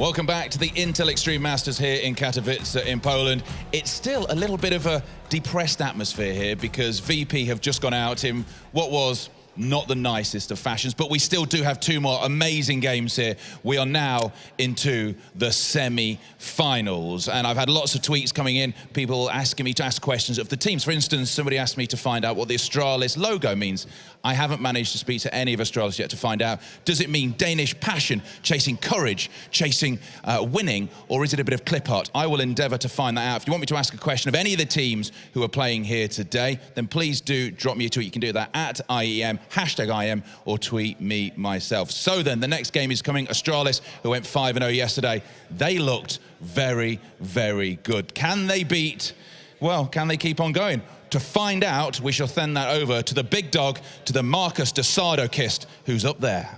Welcome back to the Intel Extreme Masters here in Katowice in Poland. It's still a little bit of a depressed atmosphere here because VP have just gone out in what was not the nicest of fashions, but we still do have two more amazing games here. We are now into the semi-finals, and I've had lots of tweets coming in, people asking me to ask questions of the teams. For instance, somebody asked me to find out what the Astralis logo means. I haven't managed to speak to any of Astralis yet to find out. Does it mean Danish passion, chasing courage, chasing winning, or is it a bit of clip art? I will endeavor to find that out. If you want me to ask a question of any of the teams who are playing here today, then please do drop me a tweet. You can do that at IEM, hashtag IEM, or tweet me myself. So then, the next game is coming. Astralis, who went 5-0 yesterday, they looked very, very good. Can they beat, well, can they keep on going? To find out, we shall send that over to the big dog, to the Marcus de Sardokist, who's up there.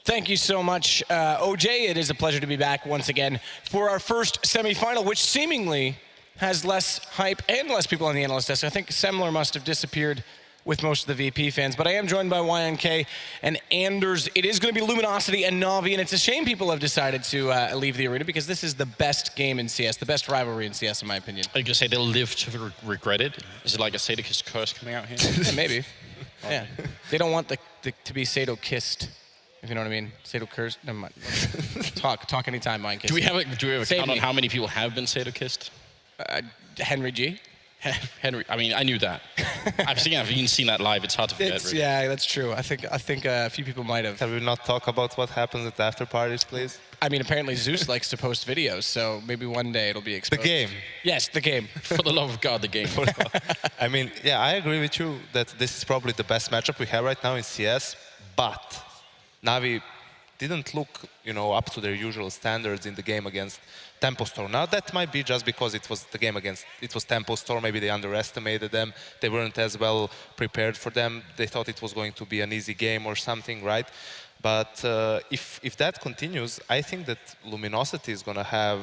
Thank you so much, OJ. It is a pleasure to be back once again for our first semifinal, which seemingly has less hype and less people on the analyst desk. I think Semler must have disappeared with most of the VP fans, but I am joined by YNK and Anders. It is going to be Luminosity and NaVi, and it's a shame people have decided to leave the arena because this is the best game in CS, the best rivalry in CS, in my opinion. Are you going to say they'll live to regret it? Is it like a Sadokist curse coming out here? Yeah, maybe. Yeah. They don't want to be Sado-kissed, if you know what I mean. Sado-cursed. Never mind. Talk anytime, YNK. Do we have a count on how many people have been Sadokist? Henry G. Henry, I mean, I knew that. I've even seen that live. It's hard to forget. Really. Yeah, that's true. I think a few people might have. Can we not talk about what happens at the after parties, please? I mean, apparently Zeus likes to post videos, so maybe one day it'll be exposed. The game. Yes, the game. For the love of God, the game. I mean, yeah, I agree with you that this is probably the best matchup we have right now in CS, but NaVi didn't look, up to their usual standards in the game against Tempo Storm. Now that might be just because it was Tempo Storm. Maybe they underestimated them. They weren't as well prepared for them. They thought it was going to be an easy game or something, right? But if that continues, I think that Luminosity is going to have.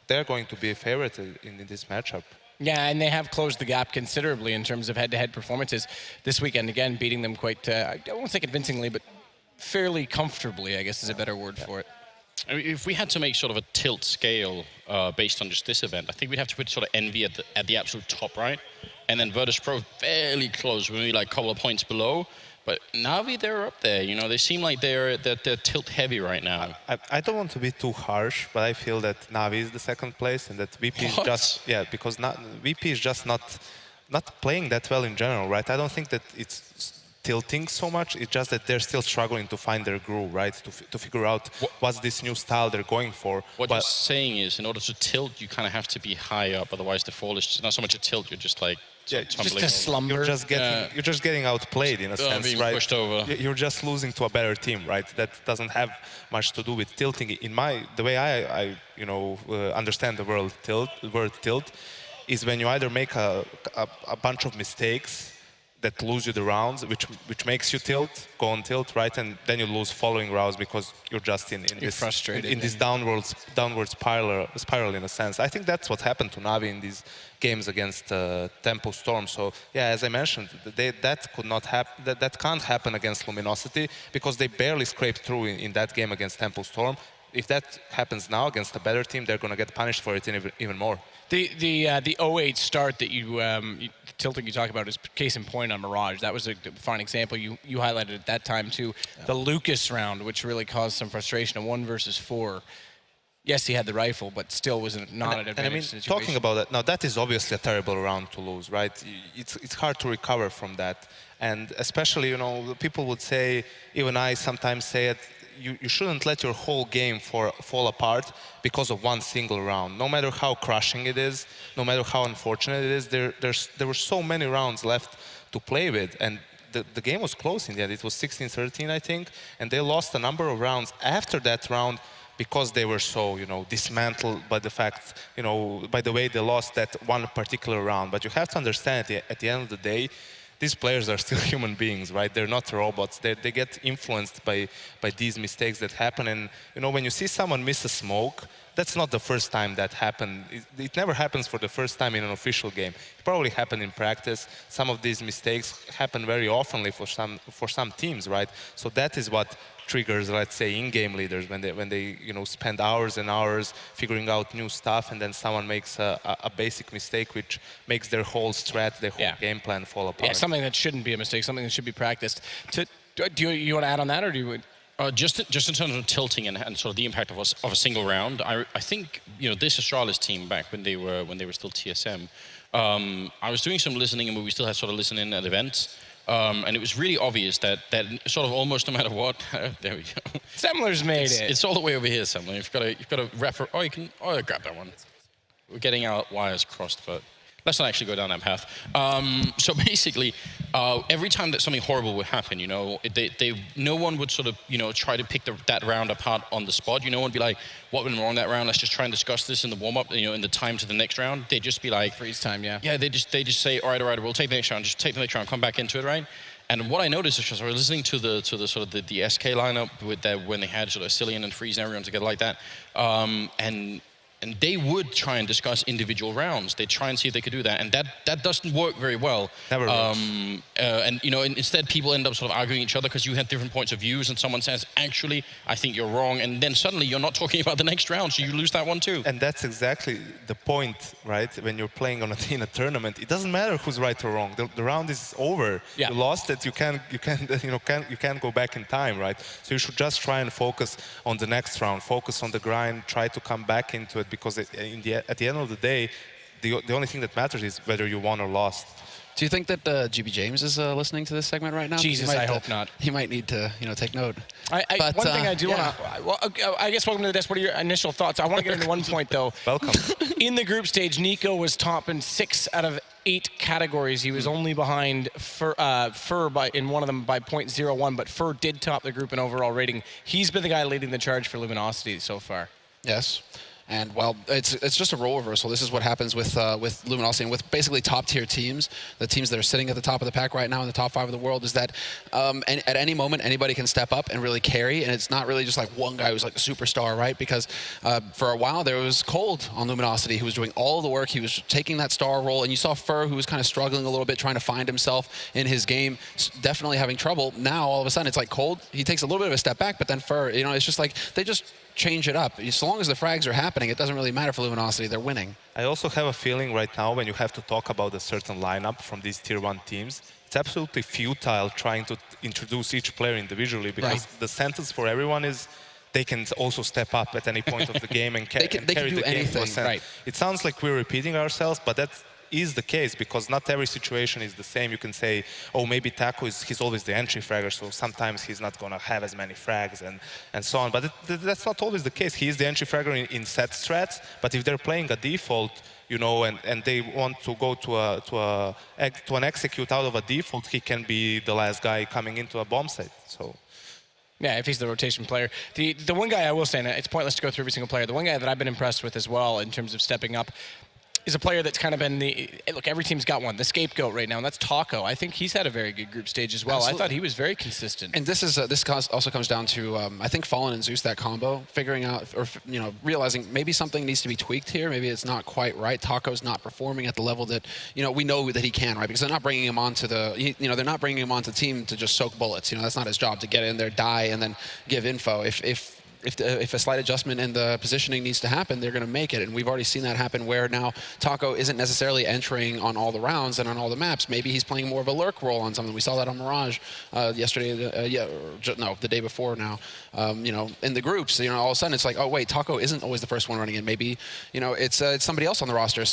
They're going to be a favorite in this matchup. Yeah, and they have closed the gap considerably in terms of head-to-head performances this weekend. Again, beating them quite, I won't say convincingly, but fairly comfortably, I guess is a better word for it. I mean, if we had to make sort of a tilt scale based on just this event, I think we'd have to put sort of Envy at the absolute top right, and then Virtus Pro fairly close, maybe like a couple of points below. But NaVi, they're up there. They seem like they're tilt heavy right now. I don't want to be too harsh, but I feel that NaVi is the second place, and that VP is just because VP is just not playing that well in general, right? I don't think that it's tilting so much. It's just that they're still struggling to find their groove, right? To figure out what's this new style they're going for. What you're saying is, in order to tilt, you kind of have to be high up. Otherwise, the fall is not so much a tilt. You're just like just a slumber. You're just getting outplayed in a sense, being right? Pushed over. You're just losing to a better team, right? That doesn't have much to do with tilting. The way I understand the word tilt is when you either make a bunch of mistakes that lose you the rounds, which makes you go on tilt, right? And then you lose following rounds because you're just in this downward spiral in a sense. I think that's what happened to NaVi in these games against Tempo Storm. So yeah, as I mentioned, that could not happen. That can't happen against Luminosity because they barely scraped through in that game against Tempo Storm. If that happens now against a better team, they're going to get punished for it even more. The 08 start that tilting you talk about is case in point on Mirage. That was a fine example. You highlighted at that time too. Yeah. The Lucas round, which really caused some frustration, a 1 versus 4. Yes, he had the rifle, but still was not an advantage situation. Talking about that, now that is obviously a terrible round to lose, right? It's hard to recover from that. And especially, people would say, even I sometimes say it, you shouldn't let your whole game fall apart because of one single round. No matter how crushing it is, no matter how unfortunate it is, there were so many rounds left to play with, and the game was close in the end. It was 16-13, I think, and they lost a number of rounds after that round because they were so, dismantled by the fact, by the way they lost that one particular round. But you have to understand, at the end of the day, these players are still human beings, right? They're not robots. They get influenced by these mistakes that happen. And when you see someone miss a smoke, that's not the first time that happened. It never happens for the first time in an official game. It probably happened in practice. Some of these mistakes happen very oftenly for some teams, right? So that is what triggers, let's say, in-game leaders when they spend hours and hours figuring out new stuff, and then someone makes a basic mistake which makes their whole strat, their whole game plan fall apart. Yeah, something that shouldn't be a mistake, something that should be practiced. Do you want to add on that, or do you? Just in terms of tilting and sort of the impact of a single round, I think this Astralis team back when they were still TSM, I was doing some listening, and we still had sort of listening at events, and it was really obvious that sort of almost no matter what, there we go. Semler's made it. It's all the way over here, Semler. You've got to refer. Grab that one. We're getting our wires crossed, but let's not actually go down that path. So basically, every time that something horrible would happen, no one would sort of, try to pick that round apart on the spot. No one would be like, what went wrong that round? Let's just try and discuss this in the warm-up, in the time to the next round. They'd just be like... Freeze time, yeah. Yeah, they just say, all right, we'll take the next round. Just take the next round, come back into it, right? And what I noticed is, I was listening to the sort of the SK lineup when they had sort of Cillian and Freeze and everyone together like that, and they would try and discuss individual rounds. They'd try and see if they could do that, and that doesn't work very well. Never works. And instead people end up sort of arguing each other because you have different points of views, and someone says, actually, I think you're wrong, and then suddenly you're not talking about the next round, so you lose that one too. And that's exactly the point, right? When you're playing in a tournament, it doesn't matter who's right or wrong. The round is over. Yeah. You lost it. You can't go back in time, right? So you should just try and focus on the next round. Focus on the grind. Try to come back into it, because at the end of the day, the only thing that matters is whether you won or lost. Do you think that GB James is listening to this segment right now? Jesus, I hope not. He might need to, take note. One thing I do want to... I guess welcome to the desk. What are your initial thoughts? I want to get into one point, though. Welcome. In the group stage, Nico was top in 6 out of 8 categories. He was only behind Fur in one of them by 0.01, but Fur did top the group in overall rating. He's been the guy leading the charge for Luminosity so far. Yes. And well, it's just a role reversal. This is what happens with Luminosity and with basically top-tier teams, the teams that are sitting at the top of the pack right now in the top 5 of the world, is that at any moment anybody can step up and really carry, and it's not really just like one guy who's like a superstar, right? Because for a while there was Cold on Luminosity who was doing all of the work. He was taking that star role, and you saw Fur, who was kind of struggling a little bit, trying to find himself in his game, definitely having trouble. Now all of a sudden it's like Cold, he takes a little bit of a step back, but then Fur, it's just like they just change it up. So long as the frags are happening, it doesn't really matter for Luminosity. They're winning. I also have a feeling right now, when you have to talk about a certain lineup from these tier 1 teams, it's absolutely futile trying to introduce each player individually, because the sentence for everyone is they can also step up at any point of the game and, carry can the do game anything. to a Right. It sounds like we're repeating ourselves, but that's is the case, because not every situation is the same. You can say, oh, maybe Taco he's always the entry fragger, so sometimes he's not going to have as many frags and so on. But that's not always the case. He is the entry fragger in set strats, but if they're playing a default, and they want to go to an execute out of a default, he can be the last guy coming into a bomb site. So. Yeah, if he's the rotation player. The one guy I will say, and it's pointless to go through every single player, the one guy that I've been impressed with as well in terms of stepping up is a player that's kind of been look, every team's got one, the scapegoat right now, and that's Taco. I think he's had a very good group stage as well. Absolutely. I thought he was very consistent. And this also comes down to, I think, Fallen and Zeus, that combo, figuring out, or realizing maybe something needs to be tweaked here. Maybe it's not quite right. Taco's not performing at the level that, we know that he can, right? Because they're not bringing him onto they're not bringing him onto the team to just soak bullets. That's not his job, to get in there, die, and then give info. If a slight adjustment in the positioning needs to happen, they're going to make it. And we've already seen that happen, where now Taco isn't necessarily entering on all the rounds and on all the maps. Maybe he's playing more of a lurk role on something. We saw that on Mirage yesterday, the day before now. In the groups, all of a sudden it's like, oh wait, Taco isn't always the first one running in. Maybe, it's somebody else on the roster.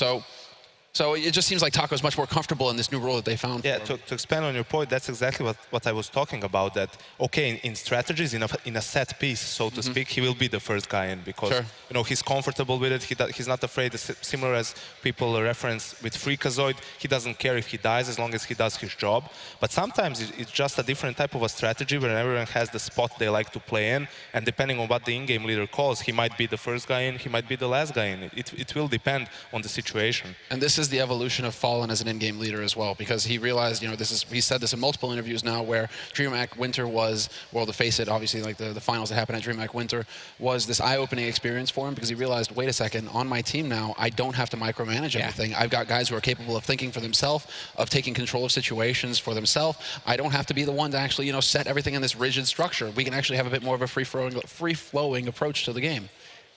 So it just seems like Taco's much more comfortable in this new role that they found. Yeah, to expand on your point, that's exactly what I was talking about. That in strategies, in a set piece, so to speak, he will be the first guy in, because he's comfortable with it. He's not afraid. Similar as people reference with Freakazoid, he doesn't care if he dies as long as he does his job. But sometimes it's just a different type of a strategy where everyone has the spot they like to play in, and depending on what the in-game leader calls, he might be the first guy in, he might be the last guy in. It will depend on the situation. And this is the evolution of Fallen as an in-game leader as well, because he realized, he said this in multiple interviews now, where DreamHack Winter was, well, to face it, obviously, like the finals that happened at DreamHack Winter was this eye-opening experience for him, because he realized, wait a second, on my team now, I don't have to micromanage everything. I've got guys who are capable of thinking for themselves, of taking control of situations for themselves. I don't have to be the one to actually, set everything in this rigid structure. We can actually have a bit more of a free-flowing approach to the game.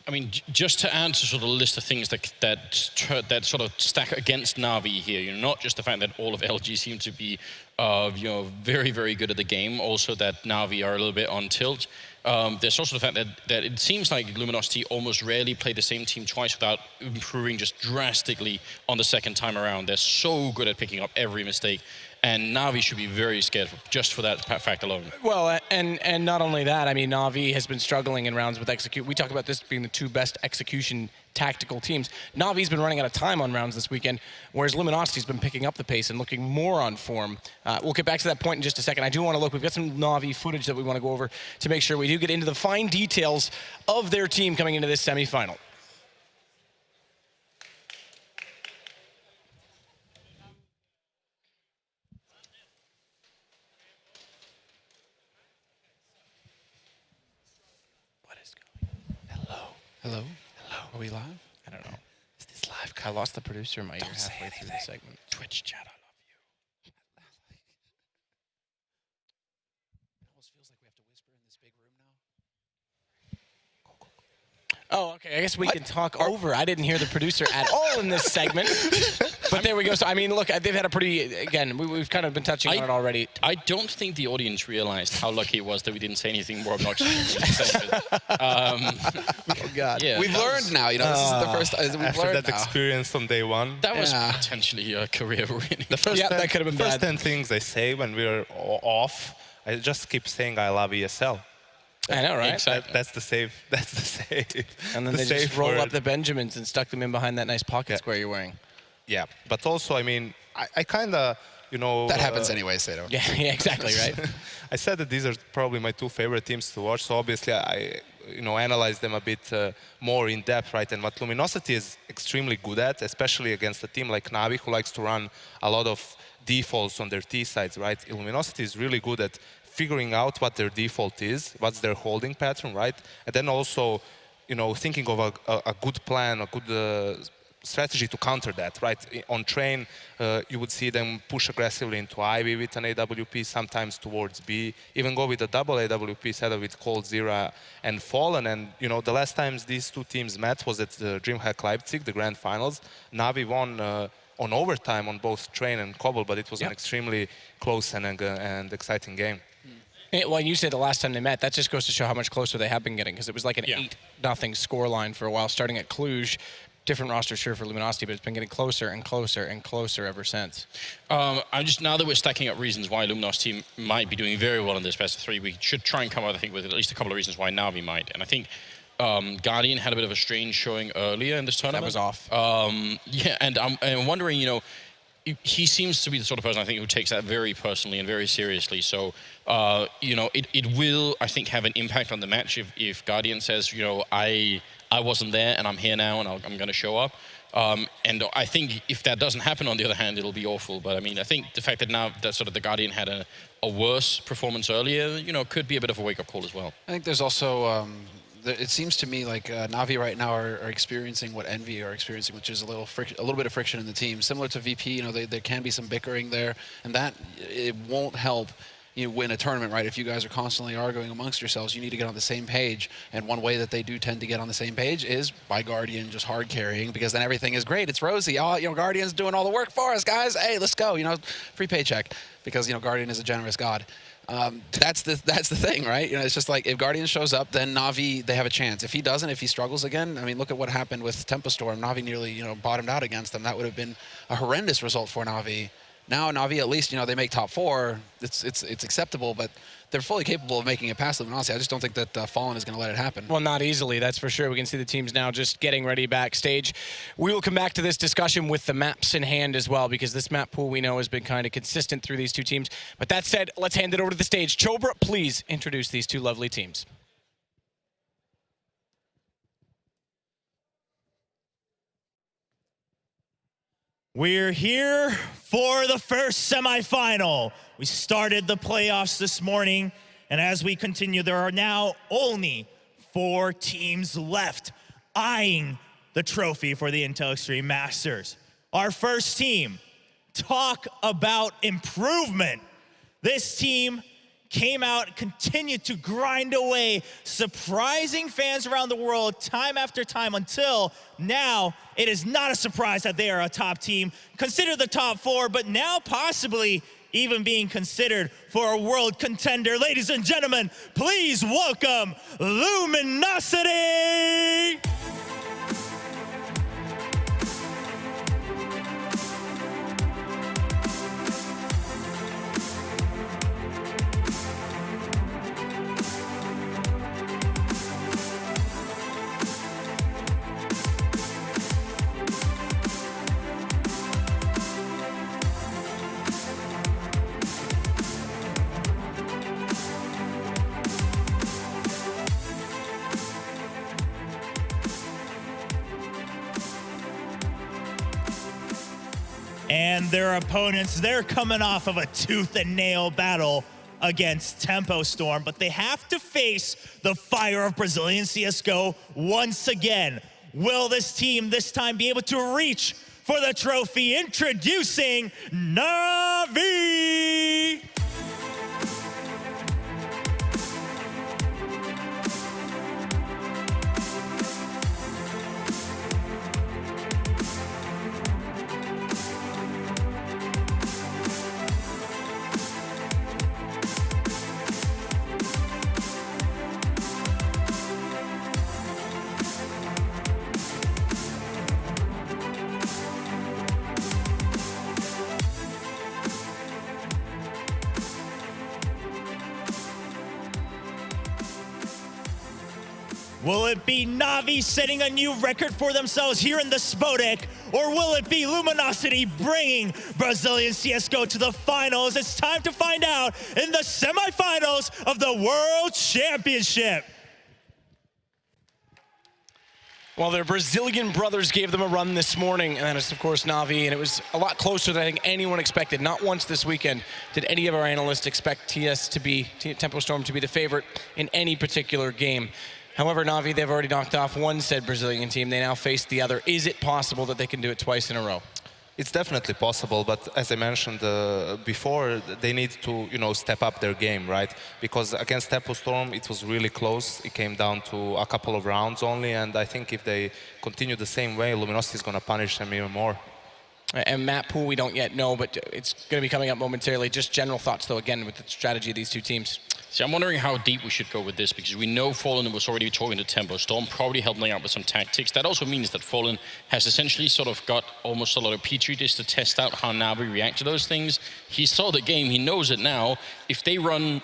I mean, just to add to sort of the list of things that sort of stack against NaVi here, not just the fact that all of LG seem to be, very, very good at the game, also that NaVi are a little bit on tilt. There's also the fact that it seems like Luminosity almost rarely play the same team twice without improving just drastically on the second time around. They're so good at picking up every mistake. And NaVi should be very scared just for that fact alone. Well, and not only that, I mean, NaVi has been struggling in rounds with execute. We talk about this being the two best execution tactical teams. NaVi's been running out of time on rounds this weekend, whereas Luminosity's been picking up the pace and looking more on form. We'll get back to that point in just a second. I do want to look. We've got some NaVi footage that we want to go over to make sure we do get into the fine details of their team coming into this semifinal. Hello? Are we live? I don't know. Is this live? I lost the producer in my ear halfway through the segment. Twitch chat, I love you. It almost feels like we have to whisper in this big room now. Oh, okay. I guess we can talk over. I didn't hear the producer at all in this segment. But there we go. So, I mean, look, they've had a pretty, again, we've kind of been touching on it already. I don't think the audience realized how lucky it was that we didn't say anything more obnoxious in the segment. Oh, God. Yeah, We've learned now, this is the first time we've After learned that now. experience on day one. That was potentially a career ruining. The first Yeah, that could have been first bad. 10 things I say when we're off, I just keep saying I love ESL. I know, right? Exactly. That's the save. That's the save. And then the they just safe roll word. up the Benjamins and stuck them in behind that nice pocket square you're wearing. Yeah, but also, I mean, I kind of, That happens anyway, Sato. Yeah, exactly, right? I said that these are probably my two favorite teams to watch. So obviously, I analyze them a bit more in depth, right? And what Luminosity is extremely good at, especially against a team like NaVi, who likes to run a lot of defaults on their T sides, right? Luminosity is really good at figuring out what their default is, what's their holding pattern, right? And then also, thinking of a good plan, a good strategy to counter that, right? On train, you would see them push aggressively into Ivy with an AWP, sometimes towards B, even go with a double AWP setup with Cold Zero and Fallen. And, the last times these two teams met was at the DreamHack Leipzig, the grand finals. NaVi won on overtime on both train and Cobble, but it was an extremely close and exciting game. Well, you say the last time they met, that just goes to show how much closer they have been getting, because it was like an 8-0 scoreline for a while, starting at Cluj. Different roster, sure, for Luminosity, but it's been getting closer and closer and closer ever since. Now that we're stacking up reasons why Luminosity might be doing very well in this best of three, we should try and come out, I think, with at least a couple of reasons why NaVi might. And I think Guardian had a bit of a strange showing earlier in this tournament. That was off. Yeah, and I'm wondering, he seems to be the sort of person, I think, who takes that very personally and very seriously. So, it will, I think, have an impact on the match if Guardian says, I wasn't there and I'm here now and I'm going to show up. And I think if that doesn't happen, on the other hand, it'll be awful. But I mean, I think the fact that now that sort of the Guardian had a worse performance earlier, could be a bit of a wake-up call as well. I think there's also, it seems to me like NaVi right now are experiencing what Envy are experiencing, which is a little bit of friction in the team. Similar to VP, there can be some bickering there, and that it won't help win a tournament, right? If you guys are constantly arguing amongst yourselves, you need to get on the same page. And one way that they do tend to get on the same page is by Guardian just hard carrying, because then everything is great. It's rosy. Oh, Guardian's doing all the work for us, guys. Hey, let's go. Free paycheck, because Guardian is a generous god. That's the thing, right? It's just like if Guardian shows up, then NaVi, they have a chance. If he doesn't, if he struggles again, I mean, look at what happened with Tempo Storm. NaVi nearly, bottomed out against them. That would have been a horrendous result for NaVi. Now NaVi, at least, they make top 4. It's acceptable, but they're fully capable of making it past Luminosity. I just don't think that Fallen is going to let it happen. Well, not easily, that's for sure. We can see the teams now just getting ready backstage. We will come back to this discussion with the maps in hand as well, because this map pool we know has been kind of consistent through these two teams. But that said, let's hand it over to the stage. Chobra, please introduce these two lovely teams. We're here for the first semifinal. We started the playoffs this morning, and as we continue, there are now only 4 teams left eyeing the trophy for the Intel Extreme Masters. Our first team, talk about improvement. This team came out, continued to grind away, surprising fans around the world time after time until now it is not a surprise that they are a top team, considered the top 4, but now possibly even being considered for a world contender. Ladies and gentlemen, please welcome Luminosity! And their opponents, they're coming off of a tooth and nail battle against Tempo Storm, but they have to face the fire of Brazilian CSGO once again. Will this team this time be able to reach for the trophy? Introducing NaVi! Will it be NaVi setting a new record for themselves here in the Spodek, or will it be Luminosity bringing Brazilian CSGO to the finals? It's time to find out in the semifinals of the World Championship. Well, their Brazilian brothers gave them a run this morning, and it's, of course, NaVi, and it was a lot closer than I think anyone expected. Not once this weekend did any of our analysts expect Tempo Storm to be the favorite in any particular game. However, NaVi, they've already knocked off one said Brazilian team. They now face the other. Is it possible that they can do it twice in a row? It's definitely possible, but as I mentioned before, they need to, step up their game, right? Because against Tempo Storm, it was really close. It came down to a couple of rounds only, and I think if they continue the same way, Luminosity is going to punish them even more. And map pool, we don't yet know, but it's going to be coming up momentarily. Just general thoughts, though, again, with the strategy of these two teams. See, I'm wondering how deep we should go with this, because we know Fallen was already talking to Tempo Storm, probably helping out with some tactics. That also means that Fallen has essentially sort of got almost a lot of petri dish to test out how NaVi react to those things. He saw the game, he knows it now. If they run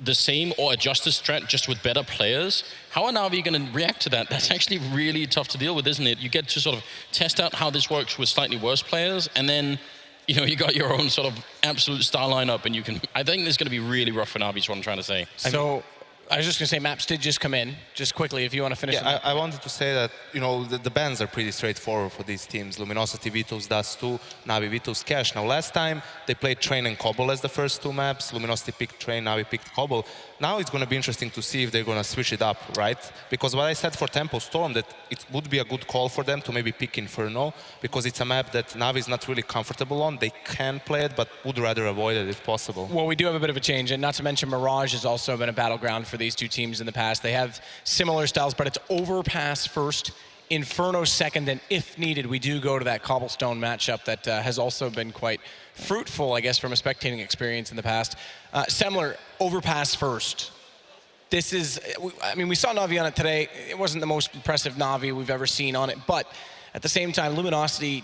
the same or adjust the strat just with better players, how are NaVi going to react to that? That's actually really tough to deal with, isn't it? You get to sort of test out how this works with slightly worse players, and then you got your own sort of absolute star lineup, and you can. I think this is going to be really rough for NaVi, is what I'm trying to say. So, I was just going to say, maps did just come in. Just quickly, if you want to finish. Yeah, I wanted to say that, the bans are pretty straightforward for these teams. Luminosity vetoes Dust 2, NaVi vetoes Cash. Now, last time, they played Train and Cobble as the first 2 maps. Luminosity picked Train, NaVi picked Cobble. Now it's going to be interesting to see if they're going to switch it up, right? Because what I said for Tempo Storm, that it would be a good call for them to maybe pick Inferno, because it's a map that NaVi is not really comfortable on. They can play it, but would rather avoid it if possible. Well, we do have a bit of a change, and not to mention Mirage has also been a battleground for these two teams in the past. They have similar styles, but it's Overpass first, Inferno second, and if needed, we do go to that Cobblestone matchup that has also been quite fruitful, I guess, from a spectating experience in the past. Semler, Overpass first. This is, we saw NaVi on it today. It wasn't the most impressive NaVi we've ever seen on it, but at the same time, Luminosity,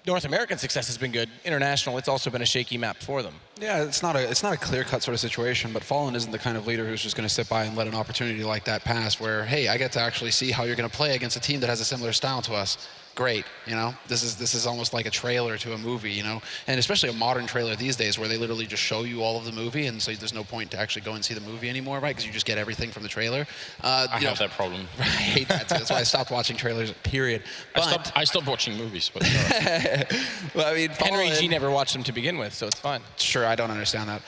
North American success has been good. International, it's also been a shaky map for them. Yeah, it's not a clear-cut sort of situation, but Fallen isn't the kind of leader who's just going to sit by and let an opportunity like that pass where, hey, I get to actually see how you're going to play against a team that has a similar style to us. great, you know. This is almost like a trailer to a movie, you know, and especially a modern trailer these days where they literally just show you all of the movie, and so there's no point to actually go and see the movie anymore, right? Because you just get everything from the trailer. I have that problem. I hate that too. That's why I stopped watching trailers. Period. But I stopped watching movies, but well, I mean, Henry G Fallen- never watched them to begin with, so it's fine. Sure, I don't understand that.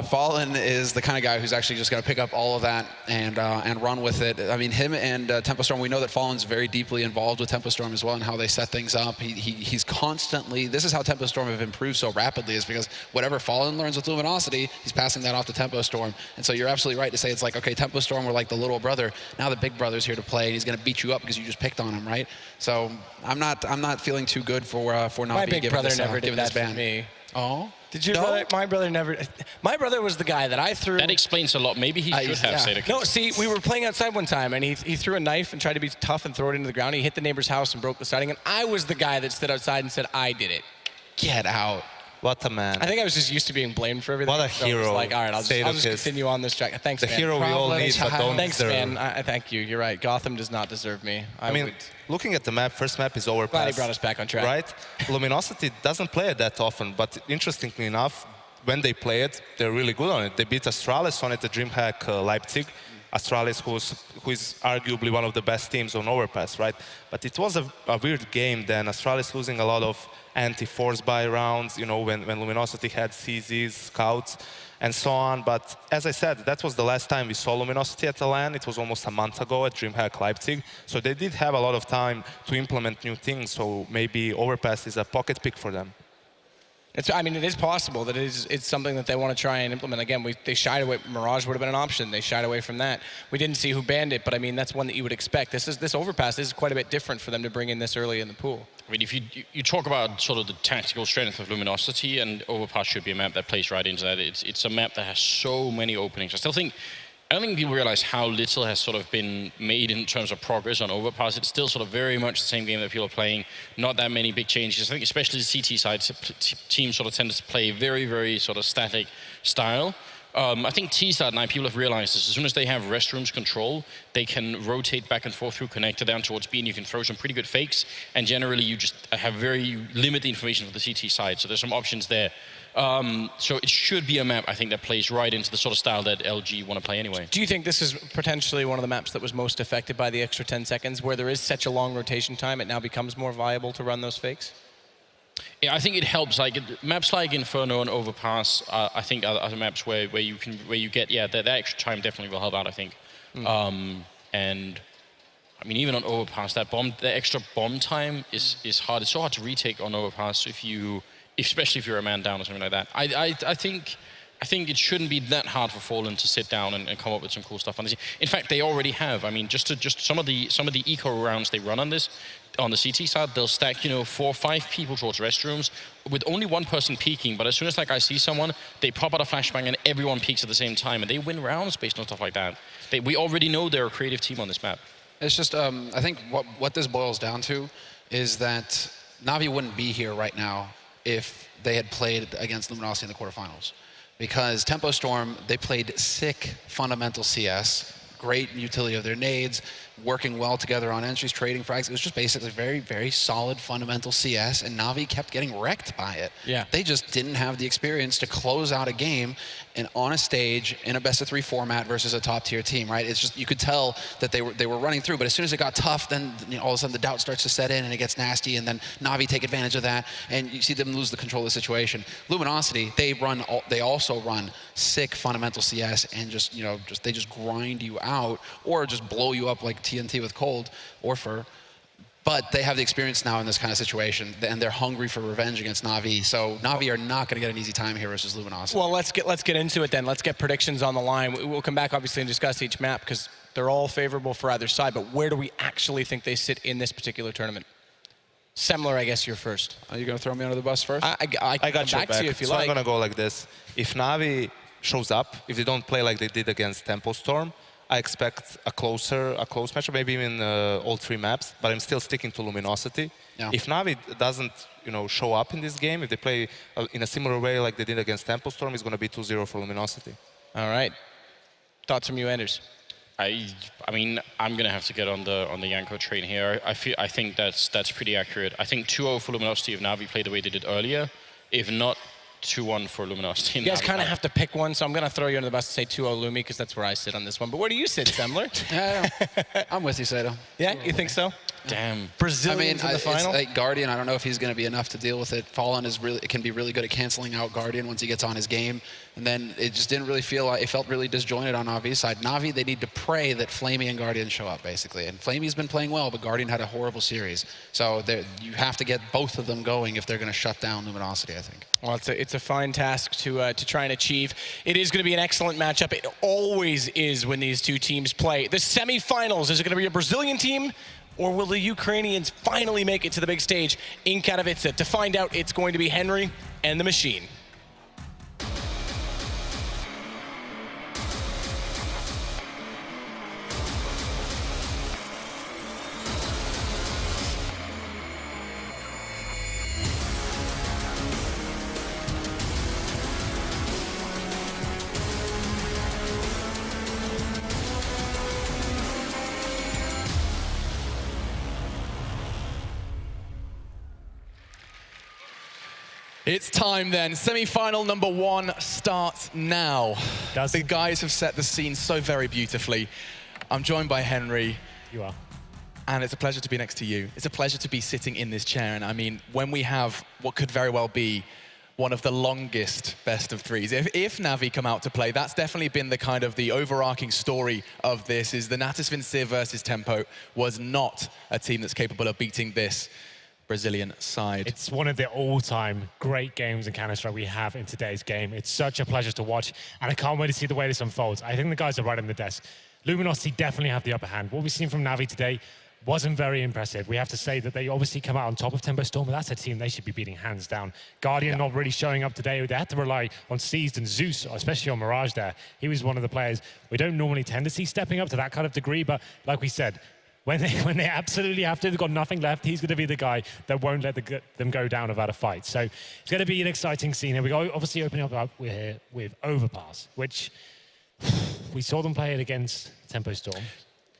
Fallen is the kind of guy who's actually just going to pick up all of that and run with it. I mean, him and Tempo Storm, we know that Fallen's very deeply involved with Tempo Storm as well and how they set things up. He's constantly, this is how Tempo Storm have improved so rapidly, is because whatever Fallen learns with Luminosity, he's passing that off to Tempo Storm. And so you're absolutely right to say it's like, okay, Tempo Storm were like the little brother. Now the big brother's here to play, and he's going to beat you up because you just picked on him, right? So I'm not feeling too good for My Navi big given brother this, never given did this that ban. for me. Oh. Did your No? brother? My brother never. My brother was the guy that I threw. that explains a lot. Maybe he should have yeah. said it. No, see, we were playing outside one time, and he threw a knife and tried to be tough and throw it into the ground. He hit the neighbor's house and broke the siding, and I was the guy that stood outside and said, I did it. Get out. What a man. I think I was just used to being blamed for everything. What a so I was hero. like, all right, I'll just continue on this track. Thanks, The man. hero we all Problem need, but child. don't Thanks, deserve. man. I thank you. You're right. Gotham does not deserve me. I mean, looking at the map, first map is Overpass. Glad he brought us back on track. Right? Luminosity doesn't play it that often, but interestingly enough, when they play it, they're really good on it. They beat Astralis on it at DreamHack Leipzig. Astralis, who is arguably one of the best teams on Overpass, right? But it was a weird game then. Astralis losing a lot of anti-force buy rounds, you know, when Luminosity had CZs, scouts, and so on. But as I said, that was the last time we saw Luminosity at the LAN. It was almost a month ago at DreamHack Leipzig. So they did have a lot of time to implement new things. So maybe Overpass is a pocket pick for them. I mean, it is possible that it's something that they want to try and implement. Again, they shied away. Mirage would have been an option. They shied away from that. We didn't see who banned it, but I mean, that's one that you would expect. This Overpass is quite a bit different for them to bring in this early in the pool. I mean, if you talk about sort of the tactical strength of Luminosity, and Overpass should be a map that plays right into that. It's a map that has so many openings. I don't think people realize how little has sort of been made in terms of progress on Overpass. It's still sort of very much the same game that people are playing. Not that many big changes. I think especially the CT side, teams sort of tend to play very, very sort of static style. I think T side now, people have realized this. As soon as they have restrooms control, they can rotate back and forth through connector down towards B, and you can throw some pretty good fakes. And generally, you just have very limited information for the CT side. So there's some options there. So it should be a map, I think, that plays right into the sort of style that LG want to play anyway. Do you think this is potentially one of the maps that was most affected by the extra 10 seconds, where there is such a long rotation time, it now becomes more viable to run those fakes? Yeah, I think it helps. Like maps like Inferno and Overpass, I think are maps where you get that extra time definitely will help out. I think, and I mean even on Overpass, the extra bomb time is hard. It's so hard to retake on Overpass especially if you're a man down or something like that. I think it shouldn't be that hard for Fallen to sit down and come up with some cool stuff on this. In fact, they already have. I mean, just some of the eco rounds they run on this, on the CT side, they'll stack 4 or 5 people towards restrooms with only one person peeking. But as soon as I see someone, they pop out a flashbang and everyone peeks at the same time, and they win rounds based on stuff like that. We already know they're a creative team on this map. It's just I think what this boils down to is that Navi wouldn't be here right now if they had played against Luminosity in the quarterfinals. Because Tempo Storm, they played sick fundamental CS, great utility of their nades, working well together on entries, trading frags. It was just basically very, very solid fundamental CS, and Navi kept getting wrecked by it. Yeah. They just didn't have the experience to close out a game and on a stage in a best-of-3 format versus a top-tier team, right? It's just, you could tell that they were running through, but as soon as it got tough, then all of a sudden the doubt starts to set in and it gets nasty, and then Navi take advantage of that, and you see them lose the control of the situation. Luminosity, they also run sick fundamental CS and they just grind you out or just blow you up like TNT with cold or fur. But they have the experience now in this kind of situation, and they're hungry for revenge against Navi. So Navi are not going to get an easy time here versus Luminosity. Well, let's get into it then. Let's get predictions on the line. We'll come back obviously and discuss each map because they're all favorable for either side. But where do we actually think they sit in this particular tournament? Semler, I guess you're first. Are you going to throw me under the bus first? I got your back. to you if you so like. I'm gonna go like this. If Navi shows up, if they don't play like they did against Tempo Storm, I expect a close matchup, maybe even all 3 maps. But I'm still sticking to Luminosity. Yeah. If Navi doesn't, show up in this game, if they play in a similar way like they did against Tempo Storm, it's gonna be 2-0 for Luminosity. All right. Thoughts from you, Anders? I mean, I'm gonna have to get on the Yanko train here. I think that's pretty accurate. I think 2-0 for Luminosity if NaVi played the way they did earlier. If not, 2-1 for Luminosity. You guys kind of have to pick one, so I'm going to throw you under the bus and say 2-0 Lumi, because that's where I sit on this one. But where do you sit, Semmler? Yeah, I'm with you, Sato. Yeah, you think so? Damn. Brazilians in the final? It's like Guardian, I don't know if he's going to be enough to deal with it. Fallen can be really good at canceling out Guardian once he gets on his game. And then it just didn't really feel like, it felt really disjointed on NaVi's side. NaVi, they need to pray that Flamey and Guardian show up, basically. And Flamey's been playing well, but Guardian had a horrible series. So you have to get both of them going if they're going to shut down Luminosity, I think. Well, it's a fine task to try and achieve. It is going to be an excellent matchup. It always is when these two teams play. The semifinals, is it going to be a Brazilian team, or will the Ukrainians finally make it to the big stage in Katowice? To find out, it's going to be Henry and the Machine. It's time then. Semi-final number 1 starts now. The guys have set the scene so very beautifully. I'm joined by Henry. You are. And it's a pleasure to be next to you. It's a pleasure to be sitting in this chair. And I mean, when we have what could very well be one of the longest best of threes, if NaVi come out to play, that's definitely been the kind of the overarching story of this, is the Natus Vincere versus Tempo was not a team that's capable of beating this Brazilian side. It's one of the all-time great games in Counter-Strike we have in today's game. It's such a pleasure to watch, and I can't wait to see the way this unfolds. I think the guys are right on the desk. Luminosity definitely have the upper hand. What we've seen from NaVi today wasn't very impressive. We have to say that they obviously come out on top of Tempo Storm, but that's a team they should be beating hands down. Guardian not really showing up today. They had to rely on Seized and Zeus, especially on Mirage there. He was one of the players we don't normally tend to see stepping up to that kind of degree, but like we said, when they absolutely have to, they've got nothing left, he's going to be the guy that won't let them go down without a fight. So it's going to be an exciting scene. And we go obviously opening up with Overpass, which we saw them play it against Tempo Storm.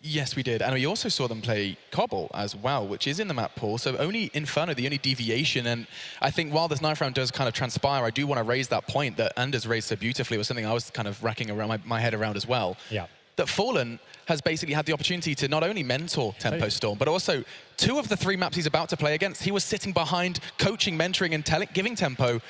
Yes, we did. And we also saw them play Cobble as well, which is in the map pool. So only Inferno, the only deviation. And I think while this 9th round does kind of transpire, I do want to raise that point that Anders raised so beautifully. It was something I was kind of racking around my head around as well. Yeah. That Fallen has basically had the opportunity to not only mentor Tempo Storm, but also 2 of the 3 maps he's about to play against, he was sitting behind, coaching, mentoring, and giving Tempo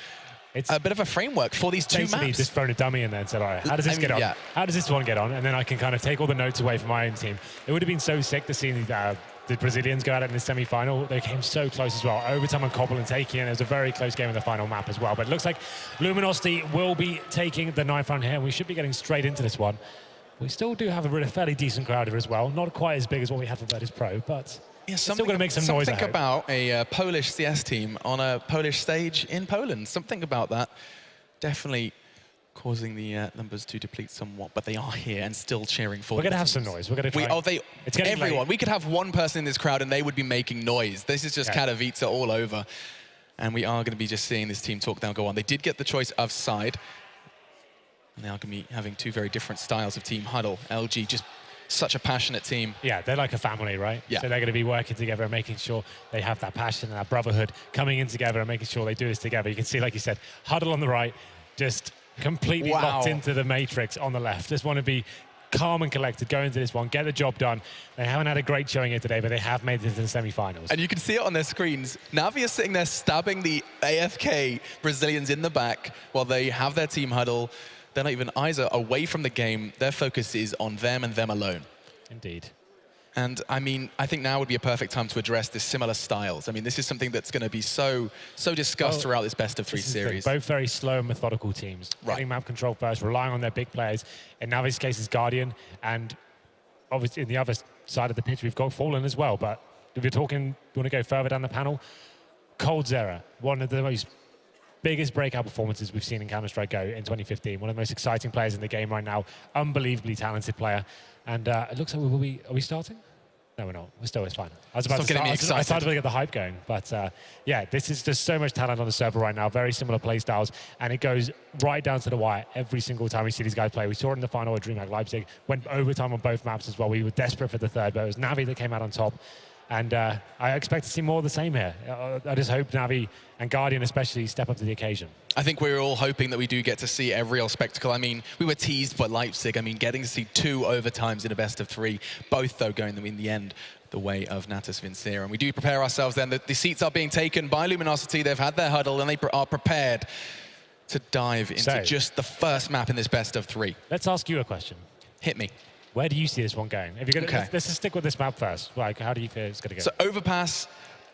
a bit of a framework for these 2 basically maps. Just thrown a dummy in there and said, all right, how does this get on? Yeah. How does this one get on? And then I can kind of take all the notes away from my own team. It would have been so sick to see the Brazilians go at it in the semi-final. They came so close as well. Overtime on Cobble and taking it. It was a very close game in the final map as well. But it looks like Luminosity will be taking the 9th round here, and we should be getting straight into this one. We still do have a fairly decent crowd here as well. Not quite as big as what we had for Virtus Pro, but yeah, still going to make some noise. Something about a Polish CS team on a Polish stage in Poland. Something about that definitely causing the numbers to deplete somewhat, but they are here and still cheering for. We're going to have some noise. We're going to try. It's everyone. Late. We could have one person in this crowd and they would be making noise. This is just Katowice all over. And we are going to be just seeing this team talk down, go on. They did get the choice of side. And they are going to be having 2 very different styles of team huddle. LG, just such a passionate team. Yeah, they're like a family, right? Yeah. So they're going to be working together and making sure they have that passion and that brotherhood coming in together and making sure they do this together. You can see, like you said, huddle on the right, just completely locked into the matrix on the left. Just want to be calm and collected, go into this one, get the job done. They haven't had a great showing here today, but they have made it into the semi-finals. And you can see it on their screens. NaVi is sitting there stabbing the AFK Brazilians in the back while they have their team huddle. They're not even eyes are away from the game. Their focus is on them and them alone. Indeed. And I mean, I think now would be a perfect time to address the similar styles. I mean, this is something that's going to be so discussed throughout this best of 3 series. Both very slow and methodical teams. Right. Getting map control first, relying on their big players. In NaVi's case, is Guardian, and obviously in the other side of the pitch, we've got Fallen as well. But if you're talking, you want to go further down the panel, coldzera, one of the most biggest breakout performances we've seen in Counter-Strike Go in 2015. One of the most exciting players in the game right now. Unbelievably talented player. And it looks like are we starting? No, we're not. We're still, it's fine. I was about Stop to getting me start, I started excited. to get the hype going. But yeah, this is just so much talent on the server right now. Very similar play styles. And it goes right down to the wire every single time we see these guys play. We saw it in the final at DreamHack Leipzig. Went overtime on both maps as well. We were desperate for the third, but it was NaVi that came out on top. And I expect to see more of the same here. I just hope NaVi and Guardian especially step up to the occasion. I think we're all hoping that we do get to see a real spectacle. I mean, we were teased by Leipzig. I mean, getting to see 2 overtimes in a best of 3, both though going in the end the way of Natus Vincere. And we do prepare ourselves then. The seats are being taken by Luminosity. They've had their huddle and they are prepared to dive into just the first map in this best of 3. Let's ask you a question. Hit me. Where do you see this one going? If you're gonna, Okay. let's just stick with this map first. Like, how do you feel it's going to go? So Overpass,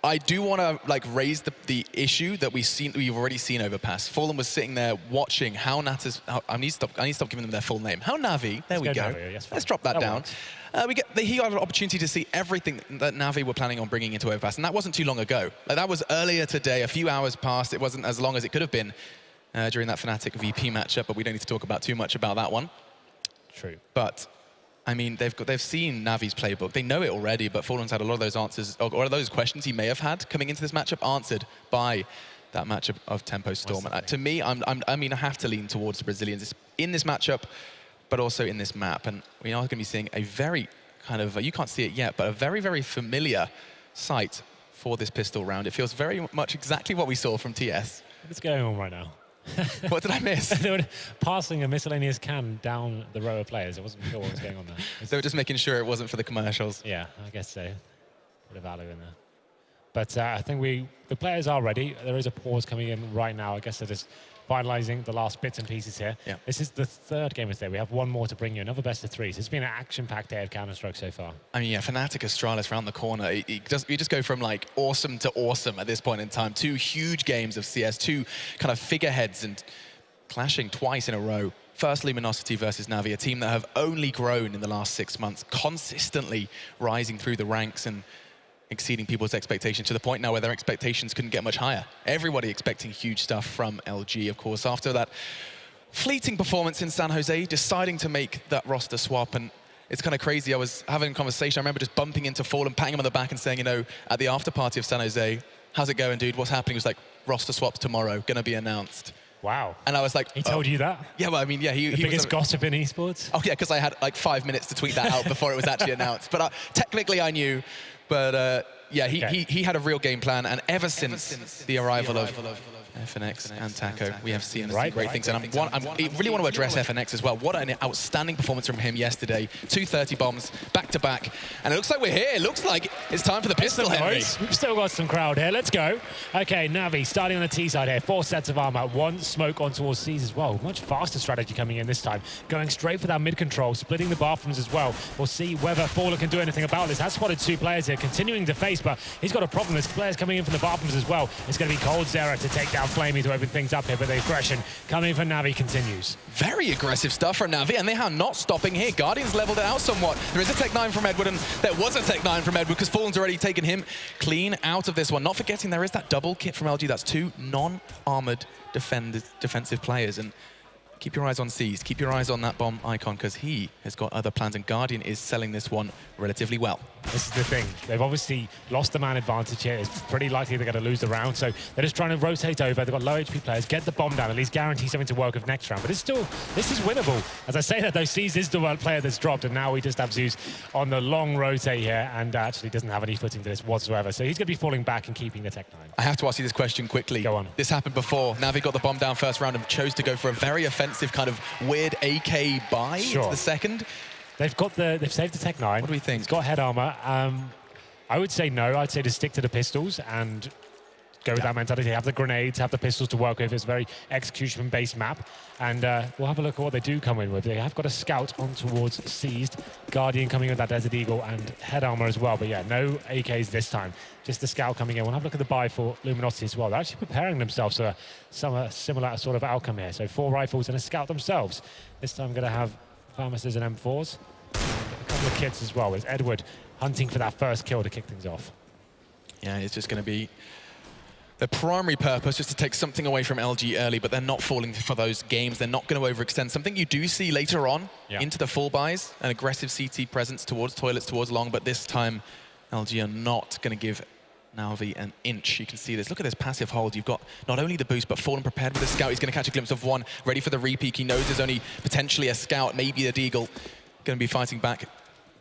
I do want to like raise the issue that we've already seen Overpass. Fallen was sitting there watching how Natus. I need to stop giving them their full name. How NaVi. There we go. NaVi, yes, fine. Let's drop that That down. works. He got an opportunity to see everything that NaVi were planning on bringing into Overpass, and that wasn't too long ago. Like, that was earlier today, a few hours past. It wasn't as long as it could have been during that Fnatic VP matchup, but we don't need to talk about too much about that one. True. But I mean, they've seen NaVi's playbook. They know it already, but Fallen's had a lot of those answers, or those questions he may have had coming into this matchup answered by that matchup of Tempo Storm. And to me, I have to lean towards the Brazilians in this matchup, but also in this map. And we are going to be seeing a very kind of, you can't see it yet, but a very, very familiar sight for this pistol round. It feels very much exactly what we saw from TS. What's going on right now? What did I miss? They were passing a miscellaneous can down the row of players. I wasn't sure what was going on there. They were just making sure it wasn't for the commercials. Yeah, I guess so. Bit of value in there. But I think the players are ready. There is a pause coming in right now. I guess they're just finalizing the last bits and pieces here. Yeah. This is the 3rd game of the day. We have one more to bring you, another best of 3. So it's been an action-packed day of Counter-Strike so far. I mean, yeah, Fnatic Astralis around the corner. You just go from like awesome to awesome at this point in time. 2 huge games of CS, 2 kind of figureheads and clashing twice in a row. First Luminosity versus NaVi, a team that have only grown in the last 6 months, consistently rising through the ranks and exceeding people's expectations to the point now where their expectations couldn't get much higher. Everybody expecting huge stuff from LG, of course, after that fleeting performance in San Jose, deciding to make that roster swap. And it's kind of crazy. I was having a conversation. I remember just bumping into Fallen, patting him on the back and saying, you know, at the after party of San Jose, how's it going, dude? What's happening? He was like, roster swaps tomorrow, gonna be announced. Wow. And I was like, He told you that? Yeah, well, I mean, yeah, he Biggest was gossip in esports? Oh yeah, because I had like 5 minutes to tweet that out before it was actually announced. But technically I knew. But yeah, he had a real game plan. And ever since the arrival of FNX and Taco, we have seen some great things. And I really want to address FNX as well. What an outstanding performance from him yesterday. 230 bombs, back to back. And it looks like we're here. It looks like it's time for the pistol, Henry. We've still got some crowd here. Let's go. Okay, NaVi starting on the T side here. 4 sets of armor. 1 smoke on towards C's as well. Much faster strategy coming in this time. Going straight for that mid control, splitting the bathrooms as well. We'll see whether Fallen can do anything about this. Has spotted 2 players here, continuing to face, but he's got a problem. There's players coming in from the bathrooms as well. It's going to be Cold Zera to take down Flamey to open things up here, but the aggression coming from NaVi continues. Very aggressive stuff from NaVi, and they are not stopping here. Guardians leveled it out somewhat. There is a Tech 9 from Edward, and there was a Tech 9 from Edward because Fallen's already taken him clean out of this one. Not forgetting there is that double kit from LG. That's 2 non-armored defensive players. And keep your eyes on C's. Keep your eyes on that bomb icon because he has got other plans, and Guardian is selling this one relatively well. This is the thing. They've obviously lost the man advantage here. It's pretty likely they're going to lose the round, so they're just trying to rotate over. They've got low HP players, get the bomb down, at least guarantee something to work with next round. But it's still, this is winnable. As I say that, though, C's is the player that's dropped, and now we just have Zeus on the long rotate here, and actually doesn't have any footing to this whatsoever. So he's going to be falling back and keeping the Tech 9. I have to ask you this question quickly. Go on. This happened before. NaVi got the bomb down first round and chose to go for a very offensive kind of weird AK buy into the second. They've saved the Tech 9. What do we think? It's got head armor. I would say no. I'd say to stick to the pistols and go with that mentality. Have the grenades, have the pistols to work with. It's a very execution-based map. And we'll have a look at what they do come in with. They have got a scout on towards Seized. Guardian coming with that Desert Eagle and head armor as well. But yeah, no AKs this time. Just the scout coming in. We'll have a look at the buy for Luminosity as well. They're actually preparing themselves for some similar sort of outcome here. So 4 rifles and a scout themselves. This time going to have Pharmacists and M4s. And a couple of kits as well. With Edward hunting for that first kill to kick things off. Yeah, it's just going to be Their primary purpose is to take something away from LG early, but they're not falling for those games. They're not going to overextend. Something you do see later on into the full buys, an aggressive CT presence towards toilets, towards long, but this time LG are not going to give NaVi an inch. You can see this. Look at this passive hold. You've got not only the boost, but Fallen prepared with a scout. He's going to catch a glimpse of one, ready for the repeak. He knows there's only potentially a scout, maybe a deagle, going to be fighting back.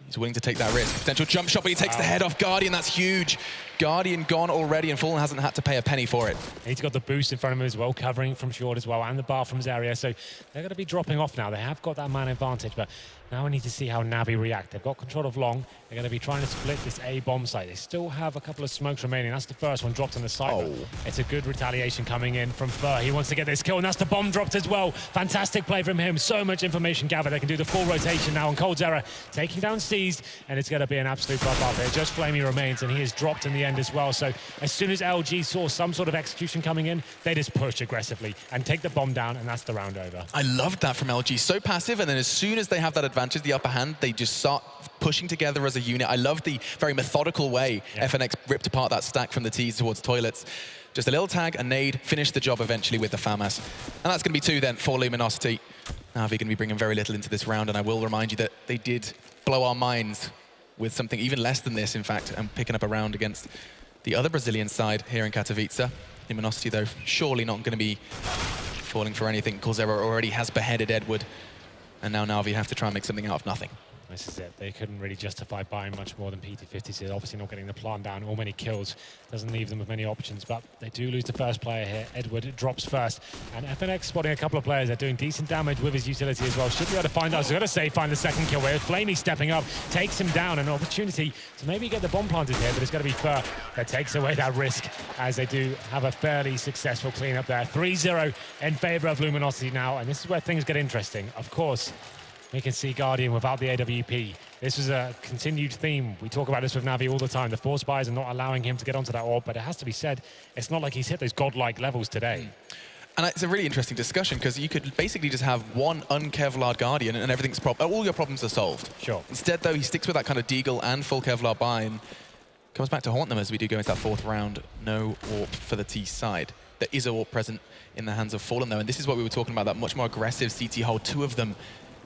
He's willing to take that risk. Potential jump shot, but he takes the head off Guardian. That's huge. Guardian gone already, and Fallen hasn't had to pay a penny for it. He's got the boost in front of him as well, covering from short as well, and the Bathrooms area. So they're going to be dropping off now. They have got that man advantage, but now we need to see how NaVi react. They've got control of long. They're going to be trying to split this A bomb site. They still have a couple of smokes remaining. That's the first one dropped on the site. Oh. It's a good retaliation coming in from Fur. He wants to get this kill, and that's the bomb dropped as well. Fantastic play from him. So much information gathered. They can do the full rotation now on Cold's Error, taking down Seized, and it's going to be an absolute bloodbath here. Just Flamey remains, and he is dropped in the end as well. So as soon as LG saw some sort of execution coming in, they just push aggressively and take the bomb down, and that's the round over. I loved that from LG. So passive, and then as soon as they have that advantage, the upper hand, they just start pushing together as a unit. I love the very methodical way FNX ripped apart that stack from the T's towards toilets. Just a little tag, a nade, finish the job eventually with the FAMAS. And that's going to be 2 then for Luminosity. NaVi going to be bringing very little into this round, and I will remind you that they did blow our minds with something even less than this, in fact, and picking up a round against the other Brazilian side here in Katowice. Luminosity, though, surely not going to be falling for anything. Corzera already has beheaded Edward, and now NaVi have to try and make something out of nothing. This is it. They couldn't really justify buying much more than PT50, so obviously not getting the plant down or many kills doesn't leave them with many options, but they do lose the first player here. Edward drops first, and FNX spotting a couple of players. They're doing decent damage with his utility as well. Should be able to find out. So got to find the second kill where Flamey stepping up, takes him down, an opportunity to maybe get the bomb planted here, but it's going to be Fur that takes away that risk as they do have a fairly successful cleanup there. 3-0 in favor of Luminosity now, and this is where things get interesting. Of course, we can see Guardian without the AWP. This is a continued theme. We talk about this with NaVi all the time. The force buys are not allowing him to get onto that orb, but it has to be said, it's not like he's hit those godlike levels today. And it's a really interesting discussion, because you could basically just have one un-Kevlar Guardian and everything's all your problems are solved. Sure. Instead, though, he sticks with that kind of Deagle and full Kevlar buy and comes back to haunt them as we do go into that 4th round. No AWP for the T side. There is a AWP present in the hands of Fallen, though, and this is what we were talking about, that much more aggressive CT hold. 2 of them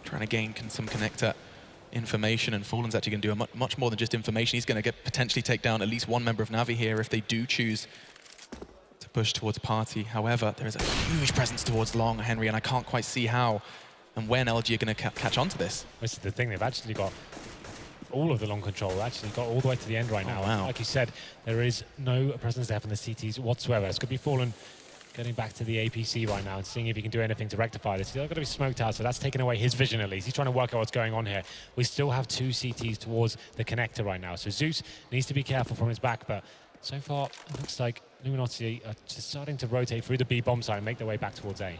trying to gain some connector information, and Fallen's actually going to do much more than just information. He's going to potentially take down at least one member of NaVi here if they do choose to push towards party. However, there is a huge presence towards long, Henry, and I can't quite see how and when LG are going to catch on to this. This is the thing, they've actually got all of the long control, actually got all the way to the end right now. Wow. Like you said, there is no presence there from the CTs whatsoever. It's going to be Fallen getting back to the APC right now and seeing if he can do anything to rectify this. He's got to be smoked out, so that's taken away his vision at least. He's trying to work out what's going on here. We still have 2 CTs towards the connector right now, so Zeus needs to be careful from his back, but so far it looks like Luminosity are just starting to rotate through the B bomb side and make their way back towards A.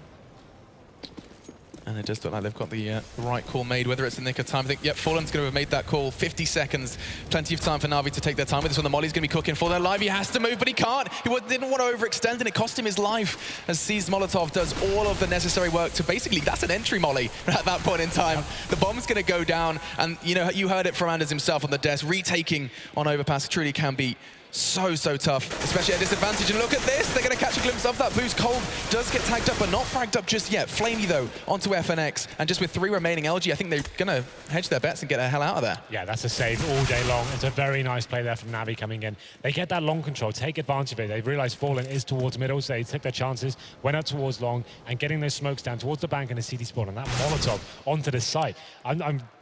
And it does look like they've got the right call made, whether it's in the nick of time. I think, yep, Fallen's going to have made that call. 50 seconds, plenty of time for NaVi to take their time with this one. The Molly's going to be cooking for their life. He has to move, but he can't. He didn't want to overextend, and it cost him his life as Seized Molotov does all of the necessary work to basically, that's an entry Molly at that point in time. The bomb's going to go down, and you know, you heard it from Anders himself on the desk. Retaking on Overpass truly can be so tough, especially at disadvantage. And look at this, they're going to catch a glimpse of that boost. Cold does get tagged up, but not fragged up just yet. Flamey, though, onto FNX, and just with 3 remaining LG, I think they're going to hedge their bets and get the hell out of there. Yeah, that's a save all day long. It's a very nice play there from NaVi coming in. They get that long control, take advantage of it. They realize Fallen is towards middle, so they took their chances, went up towards long, and getting those smokes down towards the bank and the CD spawn, and that Molotov onto the site.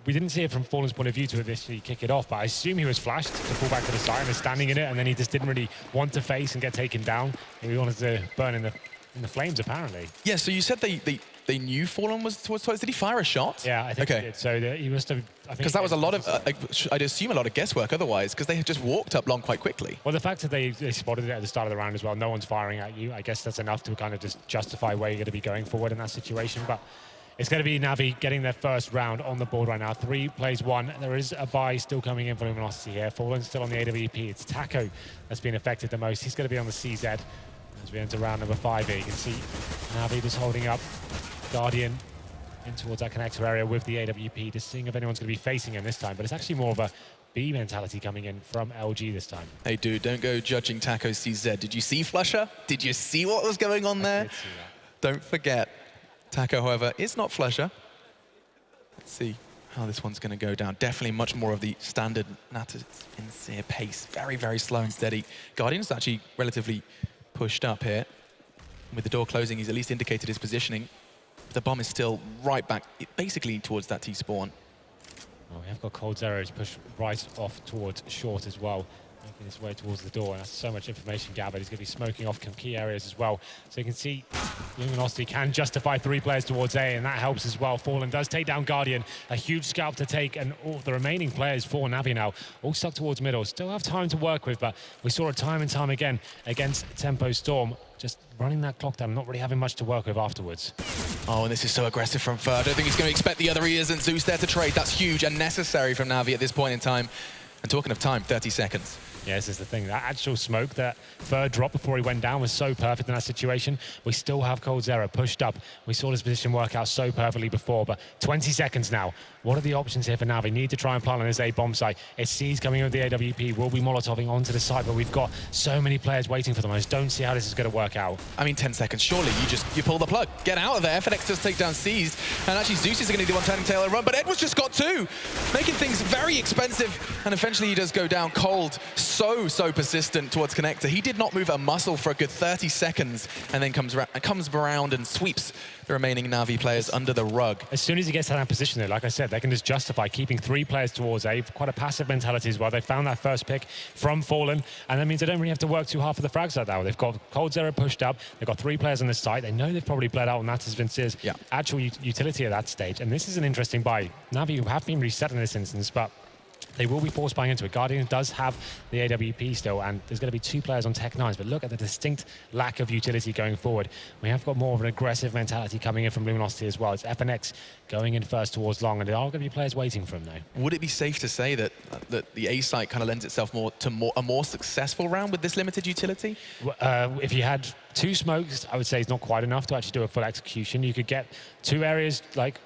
We didn't see it from Fallen's point of view to initially kick it off, but I assume he was flashed to fall back to the side and was standing in it, and then he just didn't really want to face and get taken down. He wanted to burn in the flames, apparently. Yeah, so you said they knew Fallen was towards toilets. Did he fire a shot? Yeah, I think he did. So he must have... Because that was a lot of, I'd assume a lot of guesswork otherwise, because they had just walked up long quite quickly. Well, the fact that they spotted it at the start of the round as well, no one's firing at you, I guess that's enough to kind of just justify where you're going to be going forward in that situation. But it's going to be NaVi getting their first round on the board right now. 3 plays 1. There is a buy still coming in for Luminosity here. Fallen still on the AWP. It's Taco that's been affected the most. He's going to be on the CZ as we enter round number 5 here. You can see NaVi just holding up Guardian in towards that connector area with the AWP, just seeing if anyone's going to be facing him this time. But it's actually more of a B mentality coming in from LG this time. Hey, dude, don't go judging Taco CZ. Did you see Flusher? Did you see what was going on there? I did see that. Don't forget, Taco, however, is not Flusher. Let's see how this one's going to go down. Definitely much more of the standard Natas Sincere pace. Very, very slow and steady. Guardian's actually relatively pushed up here. With the door closing, he's at least indicated his positioning. The bomb is still right back, basically towards that T-spawn. Well, we have got Cold Zero to push right off towards short as well, making his way towards the door. And that's so much information gathered. He's going to be smoking off key areas as well. So you can see Luminosity can justify 3 players towards A, and that helps as well. Fallen does take down Guardian, a huge scalp to take, and all the remaining players for NaVi now all stuck towards middle. Still have time to work with, but we saw it time and time again against Tempo Storm. Just running that clock down, not really having much to work with afterwards. Oh, and this is so aggressive from Fer. I don't think he's going to expect the other ears and Zeus there to trade. That's huge and necessary from NaVi at this point in time. And talking of time, 30 seconds. Yeah, this is the thing. That actual smoke that Fer dropped before he went down was so perfect in that situation. We still have Cold Zero pushed up. We saw this position work out so perfectly before, but 20 seconds now. What are the options here for NaVi? Need to try and plant on this A bomb site. It's C's coming in with the AWP. Will be Molotoving onto the site, but we've got so many players waiting for them. I just don't see how this is going to work out. I mean, 10 seconds. Surely you pull the plug. Get out of there. FNX does take down C's. And actually, Zeus is going to be the one turning tail and run, but Edward's just got 2, making things very expensive. And eventually he does go down cold. So persistent towards Connector. He did not move a muscle for a good 30 seconds and then comes around and sweeps the remaining NaVi players under the rug. As soon as he gets to that position there, like I said, they can just justify keeping 3 players towards A. Quite a passive mentality as well. They found that first pick from Fallen, and that means they don't really have to work too hard for the frags like that. They've got Cold Zero pushed up. They've got 3 players on the site. They know they've probably bled out on Natas Vince's actual utility at that stage. And this is an interesting buy. NaVi have been reset in this instance, but they will be force buying into it. Guardian does have the AWP still, and there's going to be 2 players on Tech 9s, but look at the distinct lack of utility going forward. We have got more of an aggressive mentality coming in from Luminosity as well. It's FNX going in first towards long, and there are going to be players waiting for him though. Would it be safe to say that the A site kind of lends itself more to a more successful round with this limited utility? If you had 2 smokes, I would say it's not quite enough to actually do a full execution. You could get 2 areas like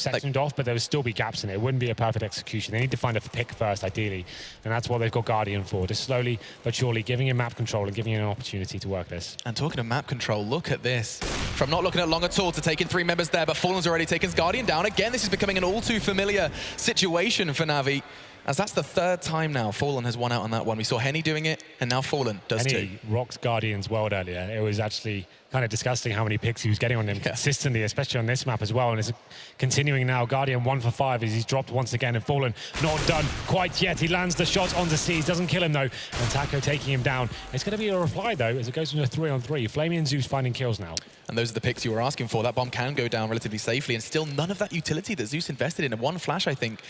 sectioned off, but there would still be gaps in it. It wouldn't be a perfect execution. They need to find a pick first, ideally, and that's what they've got Guardian for, just slowly but surely giving him map control and giving him an opportunity to work this. And talking of map control, look at this. From not looking at long at all to taking 3 members there, but Fallen's already taken Guardian down. Again, this is becoming an all too familiar situation for NaVi, as that's the 3rd time now Fallen has won out on that one. We saw Henny doing it, and now Fallen does too. Henny rocked Guardian's world earlier. It was actually kind of disgusting how many picks he was getting on him consistently, especially on this map as well. And it's continuing now. Guardian 1 for 5 as he's dropped once again, and Fallen not done quite yet. He lands the shot onto C's, doesn't kill him though. And Taco taking him down. It's going to be a reply though, as it goes into a 3-on-3. Flamey and Zeus finding kills now. And those are the picks you were asking for. That bomb can go down relatively safely, and still none of that utility that Zeus invested in. And 1 flash, I think,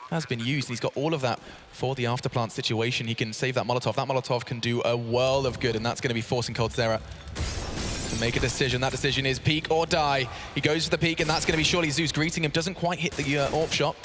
has been used. He's got all of that for the afterplant situation. He can save that Molotov. That Molotov can do a world of good, and that's going to be forcing Cold Zero to make a decision. That decision is peek or die. He goes for the peek, and that's going to be surely Zeus greeting him. Doesn't quite hit the AWP shot.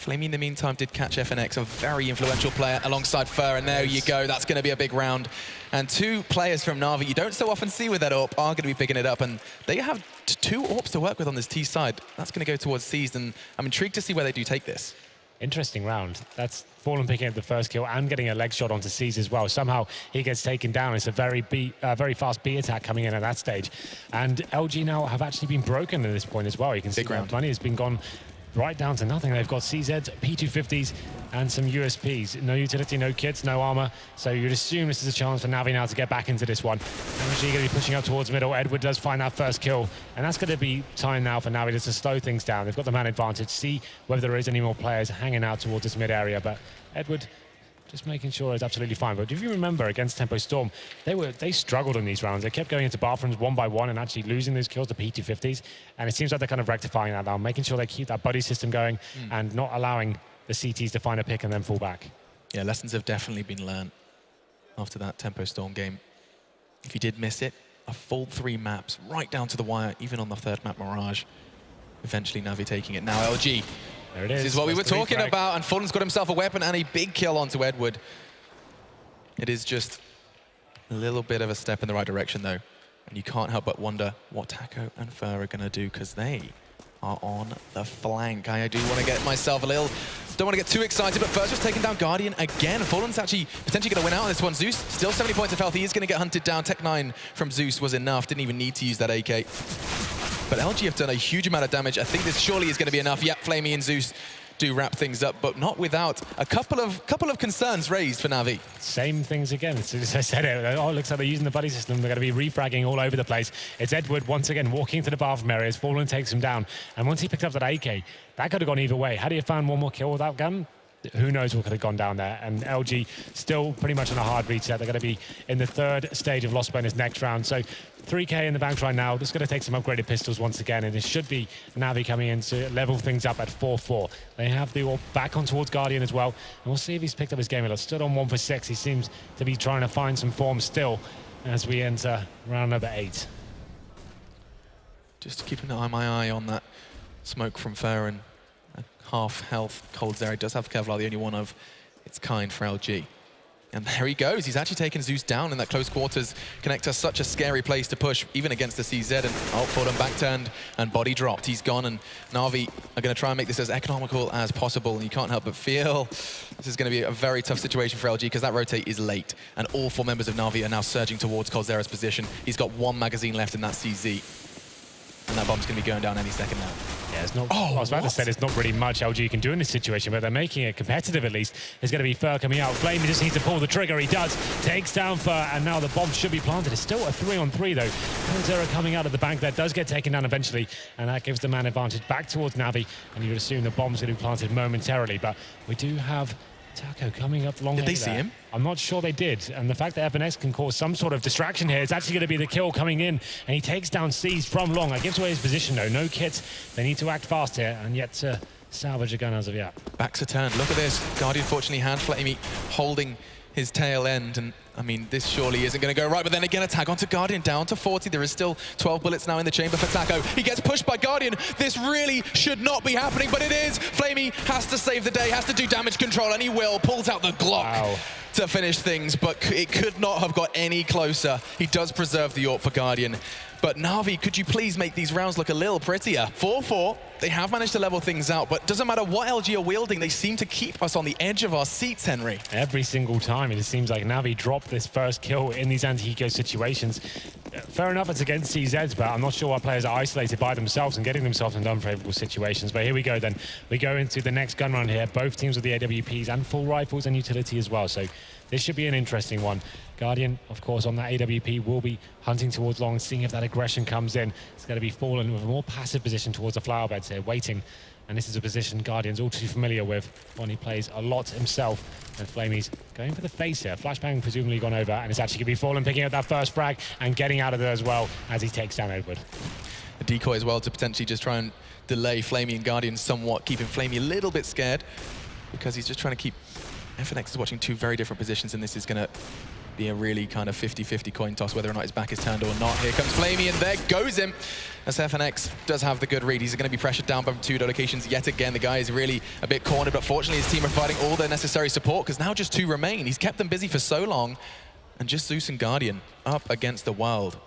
Flamey, in the meantime, did catch FNX, a very influential player, alongside Fer, and there you go. That's going to be a big round. And 2 players from NaVi you don't so often see with that AWP are going to be picking it up, and they have 2 AWPs to work with on this T side. That's going to go towards C's, and I'm intrigued to see where they do take this. Interesting round. That's Fallen picking up the first kill and getting a leg shot onto C's as well. Somehow he gets taken down. It's a very fast B attack coming in at that stage. And LG now have actually been broken at this point as well. You can see that money has been gone right down to nothing. They've got CZs, P250s, and some USPs. No utility, no kits, no armor. So you'd assume this is a chance for NaVi now to get back into this one. MG going to be pushing up towards middle. Edward does find that first kill. And that's going to be time now for NaVi just to slow things down. They've got the man advantage. See whether there is any more players hanging out towards this mid area. But Edward just making sure it's absolutely fine. But if you remember, against Tempo Storm, they struggled in these rounds. They kept going into bathrooms 1 by 1 and actually losing those kills to P250s. And it seems like they're kind of rectifying that now, making sure they keep that buddy system going and not allowing the CTs to find a pick and then fall back. Yeah, lessons have definitely been learned after that Tempo Storm game. If you did miss it, a full 3 maps, right down to the wire, even on the 3rd map, Mirage. Eventually Navi taking it. Now LG. There it is. This is what we were talking about, and Fallen's got himself a weapon and a big kill onto Edward. It is just a little bit of a step in the right direction, though. And you can't help but wonder what Taco and Fer are going to do, because they are on the flank. I do want to get myself a little Don't want to get too excited, but first just taking down Guardian again. Fallen's actually potentially going to win out on this one. Zeus, still 70 points of health. He is going to get hunted down. Tech 9 from Zeus was enough. Didn't even need to use that AK. But LG have done a huge amount of damage. I think this surely is going to be enough. Yep, Flamey and Zeus do wrap things up, but not without a couple of concerns raised for NaVi. Same things again. As soon as I said it, oh, it looks like they're using the buddy system. They're going to be refragging all over the place. It's Edward once again walking into the bathroom area as Fallen takes him down. And once he picked up that AK, that could have gone either way. Had he found one more kill with that gun, who knows what could have gone down there. And LG still pretty much on a hard reset. They're going to be in the third stage of loss bonus next round. So 3K in the bank right now. Just going to take some upgraded pistols once again. And it should be NaVi coming in to level things up at 4-4. They have the AWP back on towards Guardian as well. And we'll see if he's picked up his game. It's stood on 1 for 6. He seems to be trying to find some form still as we enter round number 8. Just keeping my eye on that smoke from Farron. Half health coldzera does have Kevlar, the only one of its kind for LG. And there he goes. He's actually taken Zeus down in that close quarters connector. Such a scary place to push, even against the CZ. And Fallen back turned and body dropped. He's gone, and NaVi are going to try and make this as economical as possible. And you can't help but feel this is going to be a very tough situation for LG because that rotate is late. And all 4 members of NaVi are now surging towards coldzera's position. He's got 1 magazine left in that CZ. And that bomb's going to be going down any second now. Yeah, it's not. I was about to say there's not really much LG can do in this situation, but they're making it competitive at least. There's going to be Fur coming out. Flame just needs to pull the trigger. He does. Takes down Fur, and now the bomb should be planted. It's still a 3-on-3 though. coldzera coming out of the bank there does get taken down eventually, and that gives the man advantage back towards NaVi. And you would assume the bomb's going to be planted momentarily, but we do have Taco coming up long. Did they see him? I'm not sure they did. And the fact that FNX can cause some sort of distraction here, it's actually going to be the kill coming in. And he takes down C's from long. That gives away his position though. No kits. They need to act fast here and yet to salvage a gun as of yet. Back's a turn. Look at this. Guardian fortunately had Flamey holding his tail end, and I mean, this surely isn't going to go right, but then again, a tag onto Guardian, down to 40. There is still 12 bullets now in the chamber for Taco. He gets pushed by Guardian. This really should not be happening, but it is. Flamey has to save the day, has to do damage control, and he will. Pulls out the Glock to finish things, but it could not have got any closer. He does preserve the AWP for Guardian. But NaVi, could you please make these rounds look a little prettier? 4-4, they have managed to level things out, but doesn't matter what LG are wielding, they seem to keep us on the edge of our seats, Henry. Every single time, it seems like NaVi dropped this first kill in these anti-eco situations. Fair enough, it's against CZs, but I'm not sure why players are isolated by themselves and getting themselves into unfavorable situations. But here we go then. We go into the next gun run here, both teams with the AWPs and full rifles and utility as well. So this should be an interesting one. Guardian, of course, on that AWP will be hunting towards long, seeing if that aggression comes in. It's going to be Fallen with a more passive position towards the flower beds here, waiting. And this is a position Guardian's all too familiar with. One he plays a lot himself. And Flamey's going for the face here. Flashbang presumably gone over, and it's actually going to be Fallen picking up that first frag and getting out of there as well as he takes down Edward. A decoy as well to potentially just try and delay Flamey and Guardian somewhat, keeping Flamey a little bit scared because he's just trying to keep... FNX is watching 2 very different positions, and this is going to be a really kind of 50-50 coin toss whether or not his back is turned or not. Here comes Flamey, and there goes him. As FNX does have the good read. He's going to be pressured down by 2 locations yet again. The guy is really a bit cornered, but fortunately his team are providing all their necessary support because now just 2 remain. He's kept them busy for so long, and just Zeus and Guardian up against the world.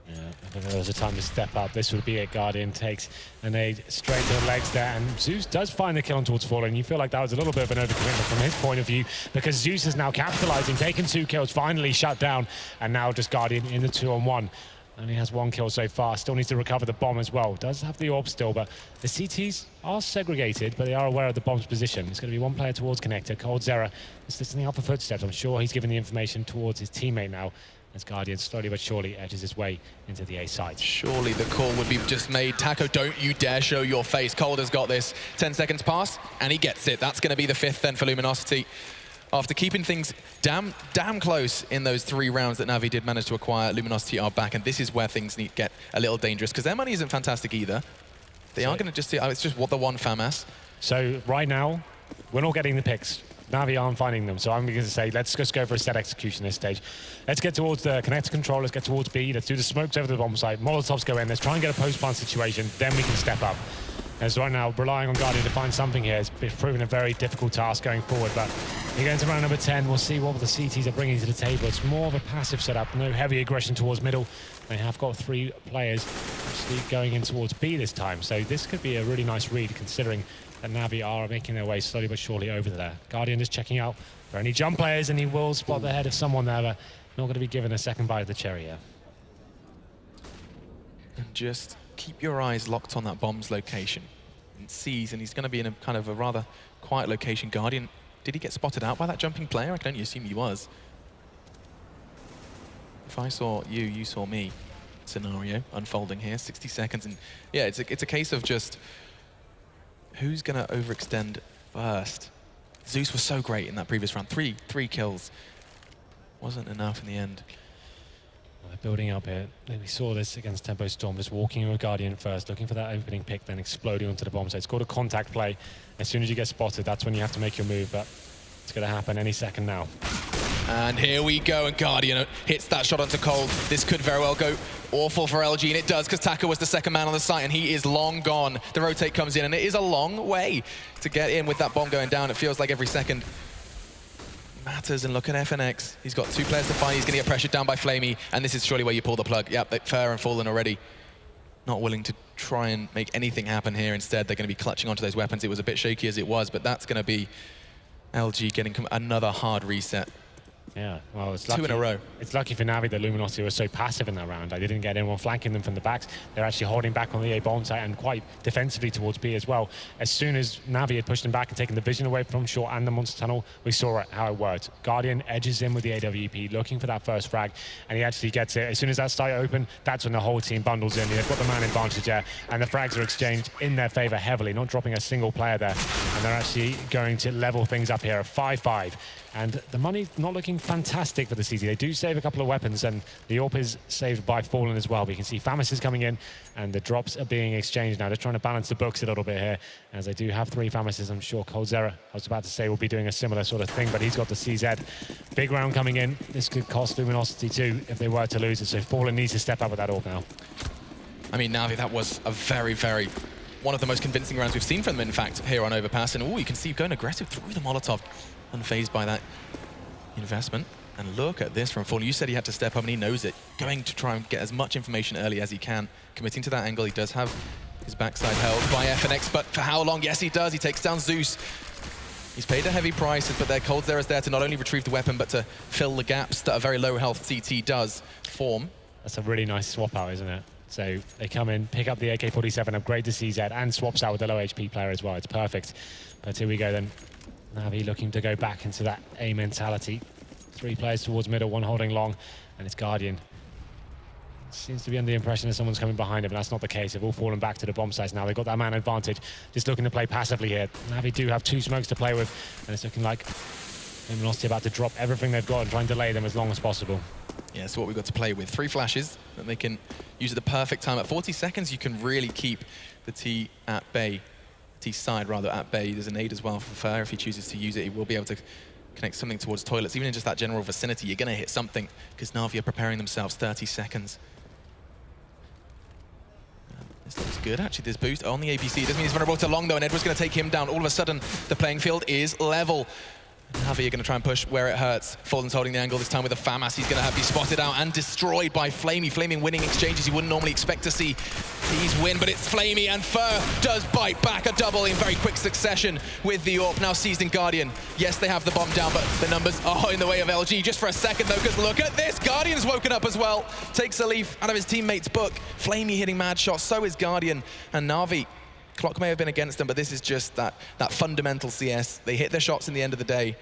Yeah, I think there was a time to step up. This would be it. Guardian takes an aid straight to the legs there, and Zeus does find the kill on towards Fallen. You feel like that was a little bit of an overcommitment from his point of view because Zeus is now capitalizing, taking 2 kills, finally shut down, and now just Guardian in the 2-on-1. Only has 1 kill so far. Still needs to recover the bomb as well. Does have the AWP still, but the CTs are segregated, but they are aware of the bomb's position. It's going to be 1 player towards connector. coldzera is listening out for footsteps. I'm sure he's giving the information towards his teammate now, as Guardian slowly but surely edges his way into the A site. Surely the call would be just made. Taco, don't you dare show your face. Cold has got this. 10 seconds pass, and he gets it. That's going to be the 5th then for Luminosity. After keeping things damn close in those 3 rounds that NaVi did manage to acquire, Luminosity are back, and this is where things need to get a little dangerous, because their money isn't fantastic either. They are going to just see, it's just what the 1 FAMAS. So right now, we're not getting the picks. NaVi aren't finding them, so I'm going to say let's just go for a set execution this stage. Let's get towards the connector control, let's get towards B, let's do the smokes over the bomb site, Molotovs go in, let's try and get a post-plant situation, then we can step up. As right now, relying on Guardian to find something here has proven a very difficult task going forward, but we go into round number 10, we'll see what the CTs are bringing to the table. It's more of a passive setup, no heavy aggression towards middle. They have got 3 players actually going in towards B this time, so this could be a really nice read considering that NaVi are making their way slowly but surely over there. Guardian is checking out for any jump players, and he will spot the head of someone there, but not going to be given a second bite of the cherry here. And just keep your eyes locked on that bomb's location. And sees, and he's going to be in a kind of a rather quiet location. Guardian, did he get spotted out by that jumping player? I can only assume he was. If I saw you, you saw me scenario unfolding here, 60 seconds. And yeah, it's a case of just who's going to overextend first. Zeus was so great in that previous round. Three kills. Wasn't enough in the end. Well, they're building up here. We saw this against Tempo Storm, just walking with Guardian first, looking for that opening pick, then exploding onto the bomb. So it's called a contact play. As soon as you get spotted, that's when you have to make your move, but it's going to happen any second now. And here we go, and Guardian hits that shot onto Cold. This could very well go awful for LG, and it does, because Taka was the second man on the site, and he is long gone. The rotate comes in, and it is a long way to get in with that bomb going down. It feels like every second matters, and look at FNX. He's got 2 players to fight. He's going to get pressured down by Flamey, and this is surely where you pull the plug. Yep, Fair and Fallen already not willing to try and make anything happen here. Instead, they're going to be clutching onto those weapons. It was a bit shaky as it was, but that's going to be LG getting another hard reset. Yeah, well, it's lucky. 2 in a row. It's lucky for NaVi that Luminosity was so passive in that round. I didn't get anyone flanking them from the backs. They're actually holding back on the A bomb site and quite defensively towards B as well. As soon as NaVi had pushed them back and taken the vision away from short and the monster tunnel, we saw how it worked. Guardian edges in with the AWP, looking for that first frag, and he actually gets it. As soon as that site open, that's when the whole team bundles in. They've got the man advantage there, and the frags are exchanged in their favor heavily, not dropping a single player there. And they're actually going to level things up here at 5-5. And the money's not looking fantastic for the CT. They do save a couple of weapons, and the AWP is saved by Fallen as well. But you can see Famis is coming in, and the drops are being exchanged now. They're trying to balance the books a little bit here, as they do have 3 Famises. I'm sure Coldzera, I was about to say, will be doing a similar sort of thing, but he's got the CZ. Big round coming in. This could cost Luminosity too if they were to lose it. So Fallen needs to step up with that AWP now. I mean, NaVi, that was a very, very one of the most convincing rounds we've seen from them, in fact, here on Overpass. And you can see going aggressive through the Molotov, unfazed by that investment. And look at this from Fallen. You said he had to step up, and he knows it. Going to try and get as much information early as he can. Committing to that angle. He does have his backside held by FNX, but for how long? Yes, he does. He takes down Zeus. He's paid a heavy price, but their Coldzera is there to not only retrieve the weapon, but to fill the gaps that a very low health CT does form. That's a really nice swap out, isn't it? So they come in, pick up the AK-47, upgrade the CZ, and swaps out with the low HP player as well. It's perfect. But here we go then. NaVi looking to go back into that A mentality. 3 players towards middle, 1 holding long, and it's Guardian. Seems to be under the impression that someone's coming behind him, but that's not the case. They've all fallen back to the bomb sites now. They've got that man advantage, just looking to play passively here. NaVi do have 2 smokes to play with, and it's looking like Luminosity about to drop everything they've got and try and delay them as long as possible. Yeah, so what we've got to play with. 3 flashes that they can use at the perfect time. At 40 seconds, you can really keep the T at bay. T side, rather, at bay. There's a nade as well for Fer. If he chooses to use it, he will be able to connect something towards toilets. Even in just that general vicinity, you're going to hit something, because NaVi are preparing themselves. 30 seconds. This looks good, actually. This boost on the ABC. It doesn't mean he's vulnerable to long, though, and Edward's going to take him down. All of a sudden, the playing field is level. NaVi are going to try and push where it hurts. Fallen's holding the angle this time with a FAMAS. He's going to be spotted out and destroyed by Flamey. Flamey winning exchanges you wouldn't normally expect to see these win, but it's Flamey, and Fer does bite back a double in very quick succession with the AWP, now seized in Guardian. Yes, they have the bomb down, but the numbers are in the way of LG. Just for a second, though, because look at this. Guardian's woken up as well. Takes a leaf out of his teammate's book. Flamey hitting mad shots, so is Guardian. And NaVi, clock may have been against them, but this is just that fundamental CS. They hit their shots in the end of the day.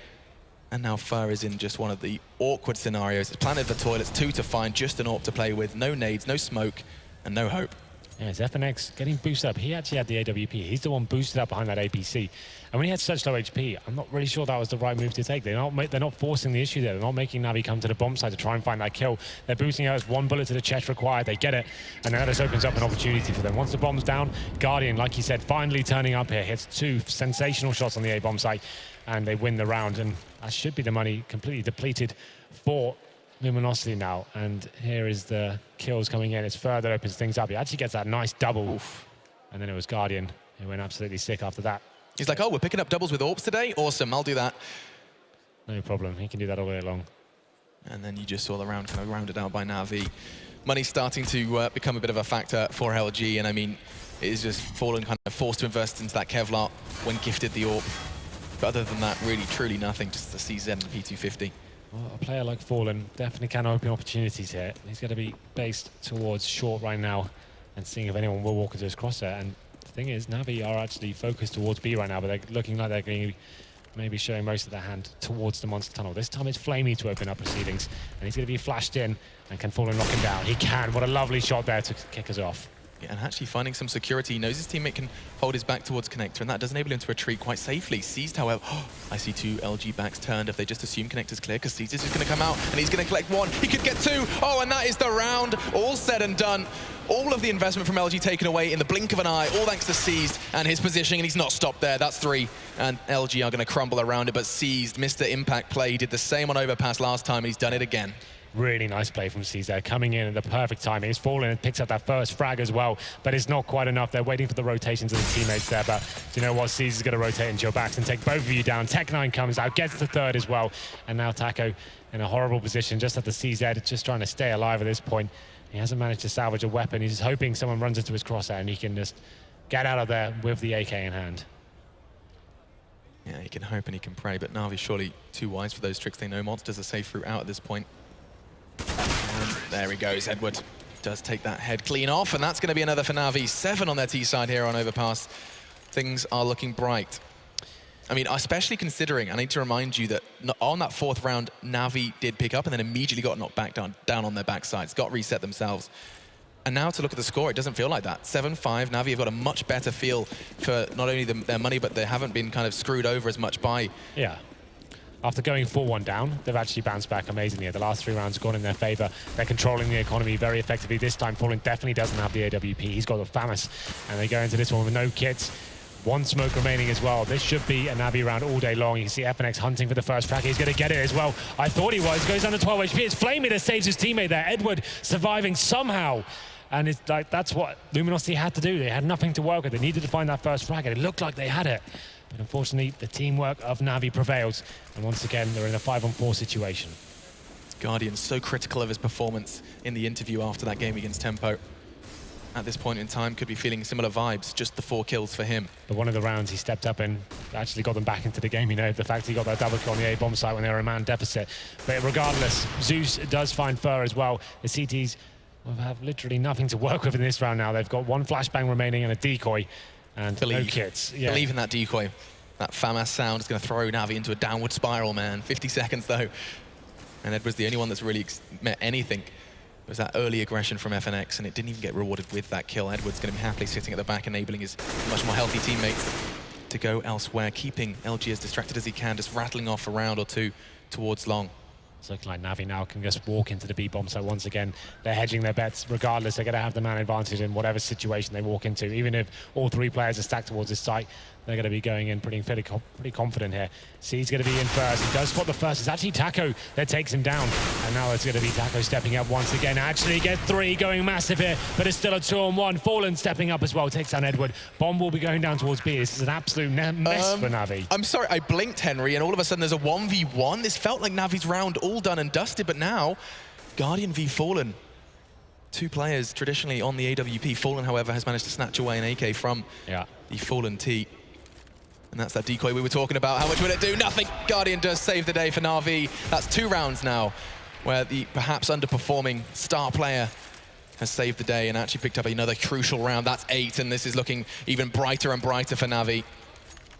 And now Fer is in just one of the awkward scenarios. It's planted for toilets, 2 to find, just an AWP to play with. No nades, no smoke, and no hope. Yeah, it's FNX getting boosted up. He actually had the AWP. He's the one boosted up behind that APC. And when he had such low HP, I'm not really sure that was the right move to take. They're not forcing the issue there. They're not making NaVi come to the bomb side to try and find that kill. They're boosting out as 1 bullet to the chest required. They get it, and then that just opens up an opportunity for them. Once the bomb's down, Guardian, like you said, finally turning up here, hits 2 sensational shots on the A bomb site, and they win the round. And that should be the money completely depleted for Luminosity now. And here is the kills coming in. It's Fer that opens things up. He actually gets that nice double. Oof. And then it was Guardian who went absolutely sick after that. He's like, oh, we're picking up doubles with AWPs today? Awesome, I'll do that. No problem. He can do that all day long. And then you just saw the round kind of rounded out by NaVi. money's starting to become a bit of a factor for LG, and I mean, it is just Fallen kind of forced to invest into that Kevlar when gifted the AWP. But other than that, really, truly nothing, just the CZ and P250. Well, a player like Fallen definitely can open opportunities here. He's going to be based towards short right now and seeing if anyone will walk into his crosshair. And the thing is, NaVi are actually focused towards B right now, but they're looking like they're going to be maybe showing most of their hand towards the monster tunnel. This time it's Flamey to open up proceedings, and he's going to be flashed in, and can Fallen knock him down? He can. What a lovely shot there to kick us off. Yeah, and actually finding some security. He knows his teammate can hold his back towards Connector, and that does enable him to retreat quite safely. Seized, however, I see two LG backs turned if they just assume Connector's clear, because Seized is just going to come out, and he's going to collect one. He could get two. Oh, and that is the round. All said and done. All of the investment from LG taken away in the blink of an eye, all thanks to Seized and his positioning, and he's not stopped there. That's three, and LG are going to crumble around it, but Seized, Mr. Impact play, he did the same on Overpass last time, and he's done it again. Really nice play from Caesar, coming in at the perfect timing. He's fallen and picks up that first frag as well, but it's not quite enough. They're waiting for the rotations of the teammates there, but you know what? Caesar's going to rotate into your backs and take both of you down. Tech9 comes out, gets the third as well, and now Taco in a horrible position just at the CZ, just trying to stay alive at this point. He hasn't managed to salvage a weapon. He's just hoping someone runs into his crosshair and he can just get out of there with the AK in hand. Yeah, he can hope and he can pray, but Navi surely too wise for those tricks. They know monsters are safe throughout at this point. And there he goes. Edward does take that head clean off, and that's going to be another for Navi. 7 on their T side here on Overpass. Things are looking bright. I mean, especially considering, I need to remind you that on that 4th round, Navi did pick up and then immediately got knocked back down on their backsides, got reset themselves. And now to look at the score, it doesn't feel like that. 7-5, Navi have got a much better feel for not only their money, but they haven't been kind of screwed over as much by... Yeah. After going 4-1 down, they've actually bounced back amazingly. The last 3 rounds have gone in their favor. They're controlling the economy very effectively. This time, Fallen definitely doesn't have the AWP. He's got the FAMAS, and they go into this one with no kits. 1 smoke remaining as well. This should be a Navi round all day long. You can see FNX hunting for the first frag. He's going to get it as well. I thought he was. Goes down to 12 HP. It's Flamey that saves his teammate there. Edward surviving somehow. And it's like, that's what Luminosity had to do. They had nothing to work with. They needed to find that first frag, and it looked like they had it. But unfortunately, the teamwork of Navi prevails. And once again, they're in a 5-on-4 situation. Guardian's so critical of his performance in the interview after that game against Tempo. At this point in time, could be feeling similar vibes, just the 4 kills for him. But one of the rounds he stepped up and actually got them back into the game, you know, the fact he got that double kill on the A-bomb site when they were a man deficit. But regardless, Zeus does find Fur as well. The CTs will have literally nothing to work with in this round now. They've got 1 flashbang remaining and a decoy, and no kits. Yeah. Believe in that decoy. That FAMAS sound is going to throw Navi into a downward spiral, man. 50 seconds, though. And Edward's the only one that's really met anything. It was that early aggression from FNX, and it didn't even get rewarded with that kill. Edward's going to be happily sitting at the back, enabling his much more healthy teammates to go elsewhere, keeping LG as distracted as he can, just rattling off a round or 2 towards long. It's looking like Navi now can just walk into the B-bomb, so once again, they're hedging their bets. Regardless, they're going to have the man advantage in whatever situation they walk into. Even if all 3 players are stacked towards this site, they're going to be going in pretty confident here. C's going to be in first. He does spot the first. It's actually Taco that takes him down. And now it's going to be Taco stepping up once again. Actually get 3, going massive here, but it's still a 2-on-1. Fallen stepping up as well, takes down Edward. Bomb will be going down towards B. This is an absolute mess for Navi. I'm sorry, I blinked, Henry, and all of a sudden there's a 1v1. This felt like Navi's round all done and dusted, but now Guardian v Fallen. 2 players traditionally on the AWP. Fallen, however, has managed to snatch away an AK from the Fallen T. And that's that decoy we were talking about. How much will it do? Nothing. Guardian does save the day for NaVi. That's 2 rounds now where the perhaps underperforming star player has saved the day and actually picked up another crucial round. That's 8, and this is looking even brighter and brighter for NaVi.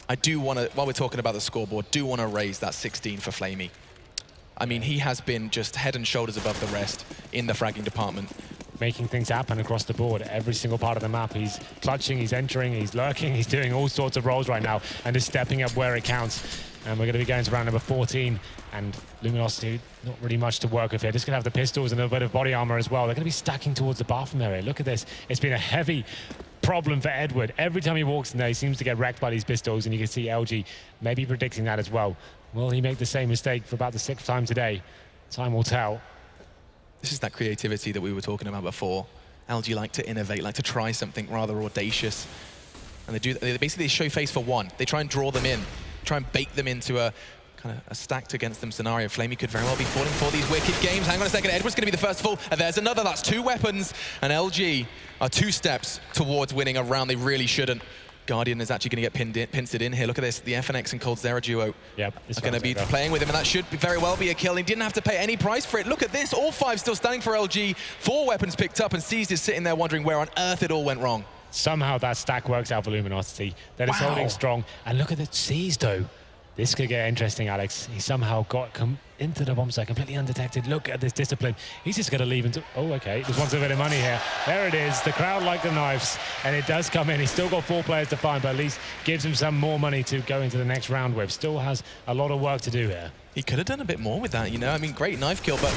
I do want to, while we're talking about the scoreboard, do want to raise that 16 for Flamey. I mean, he has been just head and shoulders above the rest in the fragging department. Making things happen across the board. Every single part of the map, he's clutching, he's entering, he's lurking, he's doing all sorts of roles right now and is stepping up where it counts. And we're going to be going to round number 14, and Luminosity, not really much to work with here. Just going to have the pistols and a bit of body armor as well. They're going to be stacking towards the bathroom area. Look at this. It's been a heavy problem for Edward. Every time he walks in there, he seems to get wrecked by these pistols, and you can see LG maybe predicting that as well. Will he make the same mistake for about the 6th time today? Time will tell. This is that creativity that we were talking about before. LG like to innovate, like to try something rather audacious. And they basically show face for 1. They try and draw them in, try and bait them into a kind of a stacked against them scenario. Flamey could very well be falling for these wicked games. Hang on a second, Edward's going to be the first fall, and there's another. That's 2 weapons, and LG are 2 steps towards winning a round they really shouldn't. Guardian is actually going to get pincered in here. Look at this, the FNX and coldzera duo are going to be playing with him, and that should very well be a kill. He didn't have to pay any price for it. Look at this, all 5 still standing for LG. 4 weapons picked up, and Seized is sitting there wondering where on earth it all went wrong. Somehow that stack works out for Luminosity. That is holding strong. And look at the Seized though. This could get interesting, Alex. He somehow got into the bomb site completely undetected. Look at this discipline. He's just going to leave into... Oh, okay. Just wants a bit of money here. There it is. The crowd like the knives. And it does come in. He's still got 4 players to find, but at least gives him some more money to go into the next round with. Still has a lot of work to do here. He could have done a bit more with that, you know? I mean, great knife kill, but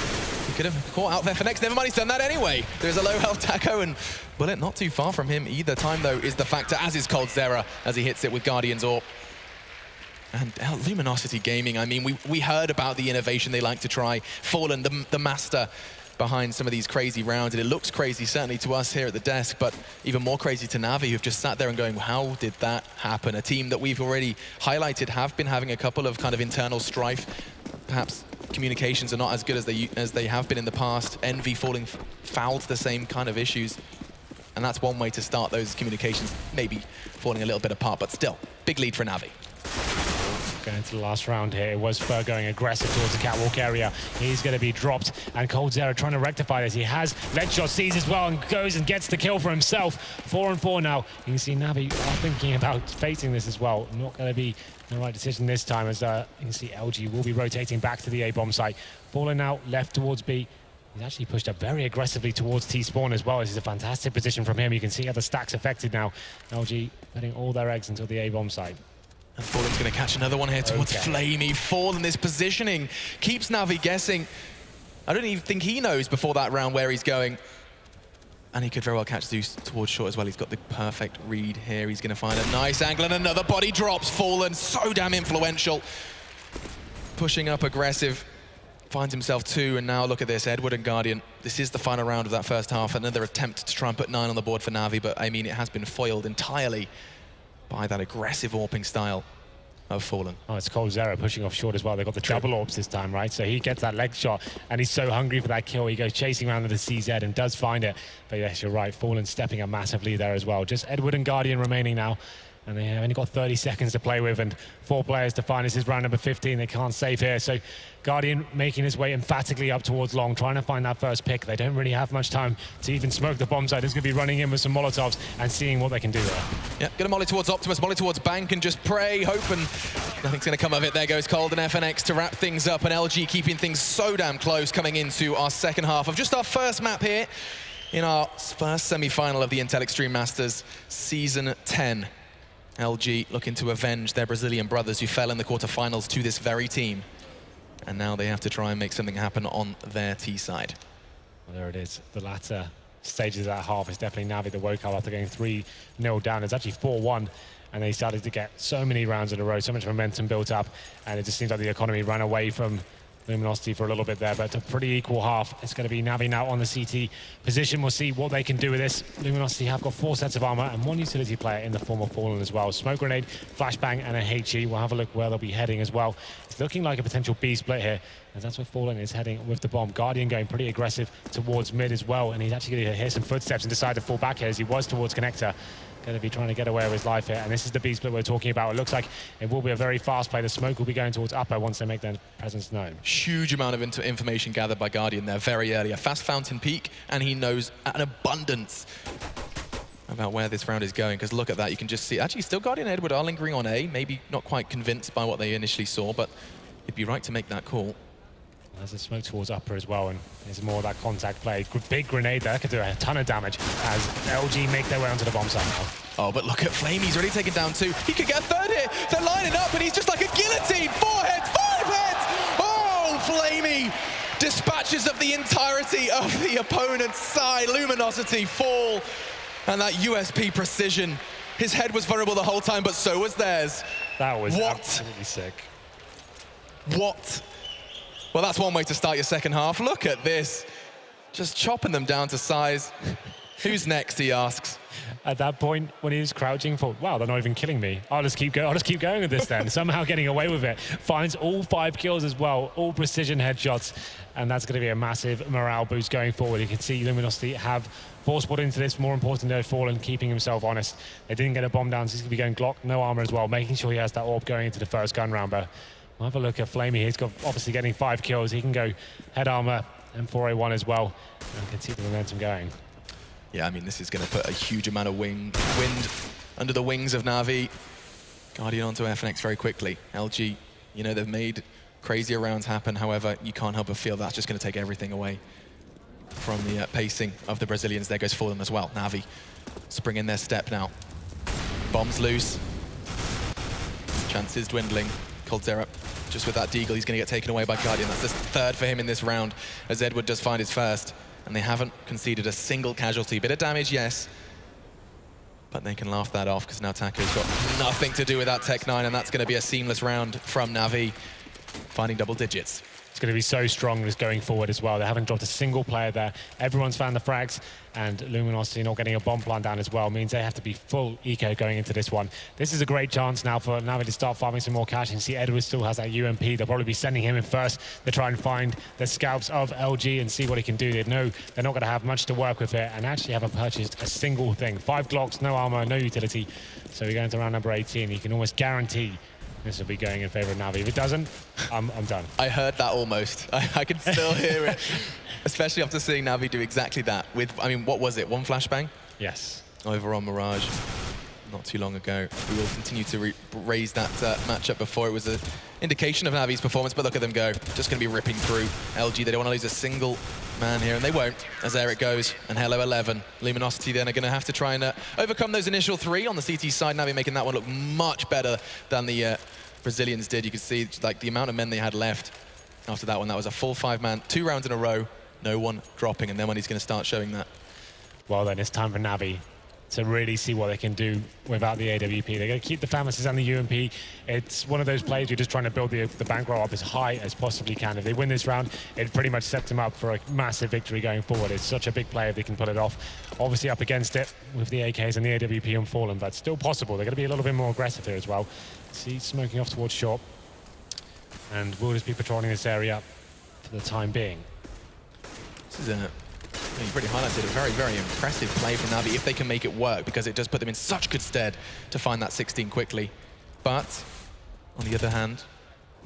he could have caught out FNX. Never mind, he's done that anyway. There's a low health Taco, and Bullet not too far from him either. Time, though, is the factor, as is coldzera, as he hits it with Guardian's AWP. And Luminosity Gaming, I mean, we heard about the innovation they like to try. Fallen, the master behind some of these crazy rounds, and it looks crazy, certainly to us here at the desk, but even more crazy to NaVi, who've just sat there and going, how did that happen? A team that we've already highlighted have been having a couple of kind of internal strife. Perhaps communications are not as good as they have been in the past. NaVi falling foul to the same kind of issues. And that's one way to start those communications, maybe falling a little bit apart, but still, big lead for NaVi. Going into the last round here, it was Fur going aggressive towards the catwalk area. He's going to be dropped, and coldzera trying to rectify this. He has leg shot, sees as well, and goes and gets the kill for himself. 4-4 now. You can see NaVi are thinking about facing this as well. Not going to be the right decision this time, as you can see LG will be rotating back to the A-bomb site. Falling out left towards B. He's actually pushed up very aggressively towards T-spawn as well. This is a fantastic position from him. You can see how the stack's affected now. LG putting all their eggs into the A-bomb site. And Fallen's going to catch another one here towards Flamey. Fallen, this positioning keeps NaVi guessing. I don't even think he knows before that round where he's going. And he could very well catch Zeus towards short as well. He's got the perfect read here. He's going to find a nice angle, and another body drops. Fallen, so damn influential. Pushing up aggressive. Finds himself 2, and now look at this, Edward and Guardian. This is the final round of that first half. Another attempt to try and put 9 on the board for NaVi, but I mean, it has been foiled entirely by that aggressive AWPing style of Fallen. Oh, it's coldzera pushing off short as well. They've got the double AWPs this time, right? So he gets that leg shot, and he's so hungry for that kill. He goes chasing around with the CZ and does find it. But yes, you're right, Fallen stepping up massively there as well. Just Edward and Guardian remaining now. And they have only got 30 seconds to play with and 4 players to find. This is round number 15. They can't save here. So Guardian making his way emphatically up towards long, trying to find that first pick. They don't really have much time to even smoke the bomb site. He's going to be running in with some Molotovs and seeing what they can do there. Yeah, gonna molly towards Optimus, molly towards Bank, and just pray, hope, and nothing's going to come of it. There goes Cold and FNX to wrap things up, and LG keeping things so damn close coming into our second half of just our first map here in our first semi-final of the Intel Extreme Masters Season 10. LG looking to avenge their Brazilian brothers who fell in the quarterfinals to this very team. And now they have to try and make something happen on their T side. Well, there it is. The latter stages of that half is definitely NaVi that woke up after going 3-0 down. It's actually 4-1. And they started to get so many rounds in a row, so much momentum built up. And it just seems like the economy ran away from Luminosity for a little bit there, but it's a pretty equal half. It's going to be NaVi now on the CT position. We'll see what they can do with this. Luminosity have got 4 sets of armor and 1 utility player in the form of Fallen as well. Smoke grenade, flashbang, and a HE. We'll have a look where they'll be heading as well. It's looking like a potential B split here, and that's where Fallen is heading with the bomb. Guardian going pretty aggressive towards mid as well, and he's actually going to hear some footsteps and decide to fall back here as he was towards connector. Going to be trying to get away with his life here, and this is the B split we're talking about. It looks like it will be a very fast play. The smoke will be going towards upper once they make their presence known. Huge amount of information gathered by Guardian there very early. A fast fountain peak, and he knows an abundance about where this round is going, because look at that, you can just see, actually still Guardian and Edward are lingering on A, maybe not quite convinced by what they initially saw, but it'd be right to make that call. There's a smoke towards upper as well, and there's more of that contact play. Big grenade there, could do a ton of damage as LG make their way onto the bomb site now. Oh, but look at Flame, he's already taken down 2. He could get a 3rd here. They're lining up, and he's just like a guillotine. 4 heads, 5 heads! Oh, Flamey dispatches of the entirety of the opponent's side. Luminosity fall, and that USP precision. His head was vulnerable the whole time, but so was theirs. That was absolutely sick. What? Well, that's one way to start your second half. Look at this. Just chopping them down to size. Who's next, he asks. at that point when he was crouching, thought, wow, they're not even killing me. I'll just keep going with this then. Somehow getting away with it. Finds all 5 kills as well, all precision headshots. And that's going to be a massive morale boost going forward. You can see Luminosity have force-put into this. More important though, Fallen keeping himself honest. They didn't get a bomb down, so he's going to be going Glock, no armor as well, making sure he has that AWP going into the first gun round. But we'll have a look at Flamey. He's got obviously getting 5 kills. He can go head armor and 4A1 as well. And you can see the momentum going. Yeah, I mean, this is going to put a huge amount of wind under the wings of NaVi. Guardian onto FNX very quickly. LG, you know, they've made crazier rounds happen. However, you can't help but feel that's just going to take everything away from the pacing of the Brazilians. There goes Fallen as well. NaVi springing their step now. Bombs loose. Chances dwindling. Coldzera just with that deagle, he's going to get taken away by Guardian. That's the 3rd for him in this round, as Edward does find his first. And they haven't conceded a single casualty. Bit of damage, yes. But they can laugh that off because now Taco's got nothing to do with that Tech 9, and that's going to be a seamless round from NaVi, finding double digits. It's going to be so strong just going forward as well. They haven't dropped a single player there. Everyone's found the frags, and Luminosity not getting a bomb plant down as well means they have to be full eco going into this one. This is a great chance now for NaVi to start farming some more cash. You can see Edward still has that UMP. They'll probably be sending him in first to try and find the scalps of LG and see what he can do. They know they're not going to have much to work with here, and actually haven't purchased a single thing. 5 Glocks, no armor, no utility. So we're going to round number 18. You can almost guarantee this will be going in favor of NaVi. If it doesn't, I'm done. I heard that almost. I can still hear it, especially after seeing NaVi do exactly that with, I mean, what was it, 1 flashbang? Yes. Over on Mirage not too long ago. We will continue to raise that matchup before it was an indication of NaVi's performance, but look at them go. Just going to be ripping through LG. They don't want to lose a single man here, and they won't, as there it goes. And hello 11. Luminosity then are going to have to try and overcome those initial 3 on the CT side. NaVi making that one look much better than the Brazilians did. You can see like the amount of men they had left after that one. That was a full 5-man, 2 rounds in a row, no one dropping, and then when he's going to start showing that. Well then, it's time for NaVi to really see what they can do without the AWP. They're going to keep the Famis's and the UMP. It's one of those plays you're just trying to build the bankroll up as high as possibly can. If they win this round, it pretty much sets them up for a massive victory going forward. It's such a big play if they can pull it off. Obviously up against it with the AKs and the AWP on Fallen, but still possible. They're going to be a little bit more aggressive here as well. See, smoking off towards short. And we'll just be patrolling this area for the time being. This is you've already highlighted a very, very impressive play from NaVi if they can make it work, because it does put them in such good stead to find that 16 quickly. But on the other hand,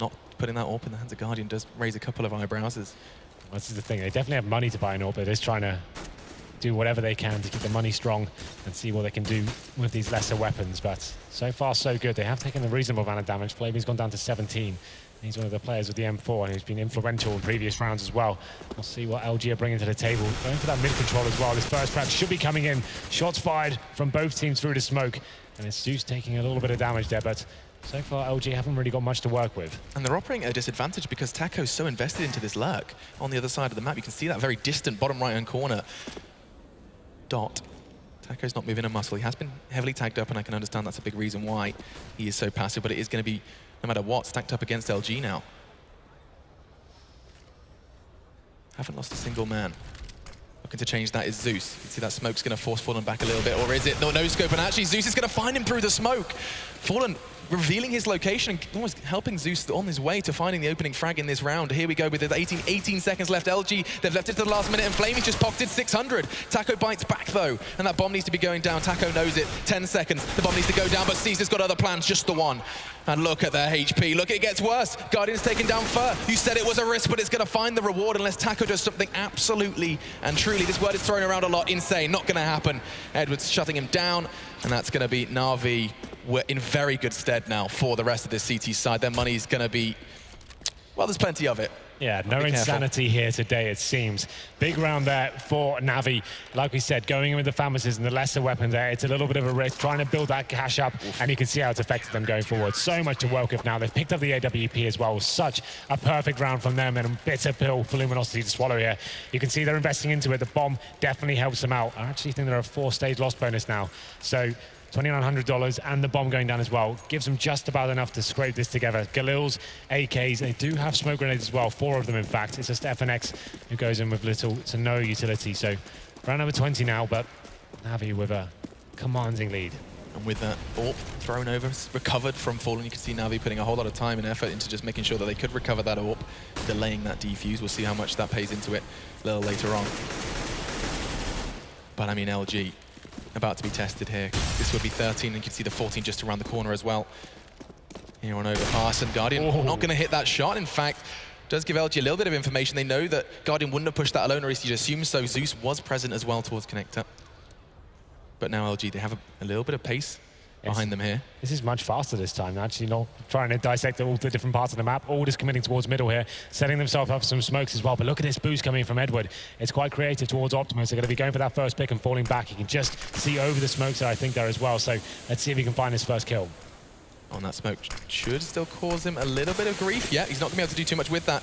not putting that AWP in the hands of Guardian does raise a couple of eyebrows. This is the thing, they definitely have money to buy an AWP. They're just trying to do whatever they can to keep the money strong and see what they can do with these lesser weapons. But so far, so good. They have taken a reasonable amount of damage. Flamey's gone down to 17. He's one of the players with the M4, and he's been influential in previous rounds as well. We'll see what LG are bringing to the table. Going for that mid-control as well. This first trap should be coming in. Shots fired from both teams through the smoke. And it's Zeus taking a little bit of damage there, but so far LG haven't really got much to work with. And they're operating at a disadvantage because Taco's so invested into this lurk on the other side of the map. You can see that very distant bottom right-hand corner. Dot. Taco's not moving a muscle. He has been heavily tagged up, and I can understand that's a big reason why he is so passive, but it is going to be, no matter what, stacked up against LG now. Haven't lost a single man. Looking to change that is Zeus. You can see that smoke's going to force Fallen back a little bit, or is it? No scope, and actually Zeus is going to find him through the smoke. Fallen revealing his location, almost helping Zeus on his way to finding the opening frag in this round. Here we go with 18 seconds left. LG, they've left it to the last minute, and Flamey just pocketed 600. Taco bites back though, and that bomb needs to be going down. Taco knows it. 10 seconds. The bomb needs to go down, but Caesar's got other plans, just the one. And look at their HP. Look, it gets worse. Guardian's taken down Fur. You said it was a risk, but it's going to find the reward unless Taco does something absolutely and truly. This word is thrown around a lot. Insane. Not going to happen. Edwards shutting him down, and that's going to be NaVi. We're in very good stead now for the rest of this CT side. Their money's going to be, well, there's plenty of it. Yeah, no insanity here today, it seems. Big round there for NaVi. Like we said, going in with the Famis's and the lesser weapons there, it's a little bit of a risk, trying to build that cash up, and you can see how it's affected them going forward. So much to work with now. They've picked up the AWP as well. Such a perfect round from them, and a bitter pill for Luminosity to swallow here. You can see they're investing into it. The bomb definitely helps them out. I actually think they're a 4-stage loss bonus now. So $2,900 and the bomb going down as well gives them just about enough to scrape this together. Galil's, AKs, they do have smoke grenades as well, 4 of them in fact. It's just FNX who goes in with little to no utility. So round number 20 now, but NaVi with a commanding lead. And with that AWP thrown over, recovered from Fallen, you can see NaVi putting a whole lot of time and effort into just making sure that they could recover that AWP, delaying that defuse. We'll see how much that pays into it a little later on. But I mean, LG about to be tested here. This would be 13, and you can see the 14 just around the corner as well. Here on Overpass, and Guardian not going to hit that shot. In fact, does give LG a little bit of information. They know that Guardian wouldn't have pushed that alone, or at least you'd assume so. Zeus was present as well towards connector. But now LG, they have a little bit of pace behind them here. This is much faster this time. Actually, not trying to dissect all the different parts of the map, all just committing towards middle here, setting themselves up some smokes as well. But look at this boost coming from Edward. It's quite creative towards Optimus. They're going to be going for that first pick and falling back. You can just see over the smokes there, I think, there as well. So let's see if he can find his first kill. On that smoke should still cause him a little bit of grief. Yeah, he's not going to be able to do too much with that.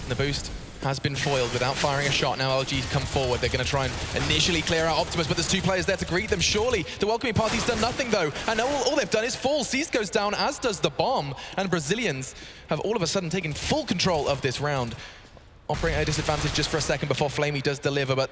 And the boost has been foiled without firing a shot. Now LG come forward. They're going to try and initially clear out Optimus, but there's two players there to greet them. Surely the welcoming party's done nothing, though. And all they've done is fall. Cease goes down, as does the bomb. And Brazilians have all of a sudden taken full control of this round. Operating at a disadvantage just for a second before Flamey does deliver, but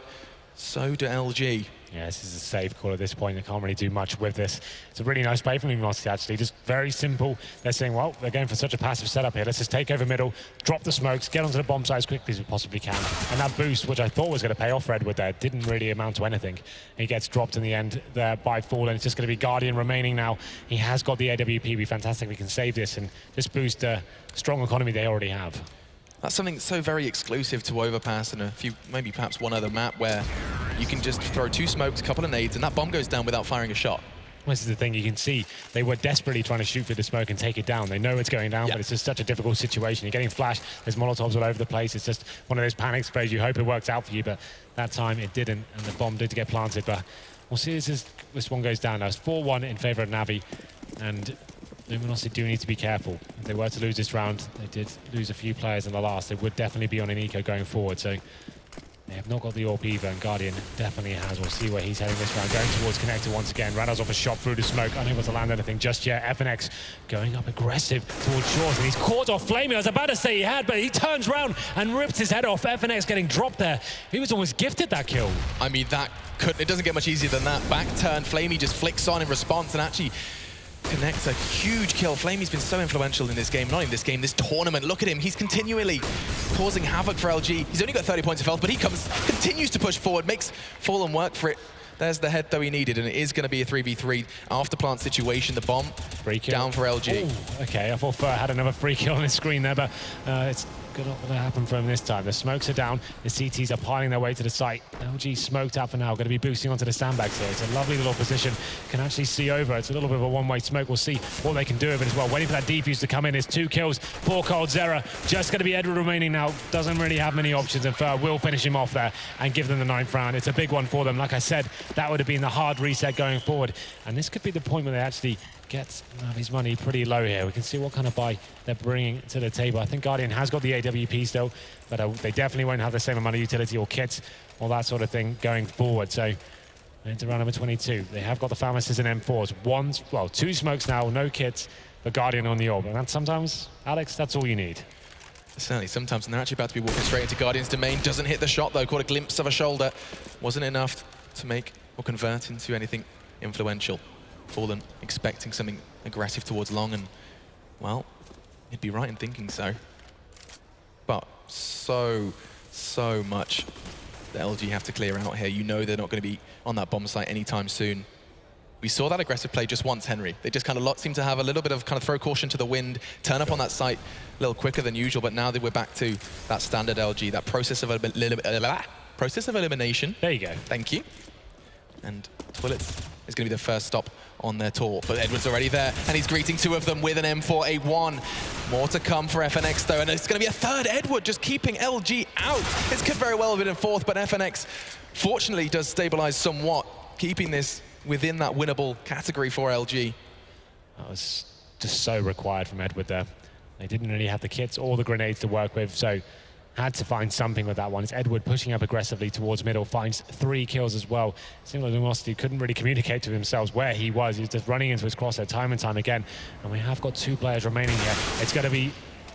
so do LG. Yeah, this is a safe call at this point. They can't really do much with this. It's a really nice play from Luminosity, actually. Just very simple. They're saying, well, they're going for such a passive setup here. Let's just take over middle, drop the smokes, get onto the bomb site as quickly as we possibly can. And that boost, which I thought was going to pay off for Edward there, didn't really amount to anything. He gets dropped in the end there by Fallen. It's just going to be Guardian remaining now. He has got the AWP. It'd be fantastic if we can save this and just boost the strong economy they already have. That's something so very exclusive to Overpass and a few, maybe perhaps one other map where you can just throw two smokes, a couple of nades, and that bomb goes down without firing a shot. This is the thing, you can see they were desperately trying to shoot through the smoke and take it down. They know it's going down, but it's just such a difficult situation. You're getting flashed, there's Molotovs all over the place. It's just one of those panic sprays. You hope it works out for you, but that time it didn't, and the bomb did get planted. But we'll see as this one goes down. Now it's 4-1 in favor of NaVi, and Luminosity do need to be careful. If they were to lose this round, they did lose a few players in the last. They would definitely be on an eco going forward. So they have not got the AWP either, and Guardian definitely has. We'll see where he's heading this round. Going towards connector once again. Randall's off a shot through the smoke, unable to land anything just yet. FNX going up aggressive towards shores, and he's caught off Flamey. I was about to say he had, but he turns around and rips his head off. FNX getting dropped there. He was almost gifted that kill. I mean, it doesn't get much easier than that. Back turn, Flamey just flicks on in response and actually connects a huge kill. Flamey's been so influential in this game, not in this game, this tournament. Look at him, he's continually causing havoc for LG. He's only got 30 points of health, but he continues to push forward, makes Fallen work for it. There's the head though he needed, and it is going to be a 3v3 after plant situation. The bomb down for LG. Ooh, okay, I thought Fur had another free kill on his screen there, but it's not going to happen for him this time. The smokes are down, the CTs are piling their way to the site. LG smoked out for now, going to be boosting onto the sandbags here. It's a lovely little position, can actually see over. It's a little bit of a one-way smoke. We'll see what they can do with it as well. Waiting for that defuse to come in. It's 2 kills. Poor Cold Zera. Just going to be Edward remaining now. Doesn't really have many options, and Fur will finish him off there and give them the 9th round. It's a big one for them. Like I said, that would have been the hard reset going forward, and this could be the point where they actually get NaVi's money pretty low here. We can see what kind of buy they're bringing to the table. I think Guardian has got the AWP still, but they definitely won't have the same amount of utility or kits or that sort of thing going forward. So into round number 22. They have got the Pharmacists and M4s. 2 smokes now, no kits, the Guardian on the orb. And that's sometimes, Alex, that's all you need. Certainly, sometimes, and they're actually about to be walking straight into Guardian's domain. Doesn't hit the shot, though. Caught a glimpse of a shoulder. Wasn't enough to make or convert into anything influential. Fallen expecting something aggressive towards long, and, well, he'd be right in thinking so. But so much that LG have to clear out here. You know they're not going to be on that bomb site anytime soon. We saw that aggressive play just once, Henry. They just kind of seem to have a little bit of kind of throw caution to the wind, turn up on that site a little quicker than usual, but now that we're back to that standard LG, that process of elimination. There you go. Thank you. And Twillets is going to be the first stop on their tour, but Edward's already there, and he's greeting 2 of them with an M4A1. More to come for FNX though, and it's going to be a 3rd Edward, just keeping LG out. This could very well have been a 4th, but FNX fortunately does stabilize somewhat, keeping this within that winnable category for LG. That was just so required from Edward there. They didn't really have the kits or the grenades to work with, so had to find something with that one. It's Edward pushing up aggressively towards middle, finds 3 kills as well. Seemed like Luminosity couldn't really communicate to themselves where he was. He was just running into his crosshair time and time again. And we have got 2 players remaining here. It's going to be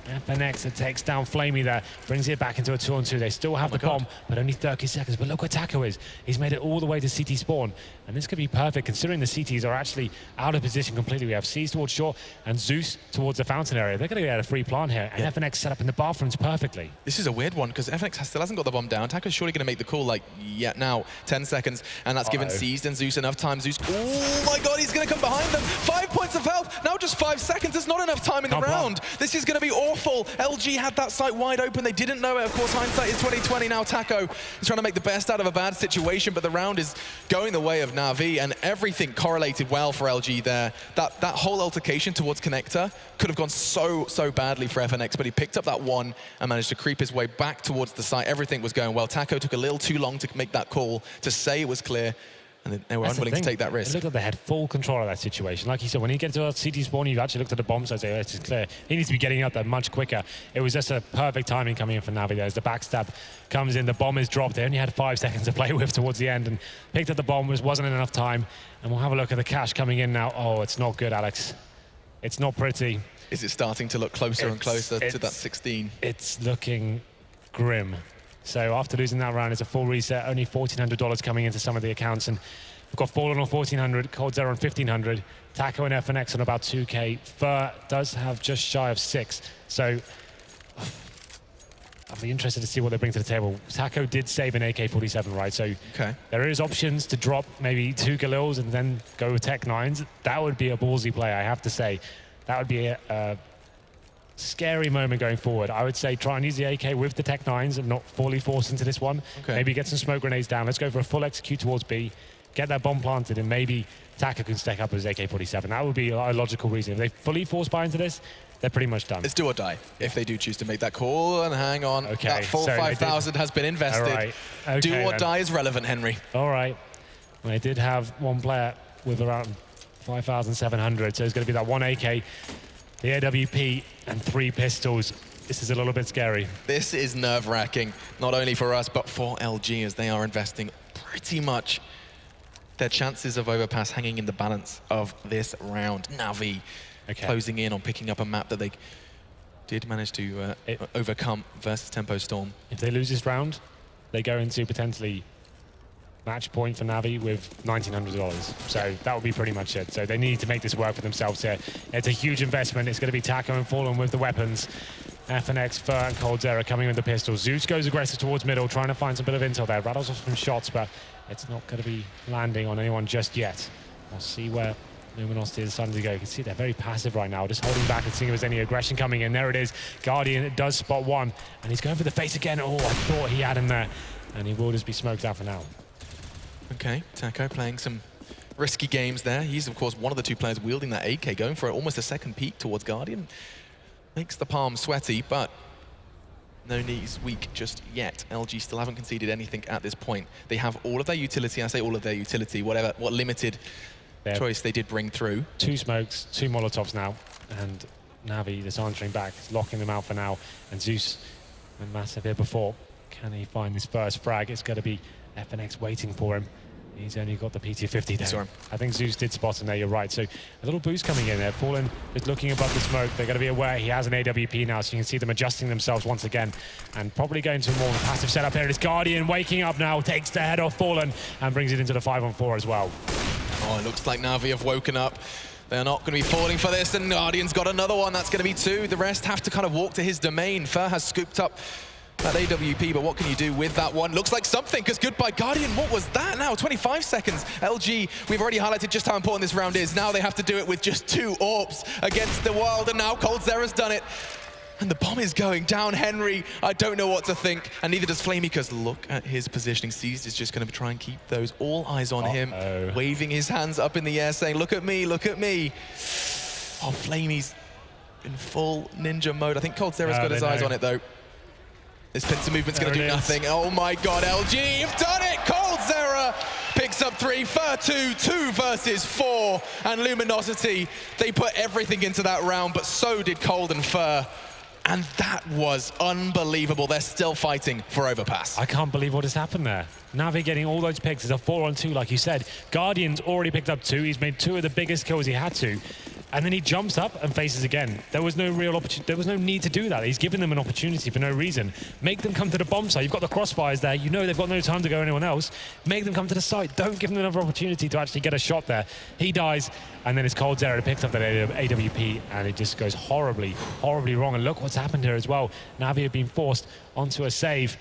FNX that takes down Flamey there, brings it back into a 2-on-2. They still have the bomb, but only 30 seconds. But look where Taco is. He's made it all the way to CT spawn. And this could be perfect, considering the CTs are actually out of position completely. We have C's towards shore and Zeus towards the fountain area. They're going to get a free plant here. And FNX set up in the bathrooms perfectly. This is a weird one, because FNX still hasn't got the bomb down. Taco's surely going to make the call, like, yeah, now, 10 seconds. And that's given Seized and Zeus enough time. Zeus, oh my God, he's going to come behind them. 5 points of health. Now just 5 seconds. There's not enough time in the round. This is going to be awful. LG had that site wide open. They didn't know it. Of course, hindsight is 2020. Now Taco is trying to make the best out of a bad situation, but the round is going the way of NaVi, and everything correlated well for LG there. That whole altercation towards Connector could have gone so badly for FNX, but he picked up that one and managed to creep his way back towards the site. Everything was going well. Taco took a little too long to make that call, to say it was clear, and they were unwilling to take that risk. It looked like they had full control of that situation. Like you said, when you get to a CT spawn, you've actually looked at the bomb side, so it's clear. He needs to be getting up there much quicker. It was just a perfect timing coming in for NaVi there. As the backstab comes in, the bomb is dropped. They only had 5 seconds to play with towards the end, and picked up the bomb, wasn't enough time. And we'll have a look at the cash coming in now. Oh, it's not good, Alex. It's not pretty. Is it starting to look closer and closer to that 16? It's looking grim. So after losing that round, it's a full reset. Only $1,400 coming into some of the accounts, and we've got Fallen on 1,400, Cold Zero on 1,500, Taco and FNX on about 2K. Fur does have just shy of 6. So I'll be interested to see what they bring to the table. Taco did save an AK-47, right? So there is options to drop maybe 2 Galils and then go with Tech 9s. That would be a ballsy play, I have to say. That would be a scary moment going forward. I would say try and use the AK with the Tech 9s and not fully force into this one. Maybe get some smoke grenades down. Let's go for a full execute towards B. Get that bomb planted, and maybe Taco can stack up with his AK-47. That would be a logical reason. If they fully force buy into this, they're pretty much done. It's do or die if they do choose to make that call. And hang on, that full 5,000 has been invested. Do or die is relevant, Henry. All right. Well, they did have one player with around 5,700, so it's going to be that 1 AK, the AWP, and 3 pistols. This is a little bit scary. This is nerve-wracking, not only for us, but for LG, as they are investing pretty much their chances of Overpass hanging in the balance of this round. NaVi closing in on picking up a map that they did manage to overcome versus Tempo Storm. If they lose this round, they go into potentially match point for NaVi with $1,900. So that would be pretty much it. So they need to make this work for themselves here. It's a huge investment. It's going to be Taco and Fallen with the weapons. FNX, Fur, and Cold Zero coming with the pistols. Zeus goes aggressive towards middle, trying to find some bit of intel there. Rattles off some shots, but it's not going to be landing on anyone just yet. We'll see where Luminosity is starting to go. You can see they're very passive right now, just holding back and seeing if there's any aggression coming in. There it is. Guardian does spot one, and he's going for the face again. Oh, I thought he had him there, and he will just be smoked out for now. Okay, Taco playing some risky games there. He's, of course, one of the 2 players wielding that AK, going for almost a second peek towards Guardian. Makes the palm sweaty, but no knees weak just yet. LG still haven't conceded anything at this point. They have all of their utility. I say all of their utility, what limited choice they did bring through. 2 smokes, 2 Molotovs now, and NaVi just answering back, locking them out for now. And Zeus went massive here before. Can he find this first frag? It's going to be FNX waiting for him. He's only got the PT-50 there. I think Zeus did spot him there, you're right. So a little boost coming in there. Fallen is looking above the smoke. They're going to be aware he has an AWP now, so you can see them adjusting themselves once again and probably going to a more passive setup here. It's Guardian waking up now, takes the head off Fallen and brings it into the 5-on-4 as well. Oh, it looks like NaVi have woken up. They're not going to be falling for this, and Guardian's got another one. That's going to be 2. The rest have to kind of walk to his domain. Fur has scooped up that AWP, but what can you do with that one? Looks like something, because goodbye Guardian. What was that now? 25 seconds. LG, we've already highlighted just how important this round is. Now they have to do it with just 2 AWPs against the world, and now Cold Zero's done it. And the bomb is going down. Henry, I don't know what to think, and neither does Flamey, because look at his positioning. Seized is just going to try and keep those all eyes on him, waving his hands up in the air, saying, look at me, look at me. Oh, Flamey's in full ninja mode. I think Cold Zero's got his eyes on it, though. This pincer movement's going to do nothing. Oh my God, LG, you've done it! Cold Zero picks up 3, Fur 2, 2 versus 4, and Luminosity, they put everything into that round, but so did Cold and Fur. And that was unbelievable. They're still fighting for Overpass. I can't believe what has happened there. NaVi getting all those picks. It's a 4-on-2, like you said. Guardian's already picked up 2. He's made 2 of the biggest kills he had to. and then he jumps up and faces again. There was no real opportunity. There was no need to do that. He's given them an opportunity for no reason. Make them come to the bomb site. You've got the crossfires there. You know they've got no time to go anyone else. Make them come to the site. Don't give them another opportunity to actually get a shot there. He dies, and then it's coldzera that picks up that AWP, and it just goes horribly, horribly wrong. And look what's happened here as well. NaVi have been forced onto a save.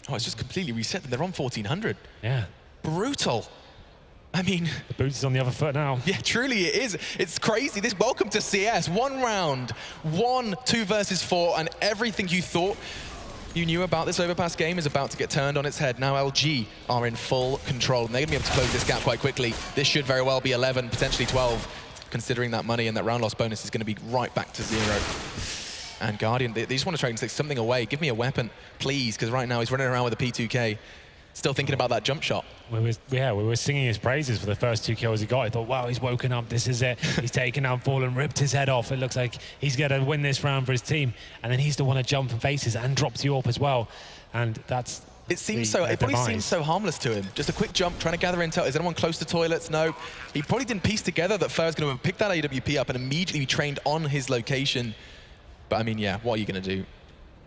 Oh, it's just completely reset them. They're on 1400. Yeah. Brutal. I mean, the boots is on the other foot now. Yeah, truly it is. It's crazy. This welcome to CS. 1 round, 2 versus 4, and everything you thought you knew about this Overpass game is about to get turned on its head. Now LG are in full control, and they're going to be able to close this gap quite quickly. This should very well be 11, potentially 12, considering that money and that round loss bonus is going to be right back to 0. And Guardian, they just want to try and take something away. Give me a weapon, please, because right now he's running around with a P2K. Still thinking about that jump shot. We were singing his praises for the first 2 kills he got. I thought, wow, he's woken up. This is it. He's taken out Fallen, ripped his head off. It looks like he's going to win this round for his team. And then he's the one to jump and faces and drops you up as well. And that's... It probably seems so harmless to him. Just a quick jump, trying to gather intel. Is anyone close to toilets? No. He probably didn't piece together that Fer's going to pick that AWP up and immediately be trained on his location. But I mean, yeah, what are you going to do?